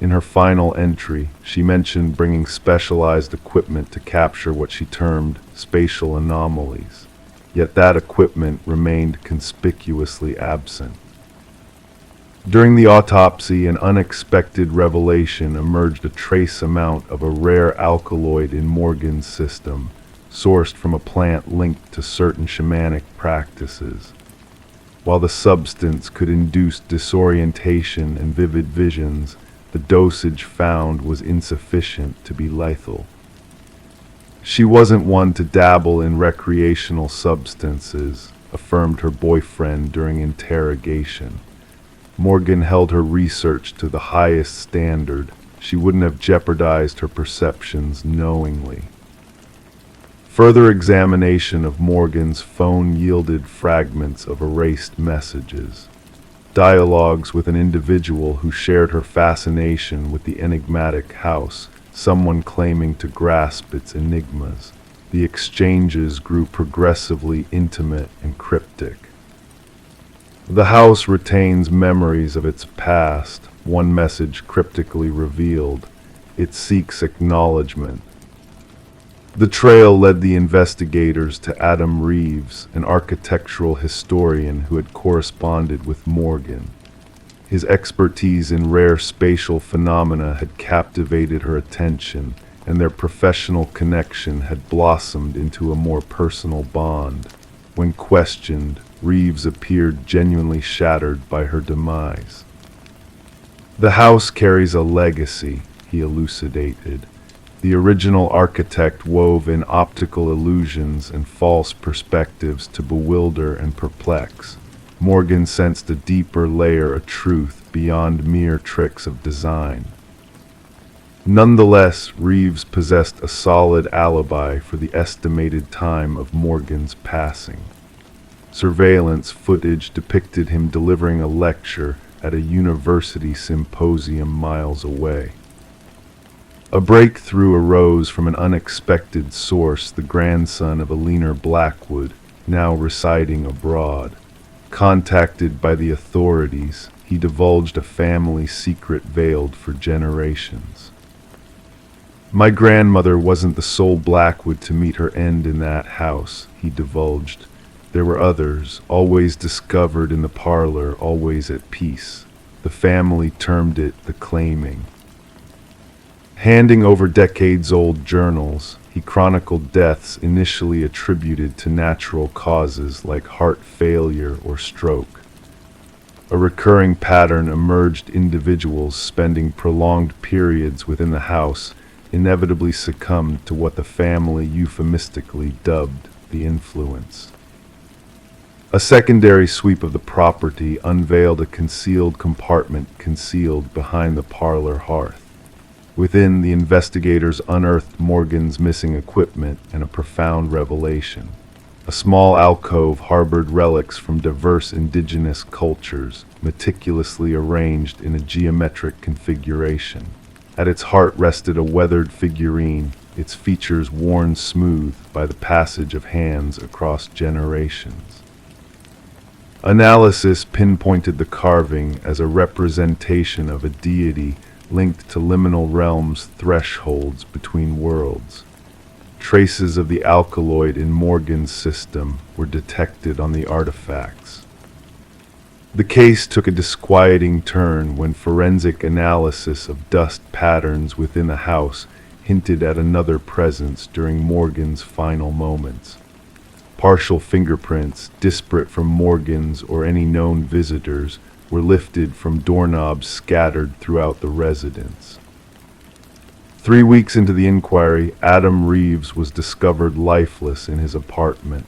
In her final entry, she mentioned bringing specialized equipment to capture what she termed spatial anomalies. Yet that equipment remained conspicuously absent. During the autopsy, an unexpected revelation emerged: a trace amount of a rare alkaloid in Morgan's system, sourced from a plant linked to certain shamanic practices. While the substance could induce disorientation and vivid visions, the dosage found was insufficient to be lethal. She wasn't one to dabble in recreational substances, affirmed her boyfriend during interrogation. Morgan held her research to the highest standard. She wouldn't have jeopardized her perceptions knowingly. Further examination of Morgan's phone yielded fragments of erased messages, dialogues with an individual who shared her fascination with the enigmatic house, someone claiming to grasp its enigmas. The exchanges grew progressively intimate and cryptic. The house retains memories of its past, one message cryptically revealed. It seeks acknowledgement. The trail led the investigators to Adam Reeves, an architectural historian who had corresponded with Morgan. His expertise in rare spatial phenomena had captivated her attention, and their professional connection had blossomed into a more personal bond. When questioned, Reeves appeared genuinely shattered by her demise. "The house carries a legacy," he elucidated. "The original architect wove in optical illusions and false perspectives to bewilder and perplex." Morgan sensed a deeper layer of truth beyond mere tricks of design. Nonetheless, Reeves possessed a solid alibi for the estimated time of Morgan's passing. Surveillance footage depicted him delivering a lecture at a university symposium miles away. A breakthrough arose from an unexpected source: the grandson of Eleanor Blackwood, now residing abroad. Contacted by the authorities, he divulged a family secret veiled for generations. "My grandmother wasn't the sole Blackwood to meet her end in that house," he divulged. "There were others, always discovered in the parlor, always at peace. The family termed it the claiming." Handing over decades-old journals, he chronicled deaths initially attributed to natural causes like heart failure or stroke. A recurring pattern emerged: individuals spending prolonged periods within the house inevitably succumbed to what the family euphemistically dubbed the influence. A secondary sweep of the property unveiled a concealed compartment concealed behind the parlor hearth. Within, the investigators unearthed Morgan's missing equipment and a profound revelation. A small alcove harbored relics from diverse indigenous cultures, meticulously arranged in a geometric configuration. At its heart rested a weathered figurine, its features worn smooth by the passage of hands across generations. Analysis pinpointed the carving as a representation of a deity linked to liminal realms, thresholds between worlds. Traces of the alkaloid in Morgan's system were detected on the artifacts. The case took a disquieting turn when forensic analysis of dust patterns within the house hinted at another presence during Morgan's final moments. Partial fingerprints, disparate from Morgan's or any known visitors, were lifted from doorknobs scattered throughout the residence. 3 weeks into the inquiry, Adam Reeves was discovered lifeless in his apartment.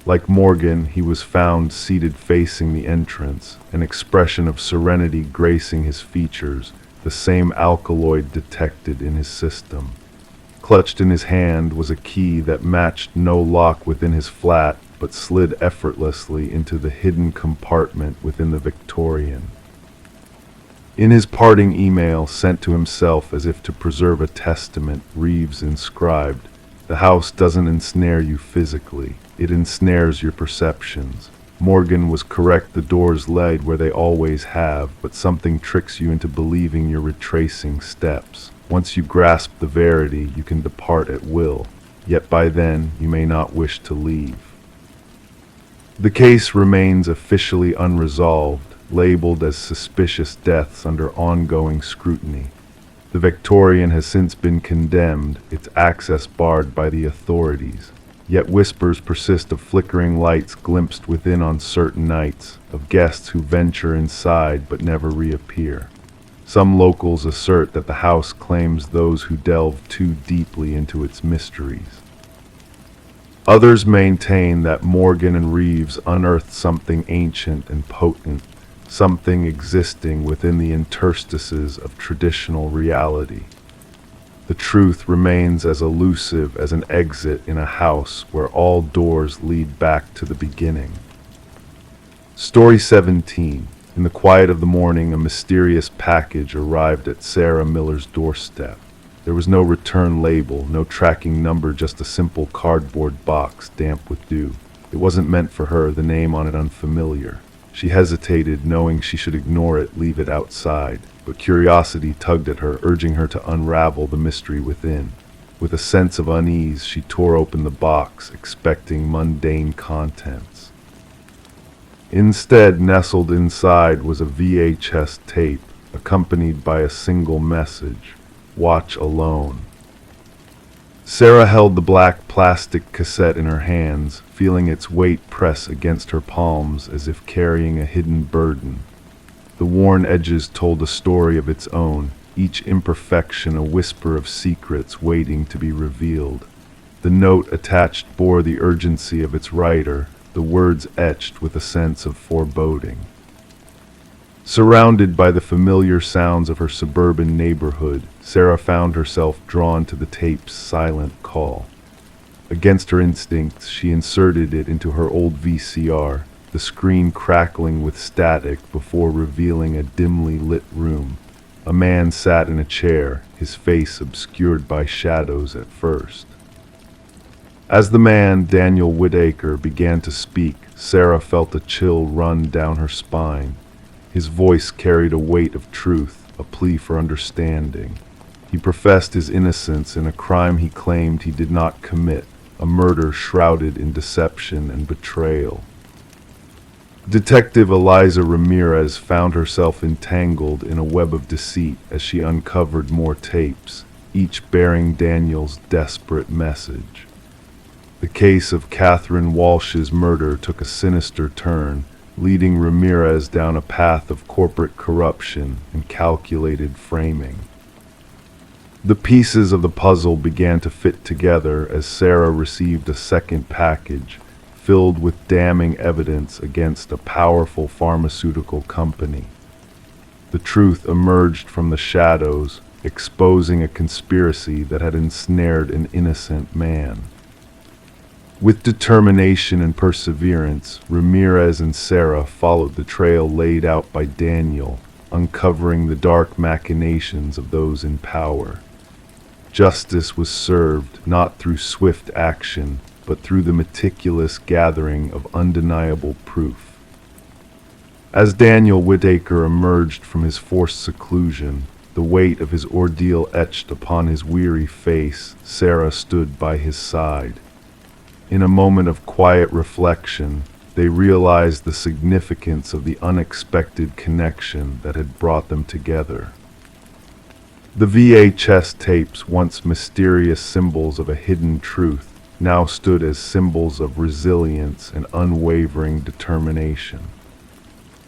Like Morgan, he was found seated facing the entrance, an expression of serenity gracing his features, the same alkaloid detected in his system. Clutched in his hand was a key that matched no lock within his flat, but slid effortlessly into the hidden compartment within the Victorian. In his parting email sent to himself as if to preserve a testament, Reeves inscribed, "The house doesn't ensnare you physically, it ensnares your perceptions. Morgan was correct, the doors lead where they always have, but something tricks you into believing you're retracing steps. Once you grasp the verity, you can depart at will, yet by then you may not wish to leave." The case remains officially unresolved, labeled as suspicious deaths under ongoing scrutiny. The Victorian has since been condemned, its access barred by the authorities. Yet whispers persist of flickering lights glimpsed within on certain nights, of guests who venture inside but never reappear. Some locals assert that the house claims those who delve too deeply into its mysteries. Others maintain that Morgan and Reeves unearthed something ancient and potent, something existing within the interstices of traditional reality. The truth remains as elusive as an exit in a house where all doors lead back to the beginning. Story 17. In the quiet of the morning, a mysterious package arrived at Sarah Miller's doorstep. There was no return label, no tracking number, just a simple cardboard box damp with dew. It wasn't meant for her, the name on it unfamiliar. She hesitated, knowing she should ignore it, leave it outside. But curiosity tugged at her, urging her to unravel the mystery within. With a sense of unease, she tore open the box, expecting mundane contents. Instead, nestled inside was a VHS tape, accompanied by a single message: "Watch alone." Sarah held the black plastic cassette in her hands, feeling its weight press against her palms as if carrying a hidden burden. The worn edges told a story of its own, each imperfection a whisper of secrets waiting to be revealed. The note attached bore the urgency of its writer, the words etched with a sense of foreboding. Surrounded by the familiar sounds of her suburban neighborhood, Sarah found herself drawn to the tape's silent call. Against her instincts, she inserted it into her old VCR, the screen crackling with static before revealing a dimly lit room. A man sat in a chair, his face obscured by shadows at first. As the man, Daniel Whitaker, began to speak, Sarah felt a chill run down her spine. His voice carried a weight of truth, a plea for understanding. He professed his innocence in a crime he claimed he did not commit, a murder shrouded in deception and betrayal. Detective Eliza Ramirez found herself entangled in a web of deceit as she uncovered more tapes, each bearing Daniel's desperate message. The case of Catherine Walsh's murder took a sinister turn, leading Ramirez down a path of corporate corruption and calculated framing. The pieces of the puzzle began to fit together as Sarah received a second package, filled with damning evidence against a powerful pharmaceutical company. The truth emerged from the shadows, exposing a conspiracy that had ensnared an innocent man. With determination and perseverance, Ramirez and Sarah followed the trail laid out by Daniel, uncovering the dark machinations of those in power. Justice was served not through swift action, but through the meticulous gathering of undeniable proof. As Daniel Whitaker emerged from his forced seclusion, the weight of his ordeal etched upon his weary face, Sarah stood by his side. In a moment of quiet reflection, they realized the significance of the unexpected connection that had brought them together. The VHS tapes, once mysterious symbols of a hidden truth, now stood as symbols of resilience and unwavering determination.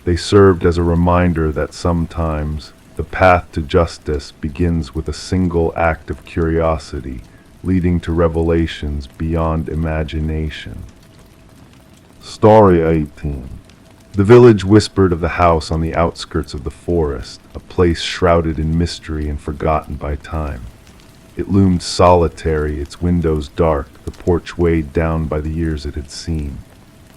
They served as a reminder that sometimes the path to justice begins with a single act of curiosity, leading to revelations beyond imagination. Story 18. The village whispered of the house on the outskirts of the forest, a place shrouded in mystery and forgotten by time. It loomed solitary, its windows dark, the porch weighed down by the years it had seen.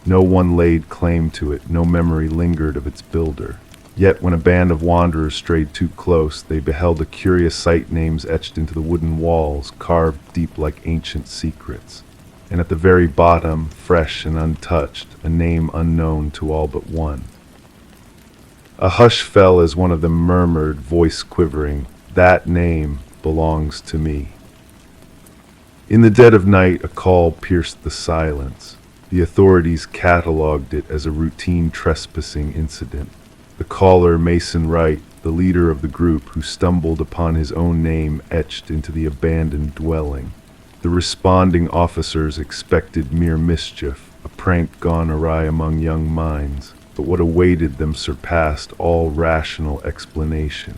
No one laid claim to it, no memory lingered of its builder. Yet when a band of wanderers strayed too close, they beheld a curious sight: names etched into the wooden walls, carved deep like ancient secrets. And at the very bottom, fresh and untouched, a name unknown to all but one. A hush fell as one of them murmured, voice quivering, "That name belongs to me." In the dead of night, a call pierced the silence. The authorities catalogued it as a routine trespassing incident. The caller, Mason Wright, the leader of the group who stumbled upon his own name etched into the abandoned dwelling. The responding officers expected mere mischief, a prank gone awry among young minds, but what awaited them surpassed all rational explanation.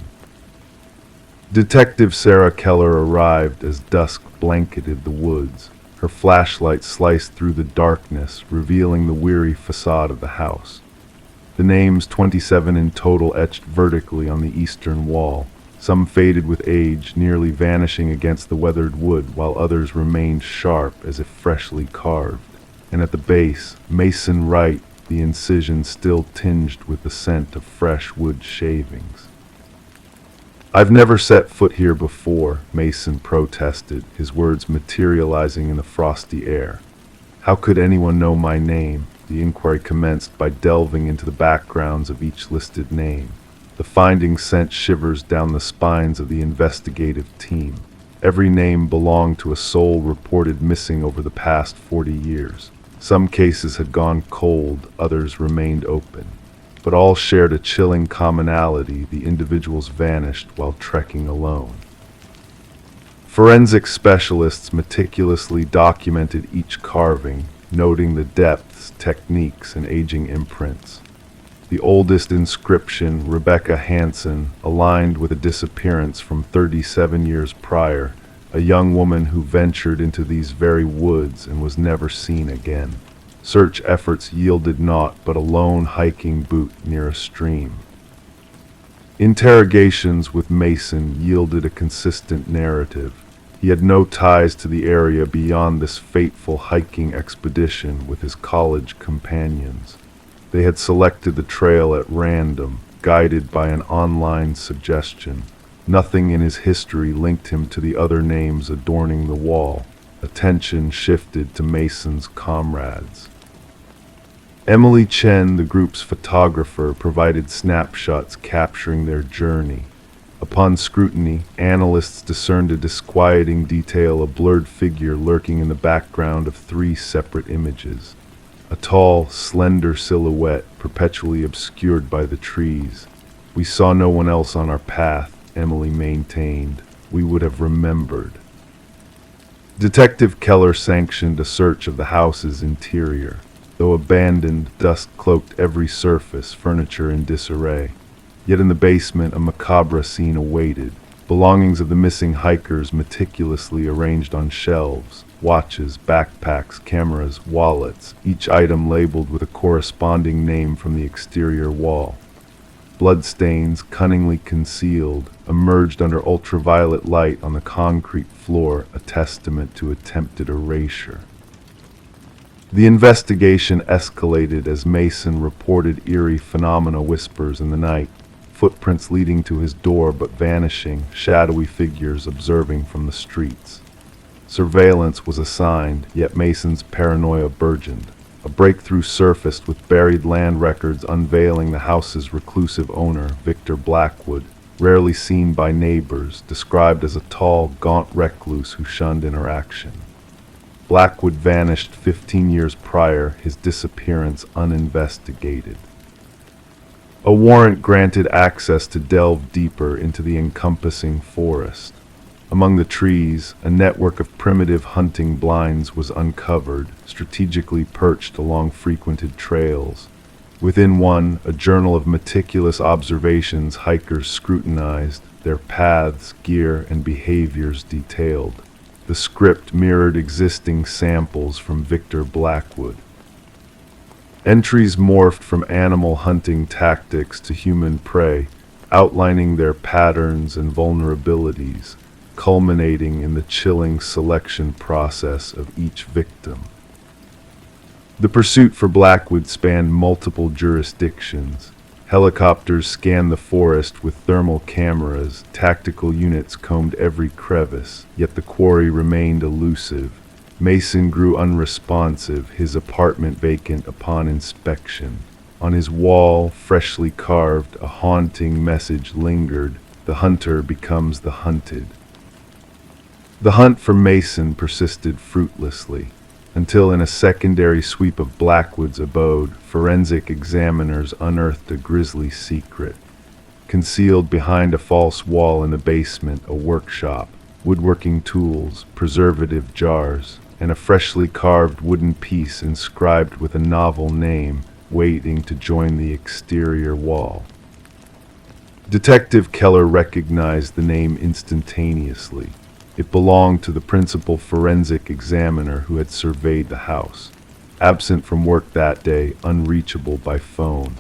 Detective Sarah Keller arrived as dusk blanketed the woods. Her flashlight sliced through the darkness, revealing the weary facade of the house. The names 27 in total etched vertically on the eastern wall, some faded with age, nearly vanishing against the weathered wood, while others remained sharp as if freshly carved. And at the base, Mason Wright, the incision still tinged with the scent of fresh wood shavings. "I've never set foot here before," Mason protested, his words materializing in the frosty air. "How could anyone know my name?" The inquiry commenced by delving into the backgrounds of each listed name. The findings sent shivers down the spines of the investigative team. Every name belonged to a soul reported missing over the past 40 years. Some cases had gone cold, others remained open. But all shared a chilling commonality: the individuals vanished while trekking alone. Forensic specialists meticulously documented each carving, noting the depths, techniques, and aging imprints. The oldest inscription, Rebecca Hansen, aligned with a disappearance from 37 years prior, a young woman who ventured into these very woods and was never seen again. Search efforts yielded naught but a lone hiking boot near a stream. Interrogations with Mason yielded a consistent narrative. He had no ties to the area beyond this fateful hiking expedition with his college companions. They had selected the trail at random, guided by an online suggestion. Nothing in his history linked him to the other names adorning the wall. Attention shifted to Mason's comrades. Emily Chen, the group's photographer, provided snapshots capturing their journey. Upon scrutiny, analysts discerned a disquieting detail: a blurred figure lurking in the background of 3 separate images. A tall, slender silhouette, perpetually obscured by the trees. "We saw no one else on our path," Emily maintained. "We would have remembered." Detective Keller sanctioned a search of the house's interior. Though abandoned, dust cloaked every surface, furniture in disarray. Yet in the basement, a macabre scene awaited. Belongings of the missing hikers meticulously arranged on shelves. Watches, backpacks, cameras, wallets, each item labeled with a corresponding name from the exterior wall. Bloodstains, cunningly concealed, emerged under ultraviolet light on the concrete floor, a testament to attempted erasure. The investigation escalated as Mason reported eerie phenomena: whispers in the night, footprints leading to his door but vanishing, shadowy figures observing from the streets. Surveillance was assigned, yet Mason's paranoia burgeoned. A breakthrough surfaced with buried land records unveiling the house's reclusive owner, Victor Blackwood, rarely seen by neighbors, described as a tall, gaunt recluse who shunned interaction. Blackwood vanished 15 years prior, his disappearance uninvestigated. A warrant granted access to delve deeper into the encompassing forest. Among the trees, a network of primitive hunting blinds was uncovered, strategically perched along frequented trails. Within one, a journal of meticulous observations hikers scrutinized, their paths, gear, and behaviors detailed. The script mirrored existing samples from Victor Blackwood. Entries morphed from animal hunting tactics to human prey, outlining their patterns and vulnerabilities, culminating in the chilling selection process of each victim. The pursuit for Blackwood spanned multiple jurisdictions. Helicopters scanned the forest with thermal cameras, tactical units combed every crevice, yet the quarry remained elusive. Mason grew unresponsive, his apartment vacant upon inspection. On his wall, freshly carved, a haunting message lingered: "The hunter becomes the hunted." The hunt for Mason persisted fruitlessly. until in a secondary sweep of Blackwood's abode, forensic examiners unearthed a grisly secret. Concealed behind a false wall in the basement, a workshop, woodworking tools, preservative jars, and a freshly carved wooden piece inscribed with a novel name waiting to join the exterior wall. Detective Keller recognized the name instantaneously. It belonged to the principal forensic examiner who had surveyed the house. Absent from work that day, unreachable by phone.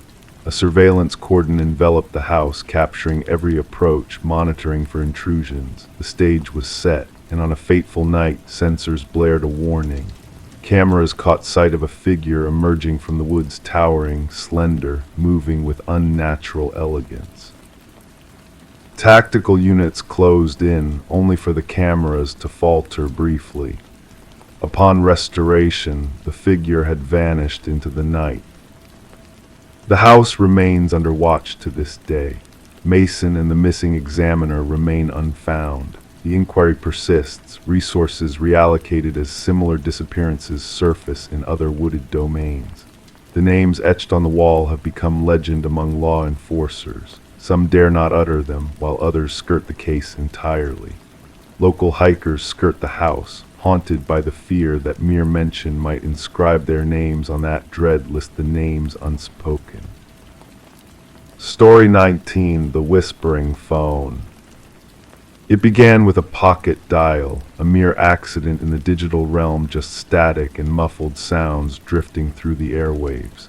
A surveillance cordon enveloped the house, capturing every approach, monitoring for intrusions. The stage was set, and on a fateful night, sensors blared a warning. Cameras caught sight of a figure emerging from the woods, towering, slender, moving with unnatural elegance. Tactical units closed in, only for the cameras to falter briefly. Upon restoration, the figure had vanished into the night. The house remains under watch to this day. Mason and the missing examiner remain unfound. The inquiry persists, resources reallocated as similar disappearances surface in other wooded domains. The names etched on the wall have become legend among law enforcers. Some dare not utter them, while others skirt the case entirely. Local hikers skirt the house, haunted by the fear that mere mention might inscribe their names on that dread list, the names unspoken. Story 19: The Whispering Phone. It began with a pocket dial, a mere accident in the digital realm, just static and muffled sounds drifting through the airwaves.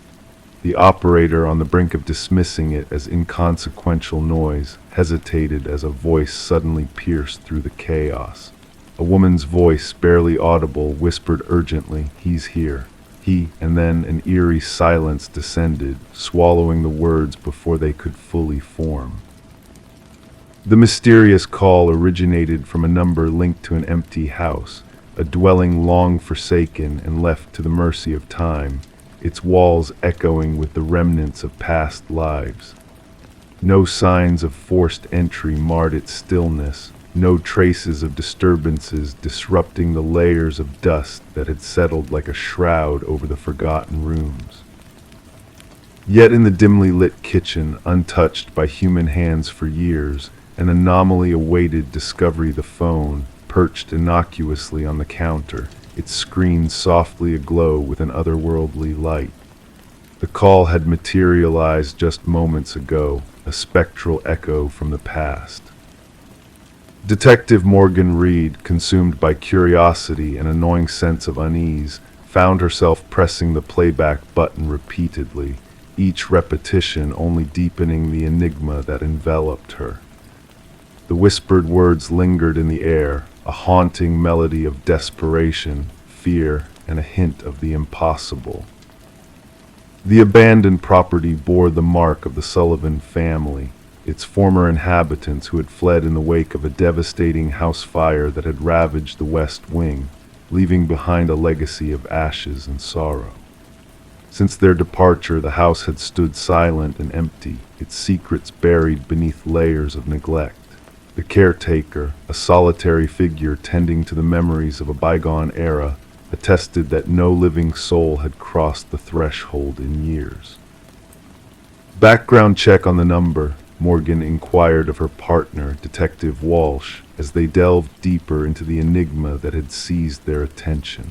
The operator, on the brink of dismissing it as inconsequential noise, hesitated as a voice suddenly pierced through the chaos. A woman's voice, barely audible, whispered urgently, "He's here." And then an eerie silence descended, swallowing the words before they could fully form. The mysterious call originated from a number linked to an empty house, a dwelling long forsaken and left to the mercy of time, its walls echoing with the remnants of past lives. No signs of forced entry marred its stillness, no traces of disturbances disrupting the layers of dust that had settled like a shroud over the forgotten rooms. Yet in the dimly lit kitchen, untouched by human hands for years, an anomaly awaited discovery. The phone, perched innocuously on the counter, its screen softly aglow with an otherworldly light. The call had materialized just moments ago, a spectral echo from the past. Detective Morgan Reed, consumed by curiosity and a gnawing sense of unease, found herself pressing the playback button repeatedly, each repetition only deepening the enigma that enveloped her. The whispered words lingered in the air, a haunting melody of desperation, fear, and a hint of the impossible. The abandoned property bore the mark of the Sullivan family, its former inhabitants who had fled in the wake of a devastating house fire that had ravaged the West Wing, leaving behind a legacy of ashes and sorrow. Since their departure, the house had stood silent and empty, its secrets buried beneath layers of neglect. The caretaker, a solitary figure tending to the memories of a bygone era, attested that no living soul had crossed the threshold in years. Background check on the number, Morgan inquired of her partner, Detective Walsh, as they delved deeper into the enigma that had seized their attention.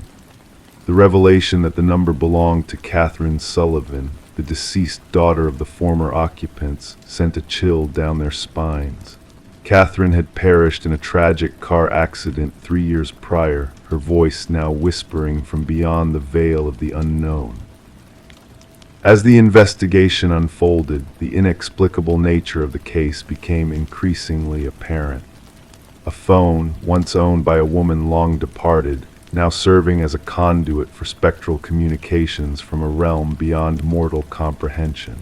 The revelation that the number belonged to Catherine Sullivan, the deceased daughter of the former occupants, sent a chill down their spines. Catherine had perished in a tragic car accident 3 years prior, her voice now whispering from beyond the veil of the unknown. As the investigation unfolded, the inexplicable nature of the case became increasingly apparent. A phone, once owned by a woman long departed, now serving as a conduit for spectral communications from a realm beyond mortal comprehension.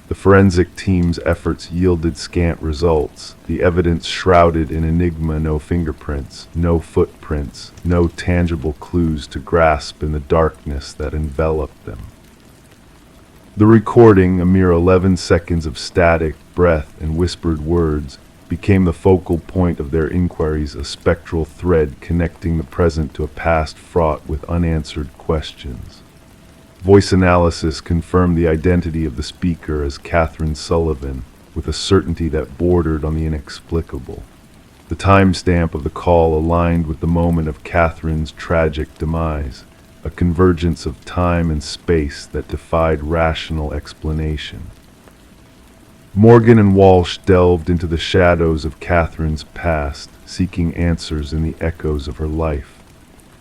The forensic team's efforts yielded scant results, the evidence shrouded in enigma: no fingerprints, no footprints, no tangible clues to grasp in the darkness that enveloped them. The recording, a mere 11 seconds of static, breath, and whispered words, became the focal point of their inquiries, a spectral thread connecting the present to a past fraught with unanswered questions. Voice analysis confirmed the identity of the speaker as Catherine Sullivan, with a certainty that bordered on the inexplicable. The timestamp of the call aligned with the moment of Catherine's tragic demise, a convergence of time and space that defied rational explanation. Morgan and Walsh delved into the shadows of Catherine's past, seeking answers in the echoes of her life.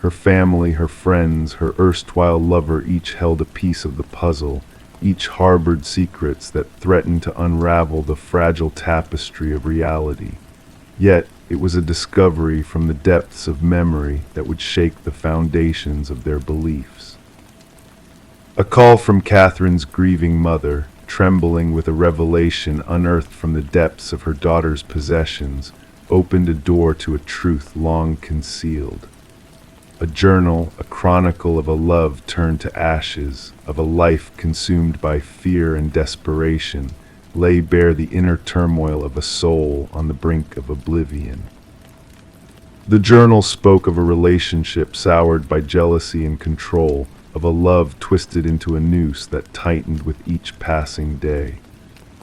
Her family, her friends, her erstwhile lover each held a piece of the puzzle, each harbored secrets that threatened to unravel the fragile tapestry of reality. Yet, it was a discovery from the depths of memory that would shake the foundations of their beliefs. A call from Catherine's grieving mother, trembling with a revelation unearthed from the depths of her daughter's possessions, opened a door to a truth long concealed. A journal, a chronicle of a love turned to ashes, of a life consumed by fear and desperation, lay bare the inner turmoil of a soul on the brink of oblivion. The journal spoke of a relationship soured by jealousy and control, of a love twisted into a noose that tightened with each passing day.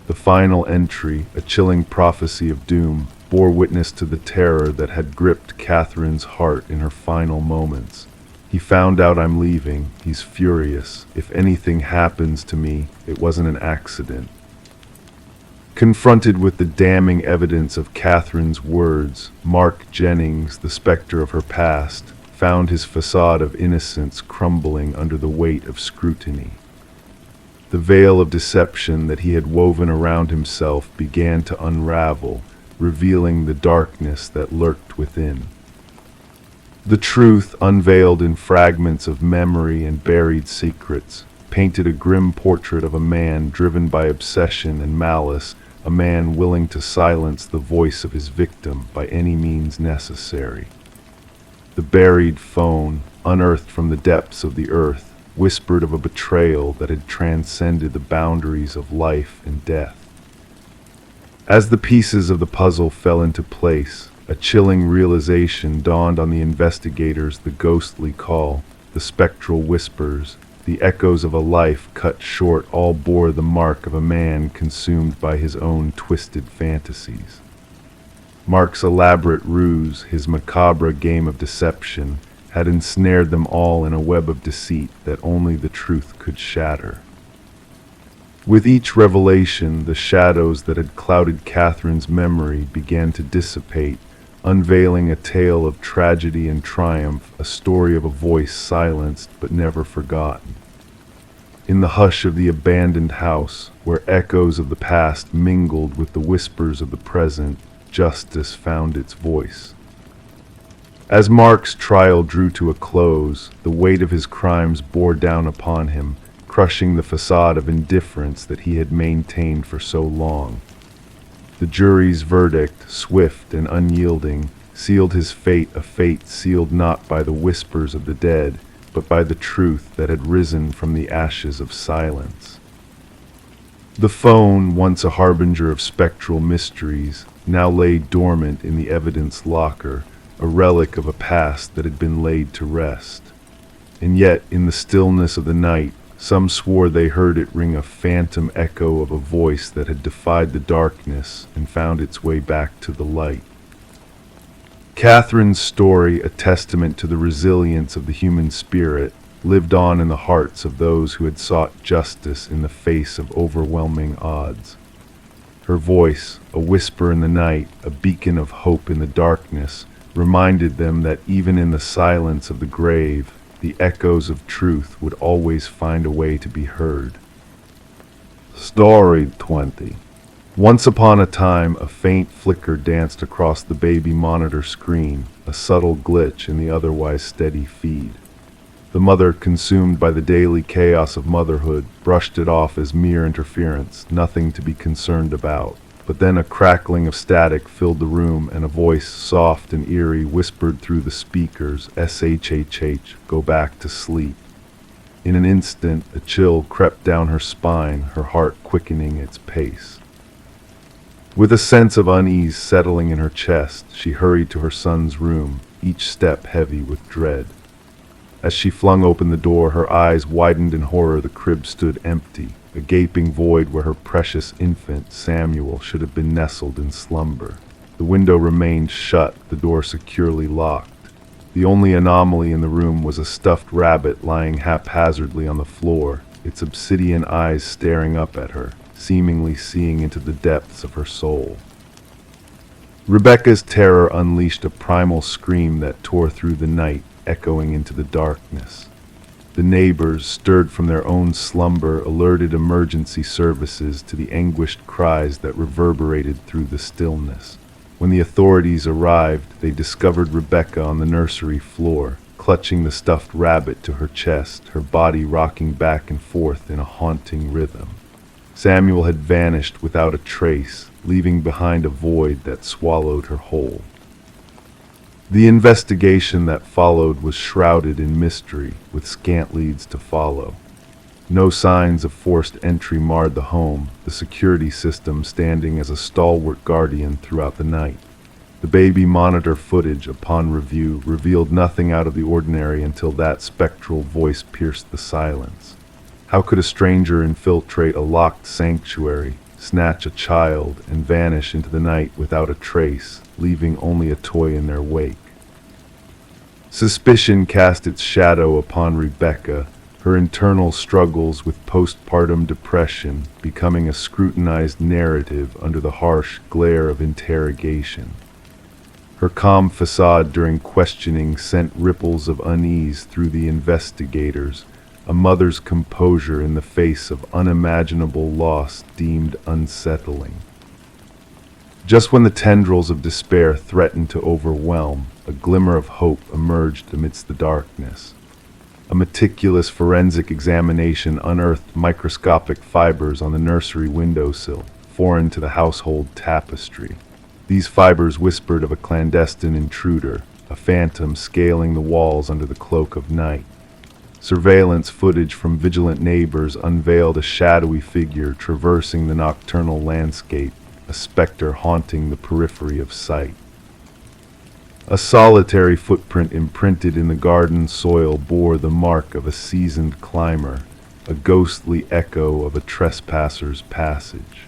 The final entry, a chilling prophecy of doom, bore witness to the terror that had gripped Catherine's heart in her final moments. He found out I'm leaving. He's furious. If anything happens to me, it wasn't an accident. Confronted with the damning evidence of Catherine's words, Mark Jennings, the specter of her past, found his facade of innocence crumbling under the weight of scrutiny. The veil of deception that he had woven around himself began to unravel, revealing the darkness that lurked within. The truth, unveiled in fragments of memory and buried secrets, painted a grim portrait of a man driven by obsession and malice, a man willing to silence the voice of his victim by any means necessary. The buried phone, unearthed from the depths of the earth, whispered of a betrayal that had transcended the boundaries of life and death. As the pieces of the puzzle fell into place, a chilling realization dawned on the investigators: the ghostly call, the spectral whispers, the echoes of a life cut short all bore the mark of a man consumed by his own twisted fantasies. Mark's elaborate ruse, his macabre game of deception, had ensnared them all in a web of deceit that only the truth could shatter. With each revelation, the shadows that had clouded Catherine's memory began to dissipate, unveiling a tale of tragedy and triumph, a story of a voice silenced but never forgotten. In the hush of the abandoned house, where echoes of the past mingled with the whispers of the present, justice found its voice. As Mark's trial drew to a close, the weight of his crimes bore down upon him, crushing the facade of indifference that he had maintained for so long. The jury's verdict, swift and unyielding, sealed his fate, a fate sealed not by the whispers of the dead, but by the truth that had risen from the ashes of silence. The phone, once a harbinger of spectral mysteries, now lay dormant in the evidence locker, a relic of a past that had been laid to rest. And yet, in the stillness of the night, some swore they heard it ring, a phantom echo of a voice that had defied the darkness and found its way back to the light. Catherine's story, a testament to the resilience of the human spirit, lived on in the hearts of those who had sought justice in the face of overwhelming odds. Her voice, a whisper in the night, a beacon of hope in the darkness, reminded them that even in the silence of the grave, the echoes of truth would always find a way to be heard. Story 20. Once upon a time, a faint flicker danced across the baby monitor screen, a subtle glitch in the otherwise steady feed. The mother, consumed by the daily chaos of motherhood, brushed it off as mere interference, nothing to be concerned about. But then a crackling of static filled the room, and a voice, soft and eerie, whispered through the speakers, "SHHH, go back to sleep." In an instant, a chill crept down her spine, her heart quickening its pace. With a sense of unease settling in her chest, she hurried to her son's room, each step heavy with dread. As she flung open the door, her eyes widened in horror. The crib stood empty, a gaping void where her precious infant, Samuel, should have been nestled in slumber. The window remained shut, the door securely locked. The only anomaly in the room was a stuffed rabbit lying haphazardly on the floor, its obsidian eyes staring up at her, seemingly seeing into the depths of her soul. Rebecca's terror unleashed a primal scream that tore through the night, echoing into the darkness. The neighbors, stirred from their own slumber, alerted emergency services to the anguished cries that reverberated through the stillness. When the authorities arrived, they discovered Rebecca on the nursery floor, clutching the stuffed rabbit to her chest, her body rocking back and forth in a haunting rhythm. Samuel had vanished without a trace, leaving behind a void that swallowed her whole. The investigation that followed was shrouded in mystery, with scant leads to follow. No signs of forced entry marred the home, the security system standing as a stalwart guardian throughout the night. The baby monitor footage, upon review, revealed nothing out of the ordinary until that spectral voice pierced the silence. How could a stranger infiltrate a locked sanctuary, snatch a child, and vanish into the night without a trace, leaving only a toy in their wake? Suspicion cast its shadow upon Rebecca, her internal struggles with postpartum depression becoming a scrutinized narrative under the harsh glare of interrogation. Her calm facade during questioning sent ripples of unease through the investigators, a mother's composure in the face of unimaginable loss deemed unsettling. Just when the tendrils of despair threatened to overwhelm, a glimmer of hope emerged amidst the darkness. A meticulous forensic examination unearthed microscopic fibers on the nursery windowsill, foreign to the household tapestry. These fibers whispered of a clandestine intruder, a phantom scaling the walls under the cloak of night. Surveillance footage from vigilant neighbors unveiled a shadowy figure traversing the nocturnal landscape, a specter haunting the periphery of sight. A solitary footprint imprinted in the garden soil bore the mark of a seasoned climber, a ghostly echo of a trespasser's passage.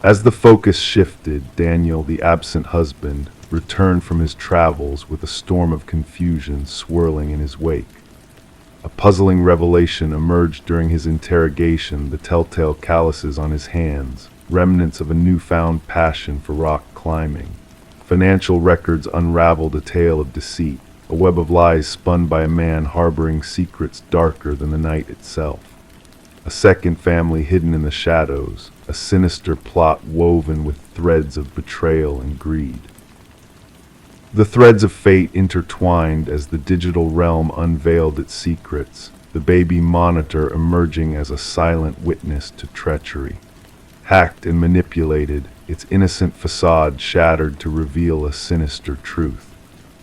As the focus shifted, Daniel, the absent husband, returned from his travels with a storm of confusion swirling in his wake. A puzzling revelation emerged during his interrogation, the telltale calluses on his hands, remnants of a newfound passion for rock climbing. Financial records unraveled a tale of deceit, a web of lies spun by a man harboring secrets darker than the night itself. A second family hidden in the shadows, a sinister plot woven with threads of betrayal and greed. The threads of fate intertwined as the digital realm unveiled its secrets, the baby monitor emerging as a silent witness to treachery. Hacked and manipulated, its innocent facade shattered to reveal a sinister truth.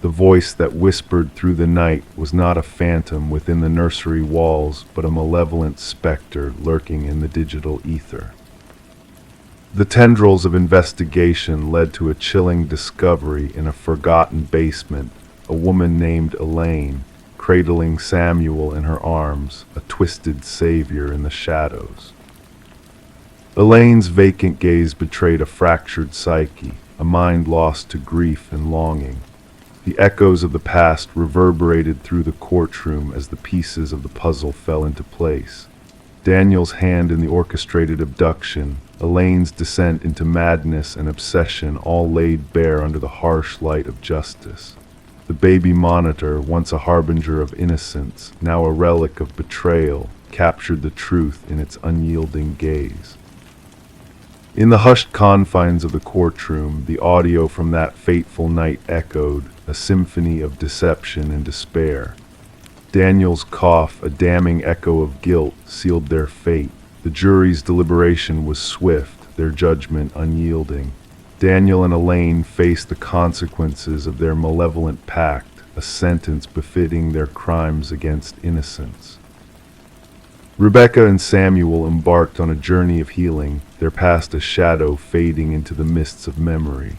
The voice that whispered through the night was not a phantom within the nursery walls, but a malevolent specter lurking in the digital ether. The tendrils of investigation led to a chilling discovery in a forgotten basement, a woman named Elaine, cradling Samuel in her arms, a twisted savior in the shadows. Elaine's vacant gaze betrayed a fractured psyche, a mind lost to grief and longing. The echoes of the past reverberated through the courtroom as the pieces of the puzzle fell into place. Daniel's hand in the orchestrated abduction, Elaine's descent into madness and obsession, all laid bare under the harsh light of justice. The baby monitor, once a harbinger of innocence, now a relic of betrayal, captured the truth in its unyielding gaze. In the hushed confines of the courtroom, the audio from that fateful night echoed, a symphony of deception and despair. Daniel's cough, a damning echo of guilt, sealed their fate. The jury's deliberation was swift, their judgment unyielding. Daniel and Elaine faced the consequences of their malevolent pact, a sentence befitting their crimes against innocence. Rebecca and Samuel embarked on a journey of healing, their past a shadow fading into the mists of memory.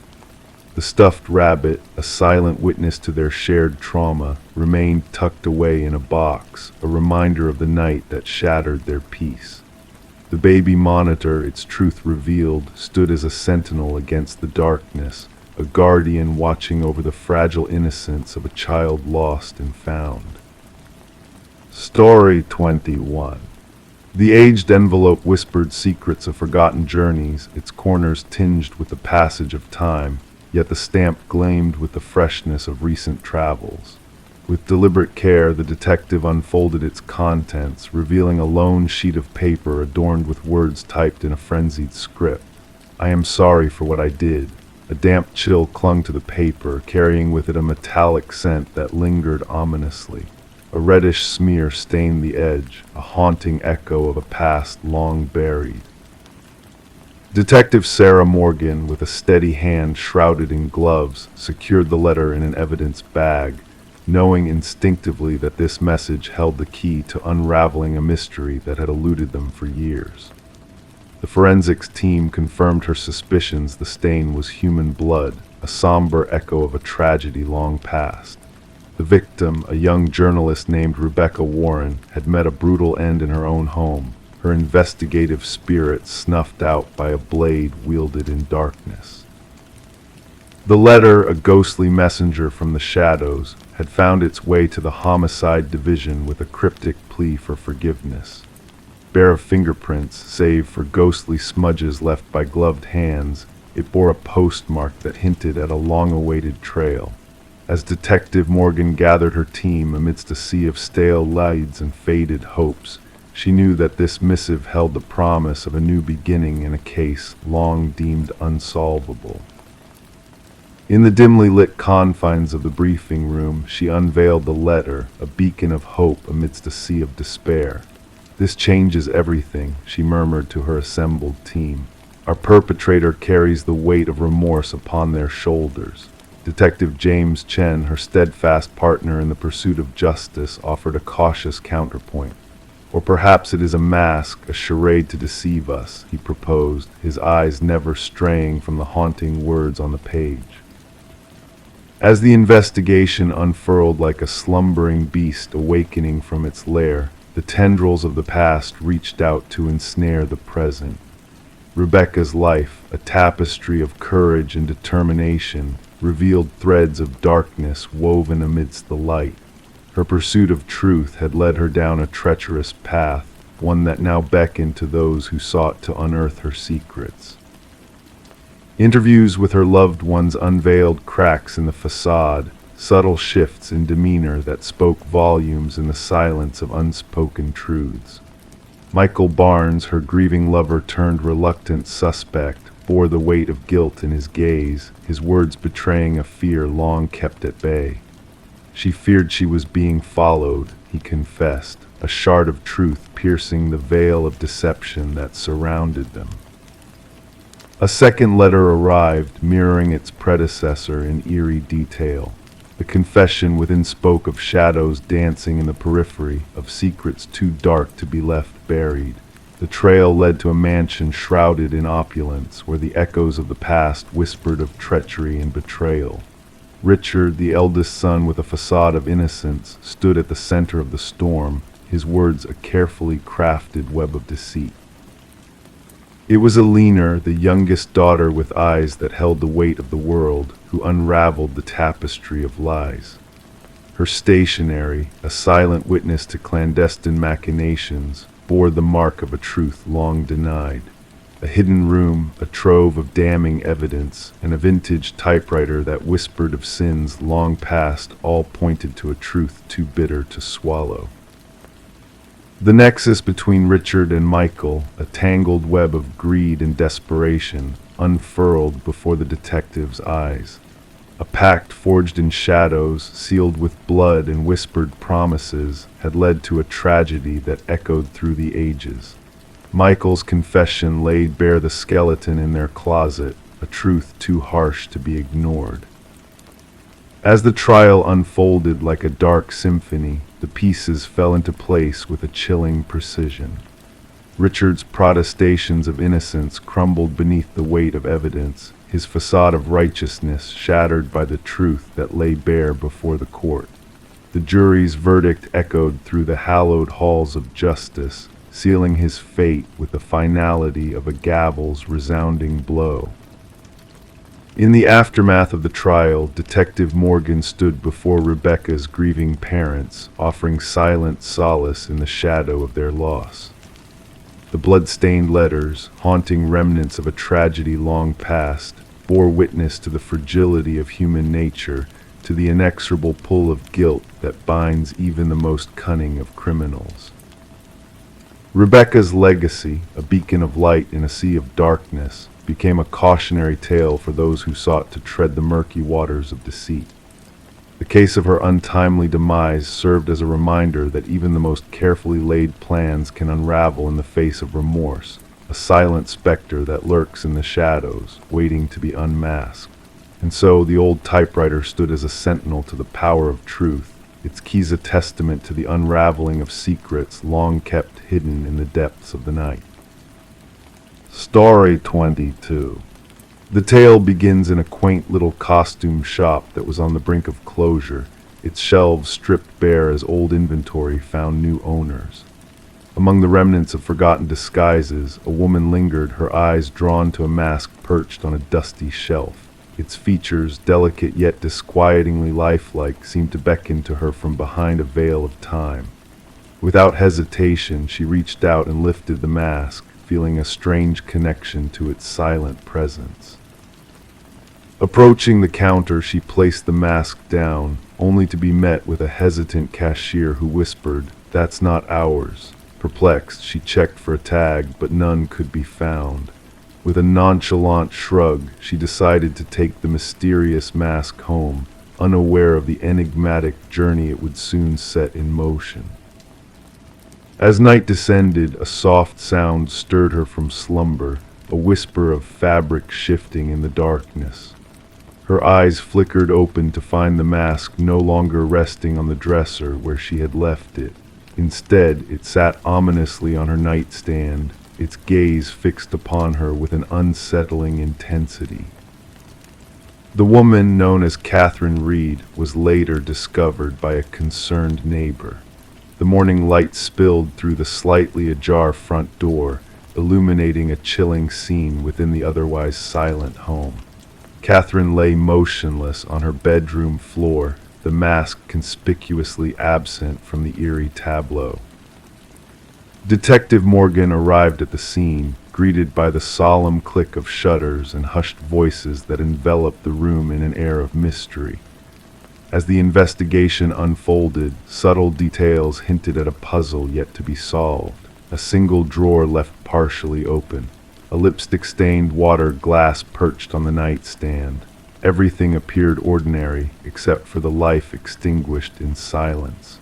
The stuffed rabbit, a silent witness to their shared trauma, remained tucked away in a box, a reminder of the night that shattered their peace. The baby monitor, its truth revealed, stood as a sentinel against the darkness, a guardian watching over the fragile innocence of a child lost and found. Story 21. The aged envelope whispered secrets of forgotten journeys, its corners tinged with the passage of time, yet the stamp gleamed with the freshness of recent travels. With deliberate care, the detective unfolded its contents, revealing a lone sheet of paper adorned with words typed in a frenzied script. "I am sorry for what I did." A damp chill clung to the paper, carrying with it a metallic scent that lingered ominously. A reddish smear stained the edge, a haunting echo of a past long buried. Detective Sarah Morgan, with a steady hand shrouded in gloves, secured the letter in an evidence bag, knowing instinctively that this message held the key to unraveling a mystery that had eluded them for years. The forensics team confirmed her suspicions the stain was human blood, a somber echo of a tragedy long past. The victim, a young journalist named Rebecca Warren, had met a brutal end in her own home, her investigative spirit snuffed out by a blade wielded in darkness. The letter, a ghostly messenger from the shadows, had found its way to the homicide division with a cryptic plea for forgiveness. Bare of fingerprints, save for ghostly smudges left by gloved hands, it bore a postmark that hinted at a long-awaited trail. As Detective Morgan gathered her team amidst a sea of stale leads and faded hopes, she knew that this missive held the promise of a new beginning in a case long deemed unsolvable. In the dimly lit confines of the briefing room, she unveiled the letter, a beacon of hope amidst a sea of despair. "This changes everything," she murmured to her assembled team. "Our perpetrator carries the weight of remorse upon their shoulders." Detective James Chen, her steadfast partner in the pursuit of justice, offered a cautious counterpoint. "Or perhaps it is a mask, a charade to deceive us," he proposed, his eyes never straying from the haunting words on the page. As the investigation unfurled like a slumbering beast awakening from its lair, the tendrils of the past reached out to ensnare the present. Rebecca's life, a tapestry of courage and determination, revealed threads of darkness woven amidst the light. Her pursuit of truth had led her down a treacherous path, one that now beckoned to those who sought to unearth her secrets. Interviews with her loved ones unveiled cracks in the facade, subtle shifts in demeanor that spoke volumes in the silence of unspoken truths. Michael Barnes, her grieving lover turned reluctant suspect, bore the weight of guilt in his gaze, his words betraying a fear long kept at bay. She feared she was being followed, he confessed, a shard of truth piercing the veil of deception that surrounded them. A second letter arrived, mirroring its predecessor in eerie detail. The confession within spoke of shadows dancing in the periphery, of secrets too dark to be left buried. The trail led to a mansion shrouded in opulence, where the echoes of the past whispered of treachery and betrayal. Richard, the eldest son with a facade of innocence, stood at the center of the storm, his words a carefully crafted web of deceit. It was Alina, the youngest daughter with eyes that held the weight of the world, who unraveled the tapestry of lies. Her stationery, a silent witness to clandestine machinations, bore the mark of a truth long denied. A hidden room, a trove of damning evidence, and a vintage typewriter that whispered of sins long past all pointed to a truth too bitter to swallow. The nexus between Richard and Michael, a tangled web of greed and desperation, unfurled before the detective's eyes. A pact forged in shadows, sealed with blood and whispered promises, had led to a tragedy that echoed through the ages. Michael's confession laid bare the skeleton in their closet, a truth too harsh to be ignored. As the trial unfolded like a dark symphony, the pieces fell into place with a chilling precision. Richard's protestations of innocence crumbled beneath the weight of evidence, his facade of righteousness shattered by the truth that lay bare before the court. The jury's verdict echoed through the hallowed halls of justice, sealing his fate with the finality of a gavel's resounding blow. In the aftermath of the trial, Detective Morgan stood before Rebecca's grieving parents, offering silent solace in the shadow of their loss. The blood-stained letters, haunting remnants of a tragedy long past, bore witness to the fragility of human nature, to the inexorable pull of guilt that binds even the most cunning of criminals. Rebecca's legacy, a beacon of light in a sea of darkness, became a cautionary tale for those who sought to tread the murky waters of deceit. The case of her untimely demise served as a reminder that even the most carefully laid plans can unravel in the face of remorse, a silent specter that lurks in the shadows, waiting to be unmasked. And so the old typewriter stood as a sentinel to the power of truth, its keys a testament to the unraveling of secrets long kept hidden in the depths of the night. Story 22. The tale begins in a quaint little costume shop that was on the brink of closure, its shelves stripped bare as old inventory found new owners. Among the remnants of forgotten disguises, a woman lingered, her eyes drawn to a mask perched on a dusty shelf. Its features, delicate yet disquietingly lifelike, seemed to beckon to her from behind a veil of time. Without hesitation, she reached out and lifted the mask, feeling a strange connection to its silent presence. Approaching the counter, she placed the mask down, only to be met with a hesitant cashier who whispered, "That's not ours." Perplexed, she checked for a tag, but none could be found. With a nonchalant shrug, she decided to take the mysterious mask home, unaware of the enigmatic journey it would soon set in motion. As night descended, a soft sound stirred her from slumber, a whisper of fabric shifting in the darkness. Her eyes flickered open to find the mask no longer resting on the dresser where she had left it. Instead, it sat ominously on her nightstand, its gaze fixed upon her with an unsettling intensity. The woman, known as Catherine Reed, was later discovered by a concerned neighbor. The morning light spilled through the slightly ajar front door, illuminating a chilling scene within the otherwise silent home. Catherine lay motionless on her bedroom floor, the mask conspicuously absent from the eerie tableau. Detective Morgan arrived at the scene, greeted by the solemn click of shutters and hushed voices that enveloped the room in an air of mystery. As the investigation unfolded, subtle details hinted at a puzzle yet to be solved. A single drawer left partially open, a lipstick-stained water glass perched on the nightstand. Everything appeared ordinary, except for the life extinguished in silence.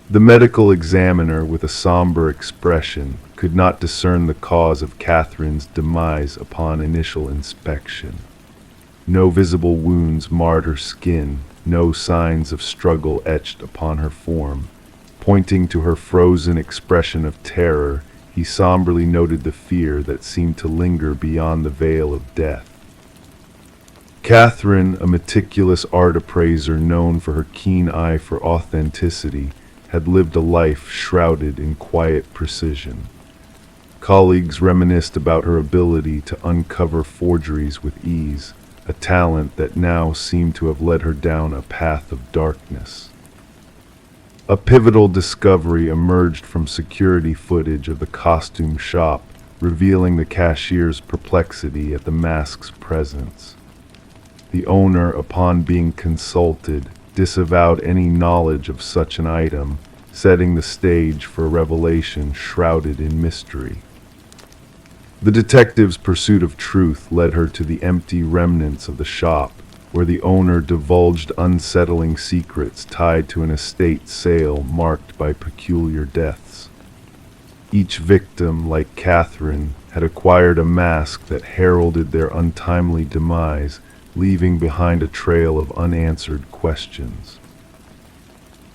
The medical examiner, with a somber expression, could not discern the cause of Catherine's demise upon initial inspection. No visible wounds marred her skin, no signs of struggle etched upon her form. Pointing to her frozen expression of terror, he somberly noted the fear that seemed to linger beyond the veil of death. Catherine, a meticulous art appraiser known for her keen eye for authenticity, had lived a life shrouded in quiet precision. Colleagues reminisced about her ability to uncover forgeries with ease, a talent that now seemed to have led her down a path of darkness. A pivotal discovery emerged from security footage of the costume shop, revealing the cashier's perplexity at the mask's presence. The owner, upon being consulted, disavowed any knowledge of such an item, setting the stage for a revelation shrouded in mystery. The detective's pursuit of truth led her to the empty remnants of the shop, where the owner divulged unsettling secrets tied to an estate sale marked by peculiar deaths. Each victim, like Catherine, had acquired a mask that heralded their untimely demise, leaving behind a trail of unanswered questions.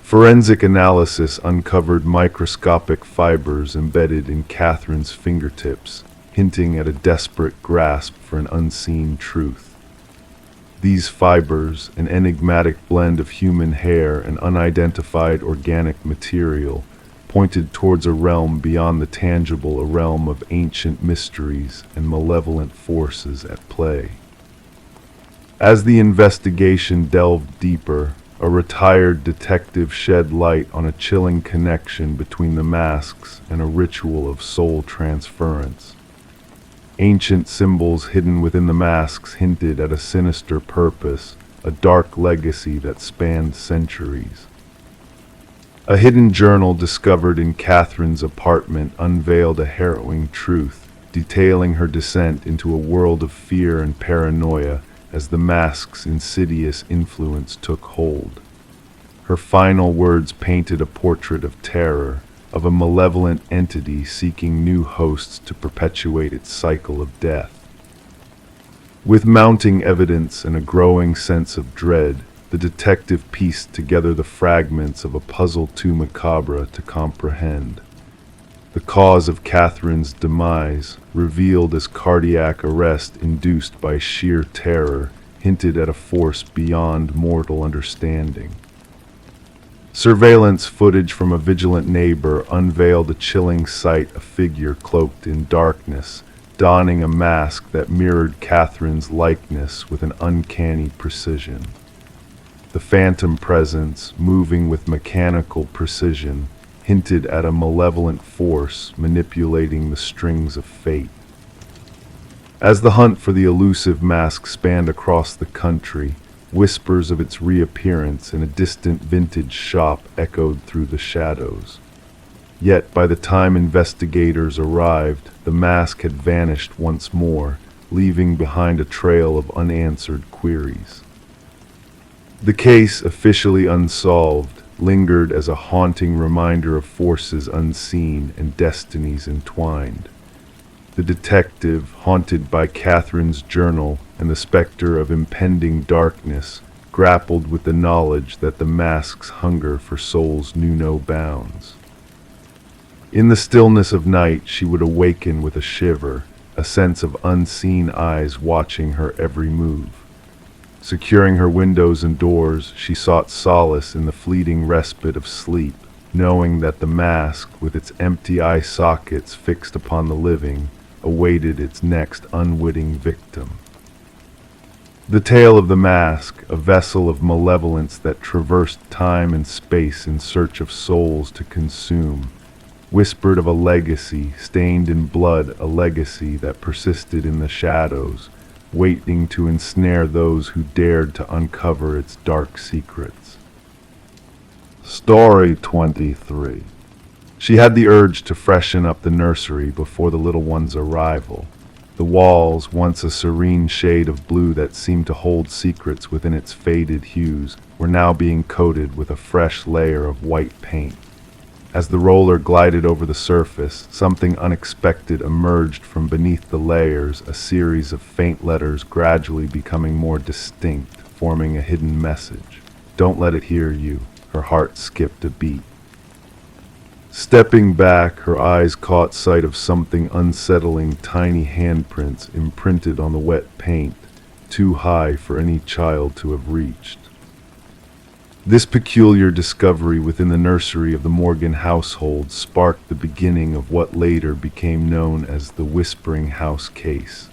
Forensic analysis uncovered microscopic fibers embedded in Catherine's fingertips, hinting at a desperate grasp for an unseen truth. These fibers, an enigmatic blend of human hair and unidentified organic material, pointed towards a realm beyond the tangible, a realm of ancient mysteries and malevolent forces at play. As the investigation delved deeper, a retired detective shed light on a chilling connection between the masks and a ritual of soul transference. Ancient symbols hidden within the masks hinted at a sinister purpose, a dark legacy that spanned centuries. A hidden journal discovered in Catherine's apartment unveiled a harrowing truth, detailing her descent into a world of fear and paranoia as the mask's insidious influence took hold. Her final words painted a portrait of terror, of a malevolent entity seeking new hosts to perpetuate its cycle of death. With mounting evidence and a growing sense of dread, the detective pieced together the fragments of a puzzle too macabre to comprehend. The cause of Catherine's demise, revealed as cardiac arrest induced by sheer terror, hinted at a force beyond mortal understanding. Surveillance footage from a vigilant neighbor unveiled a chilling sight, a figure cloaked in darkness, donning a mask that mirrored Catherine's likeness with an uncanny precision. The phantom presence, moving with mechanical precision, hinted at a malevolent force manipulating the strings of fate. As the hunt for the elusive mask spanned across the country, whispers of its reappearance in a distant vintage shop echoed through the shadows. Yet by the time investigators arrived, the mask had vanished once more, leaving behind a trail of unanswered queries. The case, officially unsolved, lingered as a haunting reminder of forces unseen and destinies entwined. The detective, haunted by Catherine's journal and the specter of impending darkness, grappled with the knowledge that the mask's hunger for souls knew no bounds. In the stillness of night, she would awaken with a shiver, a sense of unseen eyes watching her every move. Securing her windows and doors, she sought solace in the fleeting respite of sleep, knowing that the mask, with its empty eye sockets fixed upon the living, awaited its next unwitting victim. The tale of the mask, a vessel of malevolence that traversed time and space in search of souls to consume, whispered of a legacy stained in blood, a legacy that persisted in the shadows, waiting to ensnare those who dared to uncover its dark secrets. Story 23. She had the urge to freshen up the nursery before the little one's arrival. The walls, once a serene shade of blue that seemed to hold secrets within its faded hues, were now being coated with a fresh layer of white paint. As the roller glided over the surface, something unexpected emerged from beneath the layers, a series of faint letters gradually becoming more distinct, forming a hidden message. Don't let it hear you. Her heart skipped a beat. Stepping back, her eyes caught sight of something unsettling, tiny handprints imprinted on the wet paint, too high for any child to have reached. This peculiar discovery within the nursery of the Morgan household sparked the beginning of what later became known as the Whispering House case.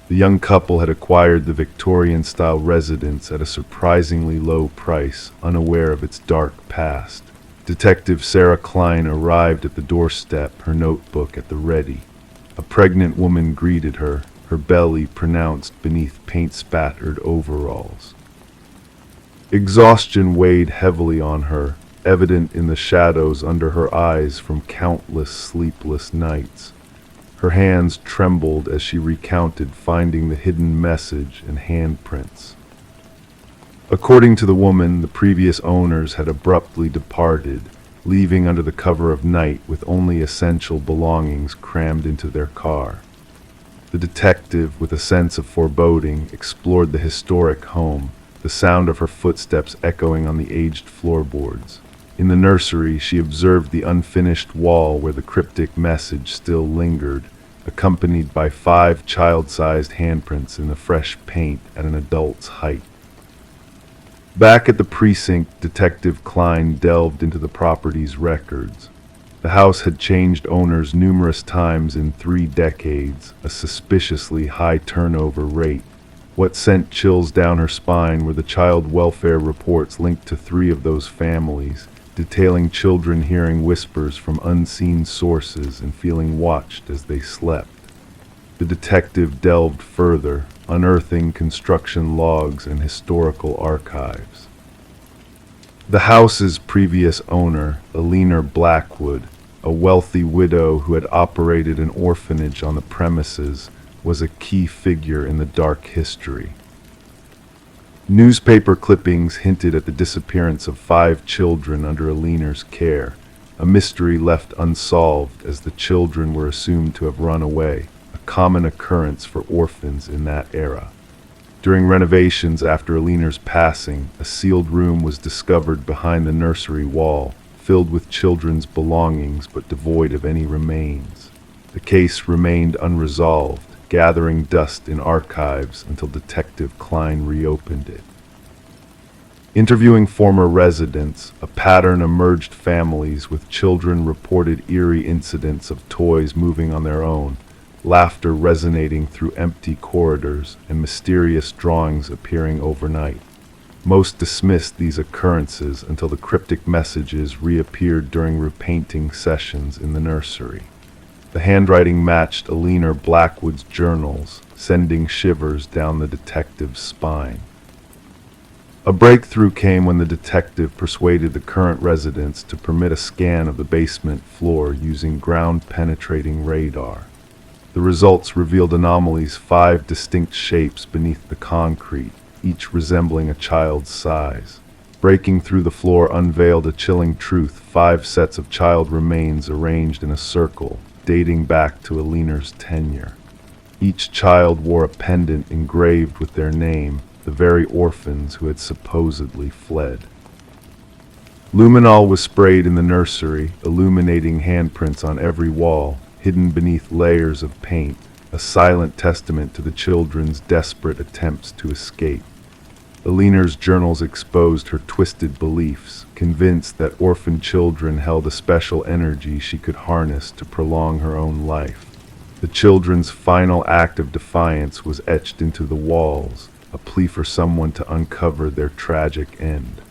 The young couple had acquired the Victorian-style residence at a surprisingly low price, unaware of its dark past. Detective Sarah Klein arrived at the doorstep, her notebook at the ready. A pregnant woman greeted her, her belly pronounced beneath paint-spattered overalls. Exhaustion weighed heavily on her, evident in the shadows under her eyes from countless sleepless nights. Her hands trembled as she recounted finding the hidden message and handprints. According to the woman, the previous owners had abruptly departed, leaving under the cover of night with only essential belongings crammed into their car. The detective, with a sense of foreboding, explored the historic home, the sound of her footsteps echoing on the aged floorboards. In the nursery, she observed the unfinished wall where the cryptic message still lingered, accompanied by 5 child-sized handprints in the fresh paint at an adult's height. Back at the precinct, Detective Klein delved into the property's records. The house had changed owners numerous times in 3 decades, a suspiciously high turnover rate. What sent chills down her spine were the child welfare reports linked to 3 of those families, detailing children hearing whispers from unseen sources and feeling watched as they slept. The detective delved further, unearthing construction logs and historical archives. The house's previous owner, Eleanor Blackwood, a wealthy widow who had operated an orphanage on the premises, was a key figure in the dark history. Newspaper clippings hinted at the disappearance of 5 children under Eleanor's care, a mystery left unsolved as the children were assumed to have run away, a common occurrence for orphans in that era. During renovations after Eleanor's passing, a sealed room was discovered behind the nursery wall, filled with children's belongings but devoid of any remains. The case remained unresolved, gathering dust in archives until Detective Klein reopened it. Interviewing former residents, a pattern emerged: families with children reported eerie incidents of toys moving on their own, laughter resonating through empty corridors, and mysterious drawings appearing overnight. Most dismissed these occurrences until the cryptic messages reappeared during repainting sessions in the nursery. The handwriting matched Eleanor Blackwood's journals, sending shivers down the detective's spine. A breakthrough came when the detective persuaded the current residents to permit a scan of the basement floor using ground-penetrating radar. The results revealed anomalies: 5 distinct shapes beneath the concrete, each resembling a child's size. Breaking through the floor unveiled a chilling truth: 5 sets of child remains arranged in a circle, dating back to Eleanor's tenure. Each child wore a pendant engraved with their name, the very orphans who had supposedly fled. Luminol was sprayed in the nursery, illuminating handprints on every wall, hidden beneath layers of paint, a silent testament to the children's desperate attempts to escape. Eleanor's journals exposed her twisted beliefs, convinced that orphan children held a special energy she could harness to prolong her own life. The children's final act of defiance was etched into the walls, a plea for someone to uncover their tragic end.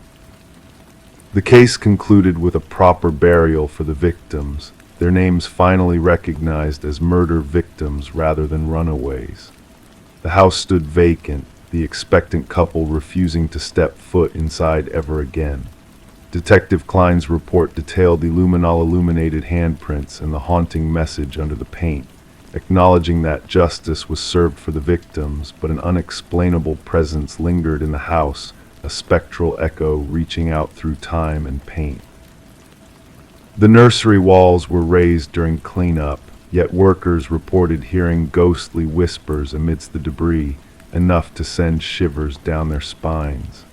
The case concluded with a proper burial for the victims, their names finally recognized as murder victims rather than runaways. The house stood vacant, the expectant couple refusing to step foot inside ever again. Detective Klein's report detailed the luminol-illuminated handprints and the haunting message under the paint, acknowledging that justice was served for the victims, but an unexplainable presence lingered in the house, a spectral echo reaching out through time and paint. The nursery walls were raised during cleanup, yet workers reported hearing ghostly whispers amidst the debris, enough to send shivers down their spines.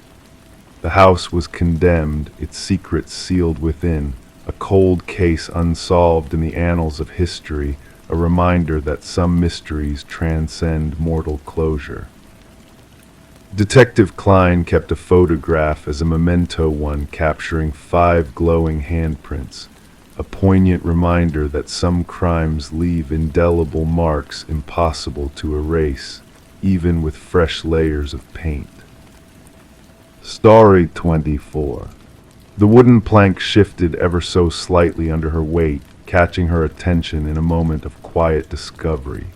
The house was condemned, its secrets sealed within, a cold case unsolved in the annals of history, a reminder that some mysteries transcend mortal closure. Detective Klein kept a photograph as a memento, one capturing 5 glowing handprints, a poignant reminder that some crimes leave indelible marks impossible to erase, even with fresh layers of paint. Story 24. The wooden plank shifted ever so slightly under her weight, catching her attention in a moment of quiet discovery.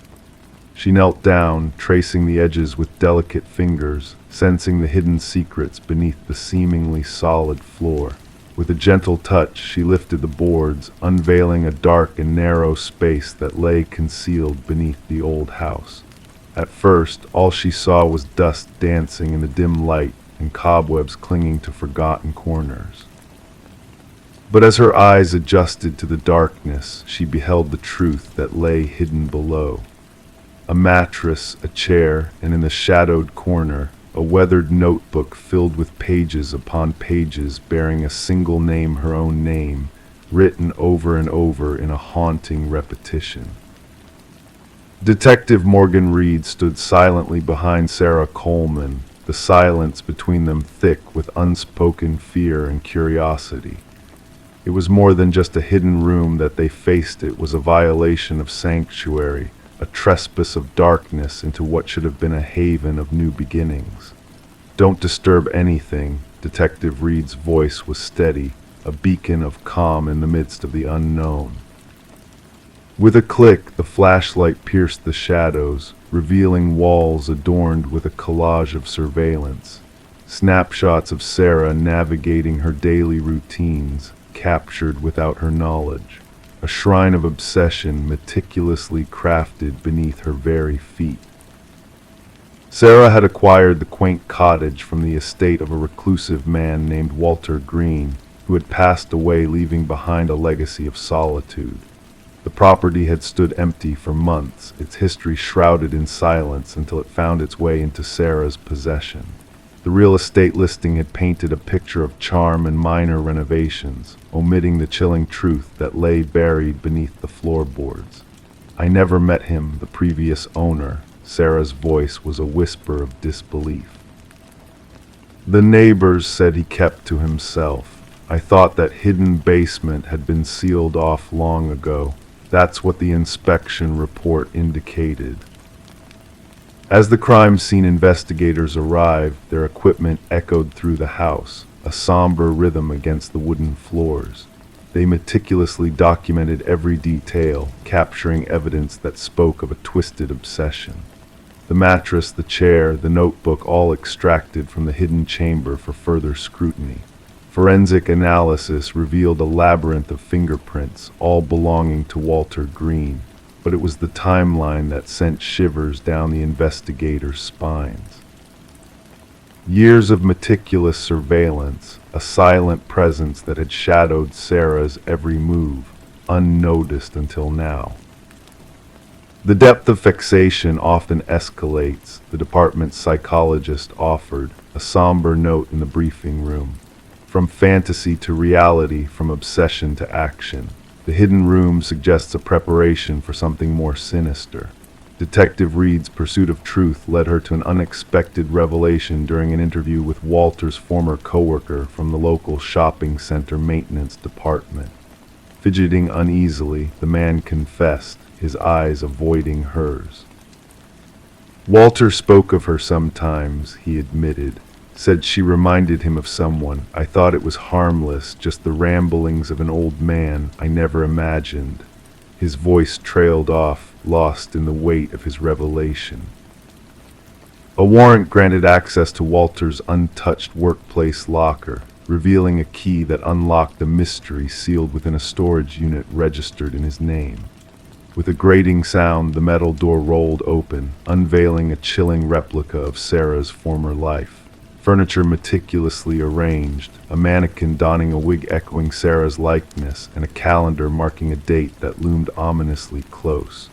She knelt down, tracing the edges with delicate fingers, sensing the hidden secrets beneath the seemingly solid floor. With a gentle touch, she lifted the boards, unveiling a dark and narrow space that lay concealed beneath the old house. At first, all she saw was dust dancing in the dim light and cobwebs clinging to forgotten corners. But as her eyes adjusted to the darkness, she beheld the truth that lay hidden below. A mattress, a chair, and in the shadowed corner, a weathered notebook filled with pages upon pages bearing a single name, her own name, written over and over in a haunting repetition. Detective Morgan Reed stood silently behind Sarah Coleman, the silence between them thick with unspoken fear and curiosity. It was more than just a hidden room that they faced. It was a violation of sanctuary, a trespass of darkness into what should have been a haven of new beginnings. "Don't disturb anything," Detective Reed's voice was steady, a beacon of calm in the midst of the unknown. With a click, the flashlight pierced the shadows, revealing walls adorned with a collage of surveillance. Snapshots of Sarah navigating her daily routines, captured without her knowledge. A shrine of obsession meticulously crafted beneath her very feet. Sarah had acquired the quaint cottage from the estate of a reclusive man named Walter Green, who had passed away, leaving behind a legacy of solitude. The property had stood empty for months, its history shrouded in silence until it found its way into Sarah's possession. The real estate listing had painted a picture of charm and minor renovations, omitting the chilling truth that lay buried beneath the floorboards. "I never met him, the previous owner." Sarah's voice was a whisper of disbelief. "The neighbors said he kept to himself. I thought that hidden basement had been sealed off long ago. That's what the inspection report indicated." As the crime scene investigators arrived, their equipment echoed through the house, a somber rhythm against the wooden floors. They meticulously documented every detail, capturing evidence that spoke of a twisted obsession. The mattress, the chair, the notebook, all extracted from the hidden chamber for further scrutiny. Forensic analysis revealed a labyrinth of fingerprints, all belonging to Walter Green, but it was the timeline that sent shivers down the investigators' spines. Years of meticulous surveillance, a silent presence that had shadowed Sarah's every move, unnoticed until now. The depth of fixation often escalates, the department's psychologist offered, a somber note in the briefing room. From fantasy to reality, from obsession to action. The hidden room suggests a preparation for something more sinister. Detective Reed's pursuit of truth led her to an unexpected revelation during an interview with Walter's former coworker from the local shopping center maintenance department. Fidgeting uneasily, the man confessed, his eyes avoiding hers. Walter spoke of her sometimes, he admitted. Said she reminded him of someone. I thought it was harmless, just the ramblings of an old man I never imagined. His voice trailed off, lost in the weight of his revelation. A warrant granted access to Walter's untouched workplace locker, revealing a key that unlocked a mystery sealed within a storage unit registered in his name. With a grating sound, the metal door rolled open, unveiling a chilling replica of Sarah's former life. Furniture meticulously arranged, a mannequin donning a wig echoing Sarah's likeness, and a calendar marking a date that loomed ominously close.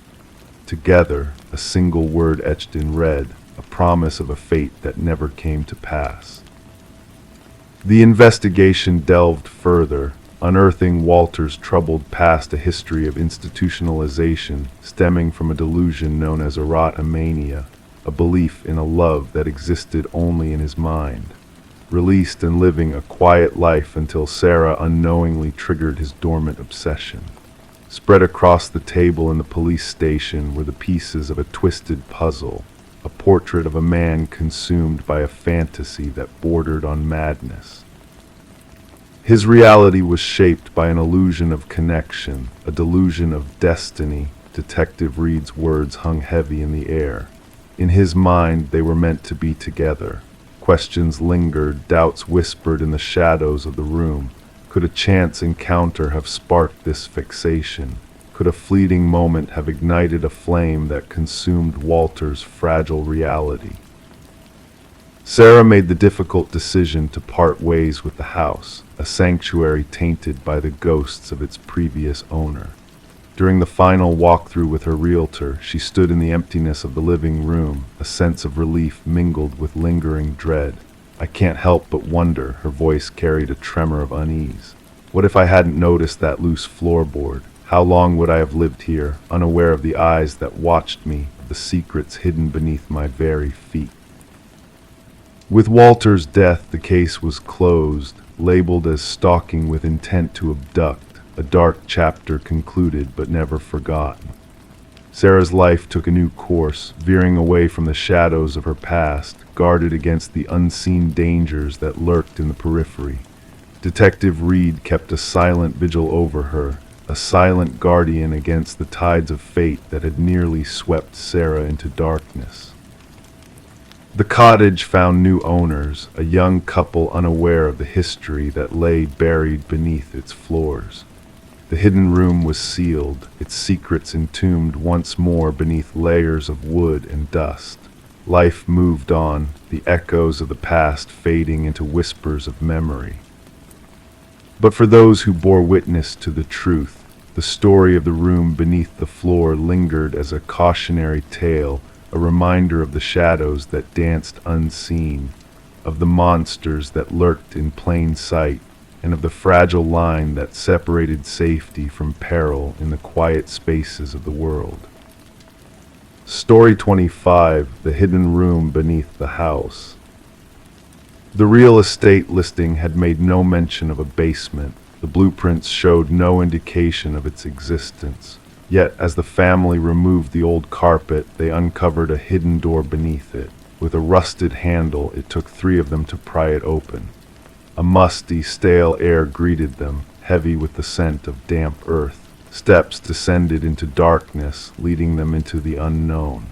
Together, a single word etched in red, a promise of a fate that never came to pass. The investigation delved further, unearthing Walter's troubled past, a history of institutionalization stemming from a delusion known as erotomania, a belief in a love that existed only in his mind. Released and living a quiet life until Sarah unknowingly triggered his dormant obsession. Spread across the table in the police station were the pieces of a twisted puzzle, a portrait of a man consumed by a fantasy that bordered on madness. His reality was shaped by an illusion of connection, a delusion of destiny. Detective Reed's words hung heavy in the air. In his mind, they were meant to be together. Questions lingered, doubts whispered in the shadows of the room. Could a chance encounter have sparked this fixation? Could a fleeting moment have ignited a flame that consumed Walter's fragile reality? Sarah made the difficult decision to part ways with the house, a sanctuary tainted by the ghosts of its previous owner. During the final walkthrough with her realtor, she stood in the emptiness of the living room, a sense of relief mingled with lingering dread. "I can't help but wonder," her voice carried a tremor of unease. "What if I hadn't noticed that loose floorboard? How long would I have lived here, unaware of the eyes that watched me, of the secrets hidden beneath my very feet?" With Walter's death, the case was closed, labeled as stalking with intent to abduct, a dark chapter concluded but never forgotten. Sarah's life took a new course, veering away from the shadows of her past, guarded against the unseen dangers that lurked in the periphery. Detective Reed kept a silent vigil over her, a silent guardian against the tides of fate that had nearly swept Sarah into darkness. The cottage found new owners, a young couple unaware of the history that lay buried beneath its floors. The hidden room was sealed, its secrets entombed once more beneath layers of wood and dust. Life moved on, the echoes of the past fading into whispers of memory. But for those who bore witness to the truth, the story of the room beneath the floor lingered as a cautionary tale, a reminder of the shadows that danced unseen, of the monsters that lurked in plain sight, and of the fragile line that separated safety from peril in the quiet spaces of the world. Story 25: The Hidden Room Beneath the House. The real estate listing had made no mention of a basement. The blueprints showed no indication of its existence. Yet, as the family removed the old carpet, they uncovered a hidden door beneath it. With a rusted handle, it took 3 of them to pry it open. A musty, stale air greeted them, heavy with the scent of damp earth. Steps descended into darkness, leading them into the unknown.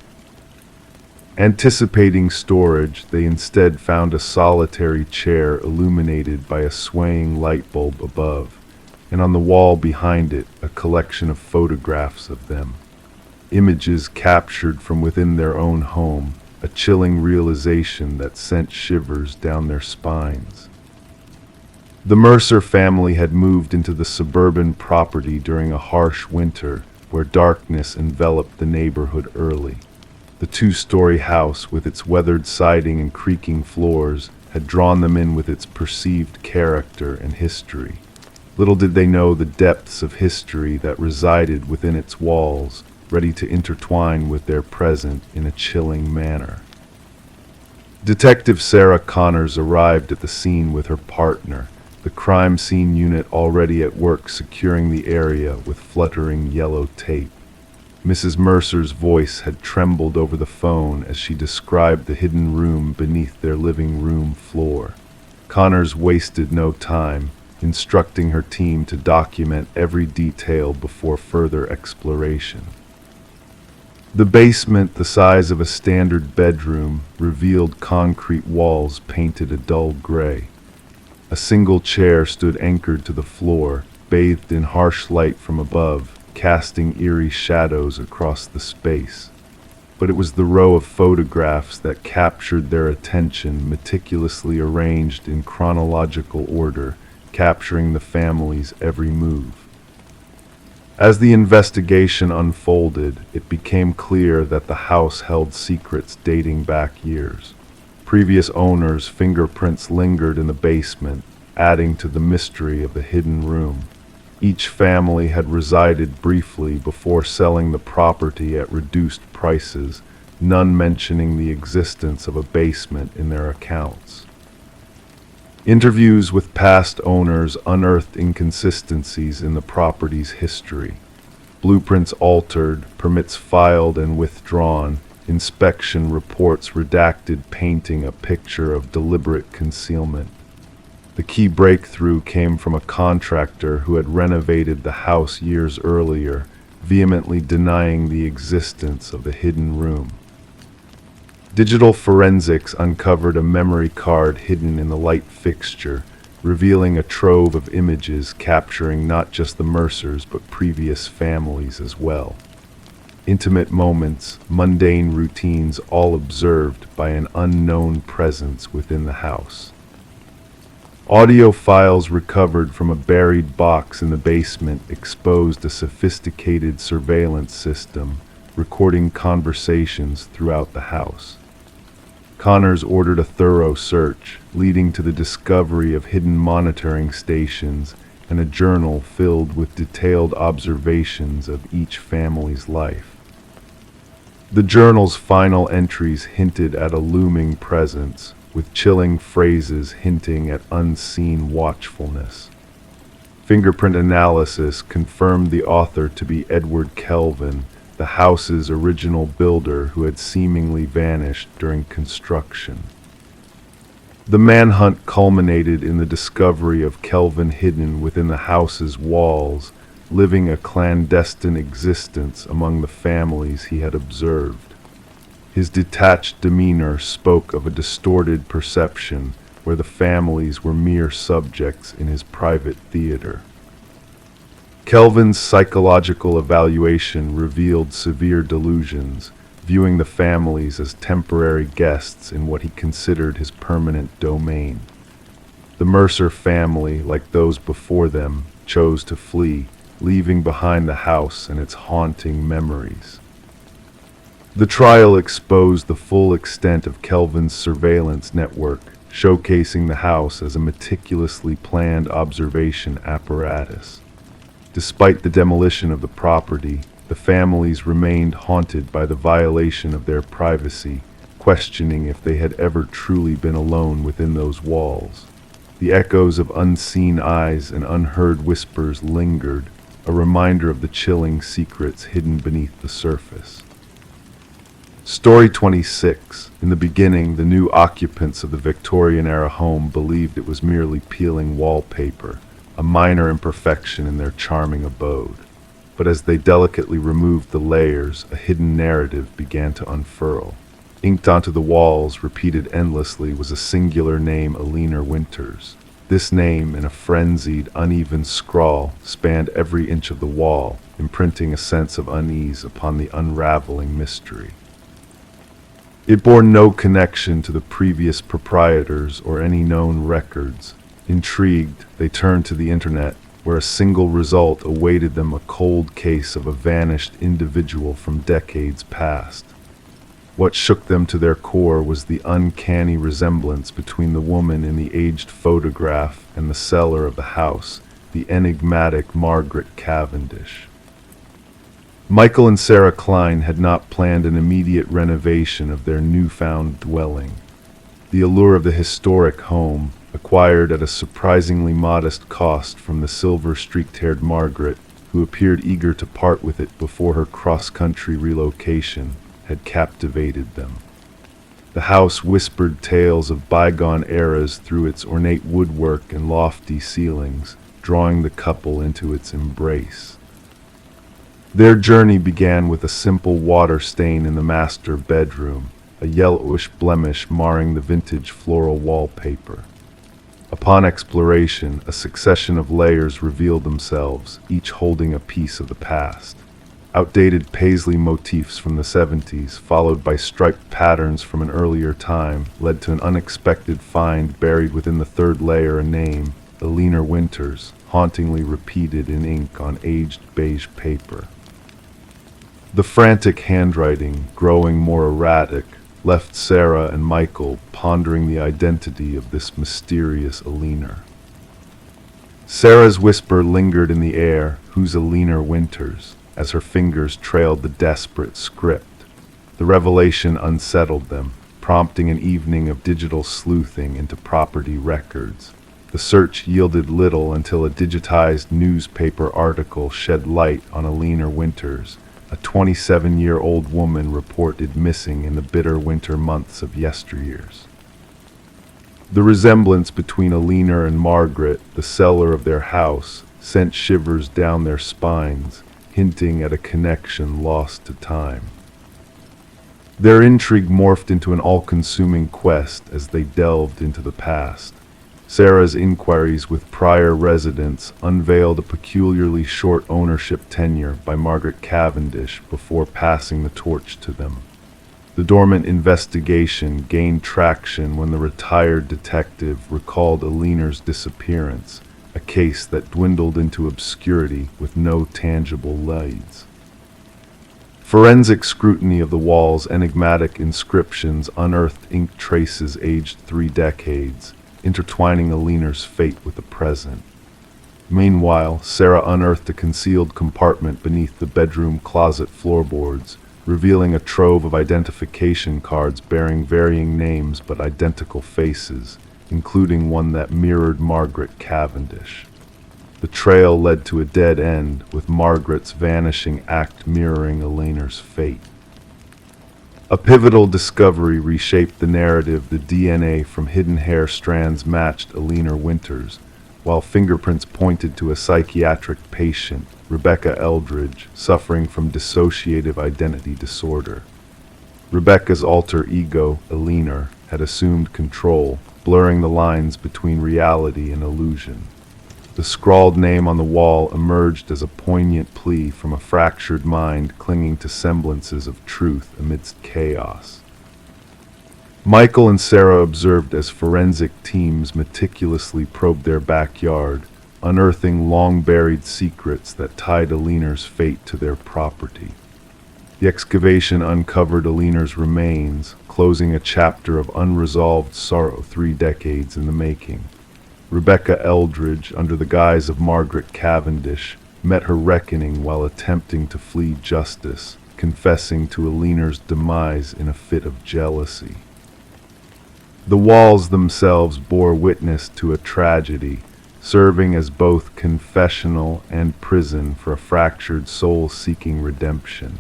Anticipating storage, they instead found a solitary chair illuminated by a swaying light bulb above, and on the wall behind it, a collection of photographs of them. Images captured from within their own home, a chilling realization that sent shivers down their spines. The Mercer family had moved into the suburban property during a harsh winter, where darkness enveloped the neighborhood early. The 2-story house, with its weathered siding and creaking floors, had drawn them in with its perceived character and history. Little did they know the depths of history that resided within its walls, ready to intertwine with their present in a chilling manner. Detective Sarah Connors arrived at the scene with her partner, the crime scene unit already at work securing the area with fluttering yellow tape. Mrs. Mercer's voice had trembled over the phone as she described the hidden room beneath their living room floor. Connors wasted no time, instructing her team to document every detail before further exploration. The basement, the size of a standard bedroom, revealed concrete walls painted a dull gray. A single chair stood anchored to the floor, bathed in harsh light from above, casting eerie shadows across the space. But it was the row of photographs that captured their attention, meticulously arranged in chronological order, capturing the family's every move. As the investigation unfolded, it became clear that the house held secrets dating back years. Previous owners' fingerprints lingered in the basement, adding to the mystery of the hidden room. Each family had resided briefly before selling the property at reduced prices, none mentioning the existence of a basement in their accounts. Interviews with past owners unearthed inconsistencies in the property's history. Blueprints altered, permits filed and withdrawn, inspection reports redacted, painting a picture of deliberate concealment. The key breakthrough came from a contractor who had renovated the house years earlier, vehemently denying the existence of the hidden room. Digital forensics uncovered a memory card hidden in the light fixture, revealing a trove of images capturing not just the Mercers but previous families as well. Intimate moments, mundane routines, all observed by an unknown presence within the house. Audio files recovered from a buried box in the basement exposed a sophisticated surveillance system, recording conversations throughout the house. Connors ordered a thorough search, leading to the discovery of hidden monitoring stations and a journal filled with detailed observations of each family's life. The journal's final entries hinted at a looming presence, with chilling phrases hinting at unseen watchfulness. Fingerprint analysis confirmed the author to be Edward Kelvin, the house's original builder who had seemingly vanished during construction. The manhunt culminated in the discovery of Kelvin hidden within the house's walls, living a clandestine existence among the families he had observed. His detached demeanor spoke of a distorted perception where the families were mere subjects in his private theater. Kelvin's psychological evaluation revealed severe delusions, viewing the families as temporary guests in what he considered his permanent domain. The Mercer family, like those before them, chose to flee, leaving behind the house and its haunting memories. The trial exposed the full extent of Kelvin's surveillance network, showcasing the house as a meticulously planned observation apparatus. Despite the demolition of the property, the families remained haunted by the violation of their privacy, questioning if they had ever truly been alone within those walls. The echoes of unseen eyes and unheard whispers lingered, a reminder of the chilling secrets hidden beneath the surface. Story 26. In the beginning, the new occupants of the Victorian-era home believed it was merely peeling wallpaper, a minor imperfection in their charming abode. But as they delicately removed the layers, a hidden narrative began to unfurl. Inked onto the walls, repeated endlessly, was a singular name, Alina Winters. This name, in a frenzied, uneven scrawl, spanned every inch of the wall, imprinting a sense of unease upon the unraveling mystery. It bore no connection to the previous proprietors or any known records. Intrigued, they turned to the internet, where a single result awaited them: a cold case of a vanished individual from decades past. What shook them to their core was the uncanny resemblance between the woman in the aged photograph and the seller of the house, the enigmatic Margaret Cavendish. Michael and Sarah Klein had not planned an immediate renovation of their newfound dwelling. The allure of the historic home, acquired at a surprisingly modest cost from the silver-streaked-haired Margaret, who appeared eager to part with it before her cross-country relocation, had captivated them. The house whispered tales of bygone eras through its ornate woodwork and lofty ceilings, drawing the couple into its embrace. Their journey began with a simple water stain in the master bedroom, a yellowish blemish marring the vintage floral wallpaper. Upon exploration, a succession of layers revealed themselves, each holding a piece of the past. Outdated paisley motifs from the 70s, followed by striped patterns from an earlier time, led to an unexpected find buried within the third layer: a name, Alina Winters, hauntingly repeated in ink on aged beige paper. The frantic handwriting, growing more erratic, left Sarah and Michael pondering the identity of this mysterious Alina. Sarah's whisper lingered in the air, "Who's Alina Winters?" as her fingers trailed the desperate script. The revelation unsettled them, prompting an evening of digital sleuthing into property records. The search yielded little until a digitized newspaper article shed light on Alina Winters, a 27-year-old woman reported missing in the bitter winter months of yesteryears. The resemblance between Alina and Margaret, the seller of their house, sent shivers down their spines, hinting at a connection lost to time. Their intrigue morphed into an all-consuming quest as they delved into the past. Sarah's inquiries with prior residents unveiled a peculiarly short ownership tenure by Margaret Cavendish before passing the torch to them. The dormant investigation gained traction when the retired detective recalled Aliner's disappearance, a case that dwindled into obscurity with no tangible leads. Forensic scrutiny of the wall's enigmatic inscriptions unearthed ink traces aged 3 decades, intertwining Aliner's fate with the present. Meanwhile, Sarah unearthed a concealed compartment beneath the bedroom closet floorboards, revealing a trove of identification cards bearing varying names but identical faces, including one that mirrored Margaret Cavendish. The trail led to a dead end, with Margaret's vanishing act mirroring Aliner's fate. A pivotal discovery reshaped the narrative. The DNA from hidden hair strands matched Aliner Winters, while fingerprints pointed to a psychiatric patient, Rebecca Eldridge, suffering from dissociative identity disorder. Rebecca's alter ego, Aliner, had assumed control, blurring the lines between reality and illusion. The scrawled name on the wall emerged as a poignant plea from a fractured mind clinging to semblances of truth amidst chaos. Michael and Sarah observed as forensic teams meticulously probed their backyard, unearthing long-buried secrets that tied Aliner's fate to their property. The excavation uncovered Aliner's remains, closing a chapter of unresolved sorrow 3 decades in the making. Rebecca Eldridge, under the guise of Margaret Cavendish, met her reckoning while attempting to flee justice, confessing to Aliner's demise in a fit of jealousy. The walls themselves bore witness to a tragedy, serving as both confessional and prison for a fractured soul seeking redemption.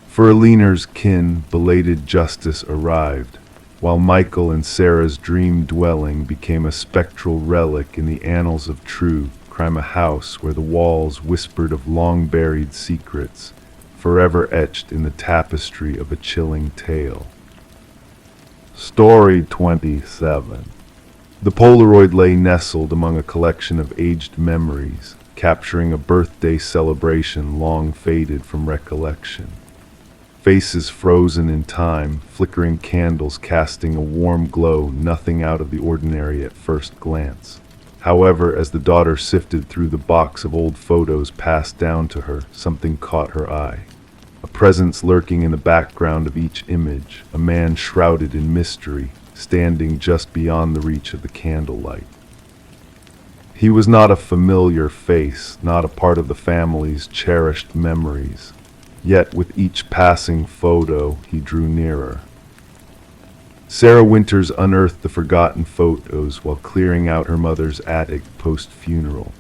For Aliner's kin, belated justice arrived, while Michael and Sarah's dream dwelling became a spectral relic in the annals of true crime, a house where the walls whispered of long-buried secrets, forever etched in the tapestry of a chilling tale. Story 27. The Polaroid lay nestled among a collection of aged memories, capturing a birthday celebration long faded from recollection. Faces frozen in time, flickering candles casting a warm glow, nothing out of the ordinary at first glance. However, as the daughter sifted through the box of old photos passed down to her, something caught her eye. A presence lurking in the background of each image, a man shrouded in mystery, standing just beyond the reach of the candlelight. He was not a familiar face, not a part of the family's cherished memories. Yet with each passing photo, he drew nearer. Sarah Winters unearthed the forgotten photos while clearing out her mother's attic post-funeral.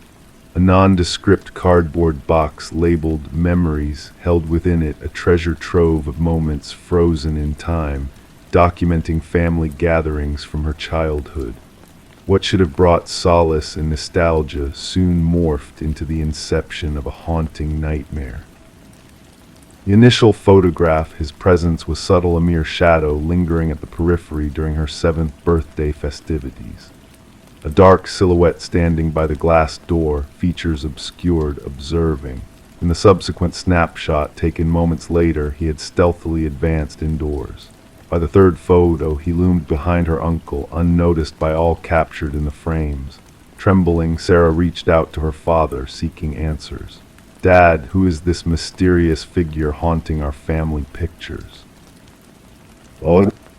A nondescript cardboard box labeled Memories held within it a treasure trove of moments frozen in time, documenting family gatherings from her childhood. What should have brought solace and nostalgia soon morphed into the inception of a haunting nightmare. The initial photograph, his presence was subtle, a mere shadow lingering at the periphery during her 7th birthday festivities. A dark silhouette standing by the glass door, features obscured, observing. In the subsequent snapshot, taken moments later, he had stealthily advanced indoors. By the 3rd photo, he loomed behind her uncle, unnoticed by all captured in the frames. Trembling, Sarah reached out to her father, seeking answers. "Dad, who is this mysterious figure haunting our family pictures?"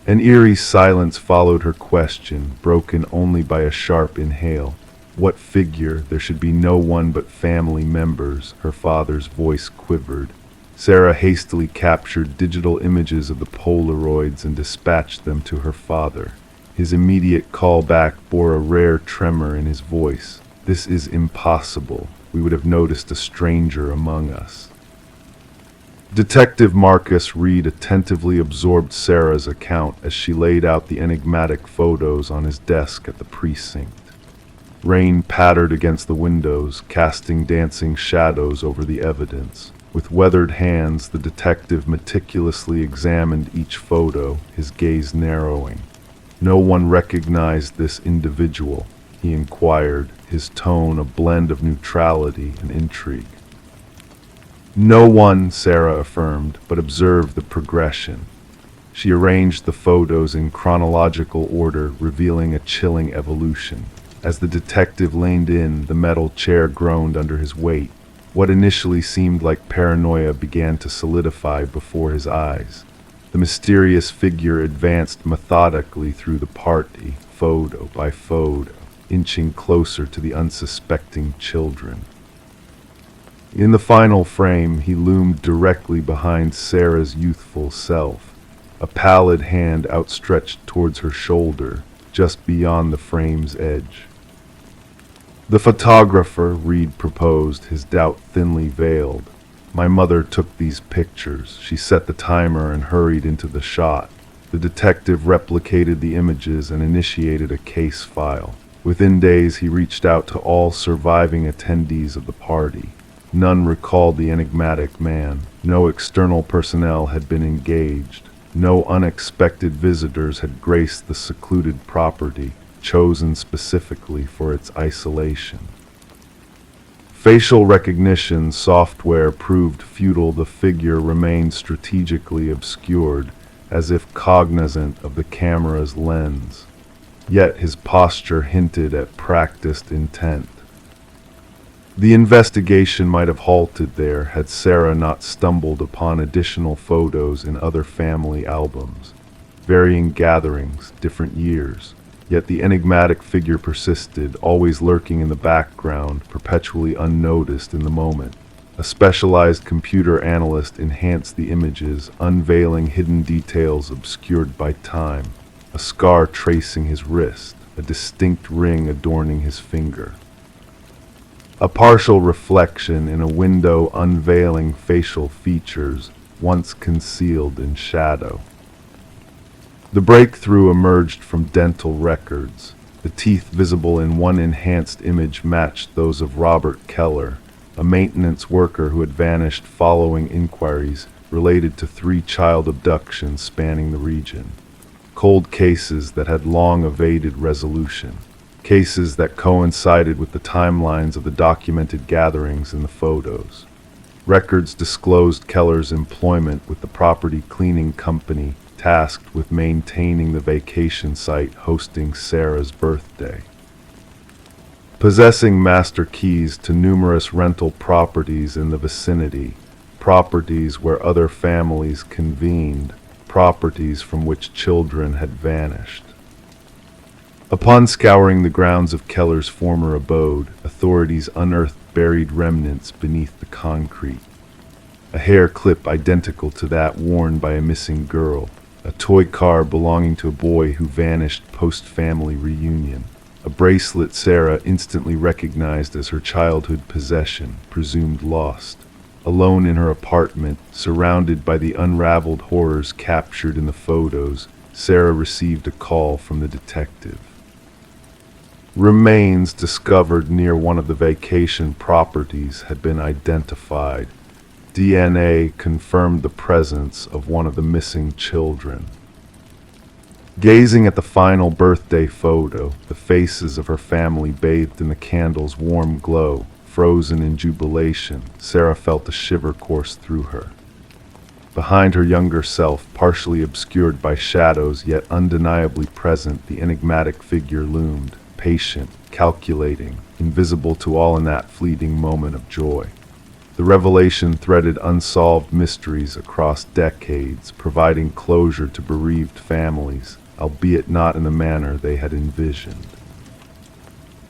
An eerie silence followed her question, broken only by a sharp inhale. "What figure? There should be no one but family members," her father's voice quivered. Sarah hastily captured digital images of the Polaroids and dispatched them to her father. His immediate call back bore a rare tremor in his voice. "This is impossible. We would have noticed a stranger among us." Detective Marcus Reed attentively absorbed Sarah's account as she laid out the enigmatic photos on his desk at the precinct. Rain pattered against the windows, casting dancing shadows over the evidence. With weathered hands, the detective meticulously examined each photo, his gaze narrowing. "No one recognized this individual?" he inquired, his tone a blend of neutrality and intrigue. No one, Sarah affirmed, but observed the progression. She arranged the photos in chronological order, revealing a chilling evolution. As the detective leaned in, the metal chair groaned under his weight. What initially seemed like paranoia began to solidify before his eyes. The mysterious figure advanced methodically through the party, photo by photo, inching closer to the unsuspecting children. In the final frame, he loomed directly behind Sarah's youthful self, a pallid hand outstretched towards her shoulder, just beyond the frame's edge. "The photographer," Reed proposed, his doubt thinly veiled. "My mother took these pictures." She set the timer and hurried into the shot. The detective replicated the images and initiated a case file. Within days, he reached out to all surviving attendees of the party. None recalled the enigmatic man. No external personnel had been engaged. No unexpected visitors had graced the secluded property, chosen specifically for its isolation. Facial recognition software proved futile. The figure remained strategically obscured, as if cognizant of the camera's lens. Yet his posture hinted at practiced intent. The investigation might have halted there had Sarah not stumbled upon additional photos in other family albums. Varying gatherings, different years. Yet the enigmatic figure persisted, always lurking in the background, perpetually unnoticed in the moment. A specialized computer analyst enhanced the images, unveiling hidden details obscured by time. A scar tracing his wrist, a distinct ring adorning his finger. A partial reflection in a window unveiling facial features once concealed in shadow. The breakthrough emerged from dental records. The teeth visible in one enhanced image matched those of Robert Keller, a maintenance worker who had vanished following inquiries related to 3 child abductions spanning the region. Cold cases that had long evaded resolution. Cases that coincided with the timelines of the documented gatherings in the photos. Records disclosed Keller's employment with the property cleaning company tasked with maintaining the vacation site hosting Sarah's birthday. Possessing master keys to numerous rental properties in the vicinity, properties where other families convened, properties from which children had vanished. Upon scouring the grounds of Keller's former abode, authorities unearthed buried remnants beneath the concrete. A hair clip identical to that worn by a missing girl, a toy car belonging to a boy who vanished post-family reunion, a bracelet Sarah instantly recognized as her childhood possession, presumed lost. Alone in her apartment, surrounded by the unraveled horrors captured in the photos, Sarah received a call from the detective. Remains discovered near one of the vacation properties had been identified. DNA confirmed the presence of one of the missing children. Gazing at the final birthday photo, the faces of her family bathed in the candle's warm glow, frozen in jubilation, Sarah felt a shiver course through her. Behind her younger self, partially obscured by shadows yet undeniably present, the enigmatic figure loomed, patient, calculating, invisible to all in that fleeting moment of joy. The revelation threaded unsolved mysteries across decades, providing closure to bereaved families, albeit not in the manner they had envisioned.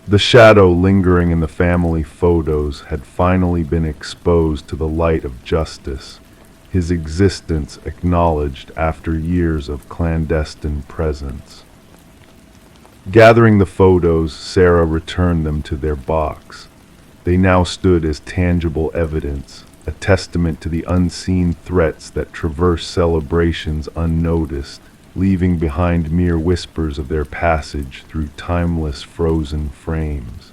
The shadow lingering in the family photos had finally been exposed to the light of justice, his existence acknowledged after years of clandestine presence. Gathering the photos, Sarah returned them to their box. They now stood as tangible evidence, a testament to the unseen threats that traverse celebrations unnoticed, leaving behind mere whispers of their passage through timeless frozen frames.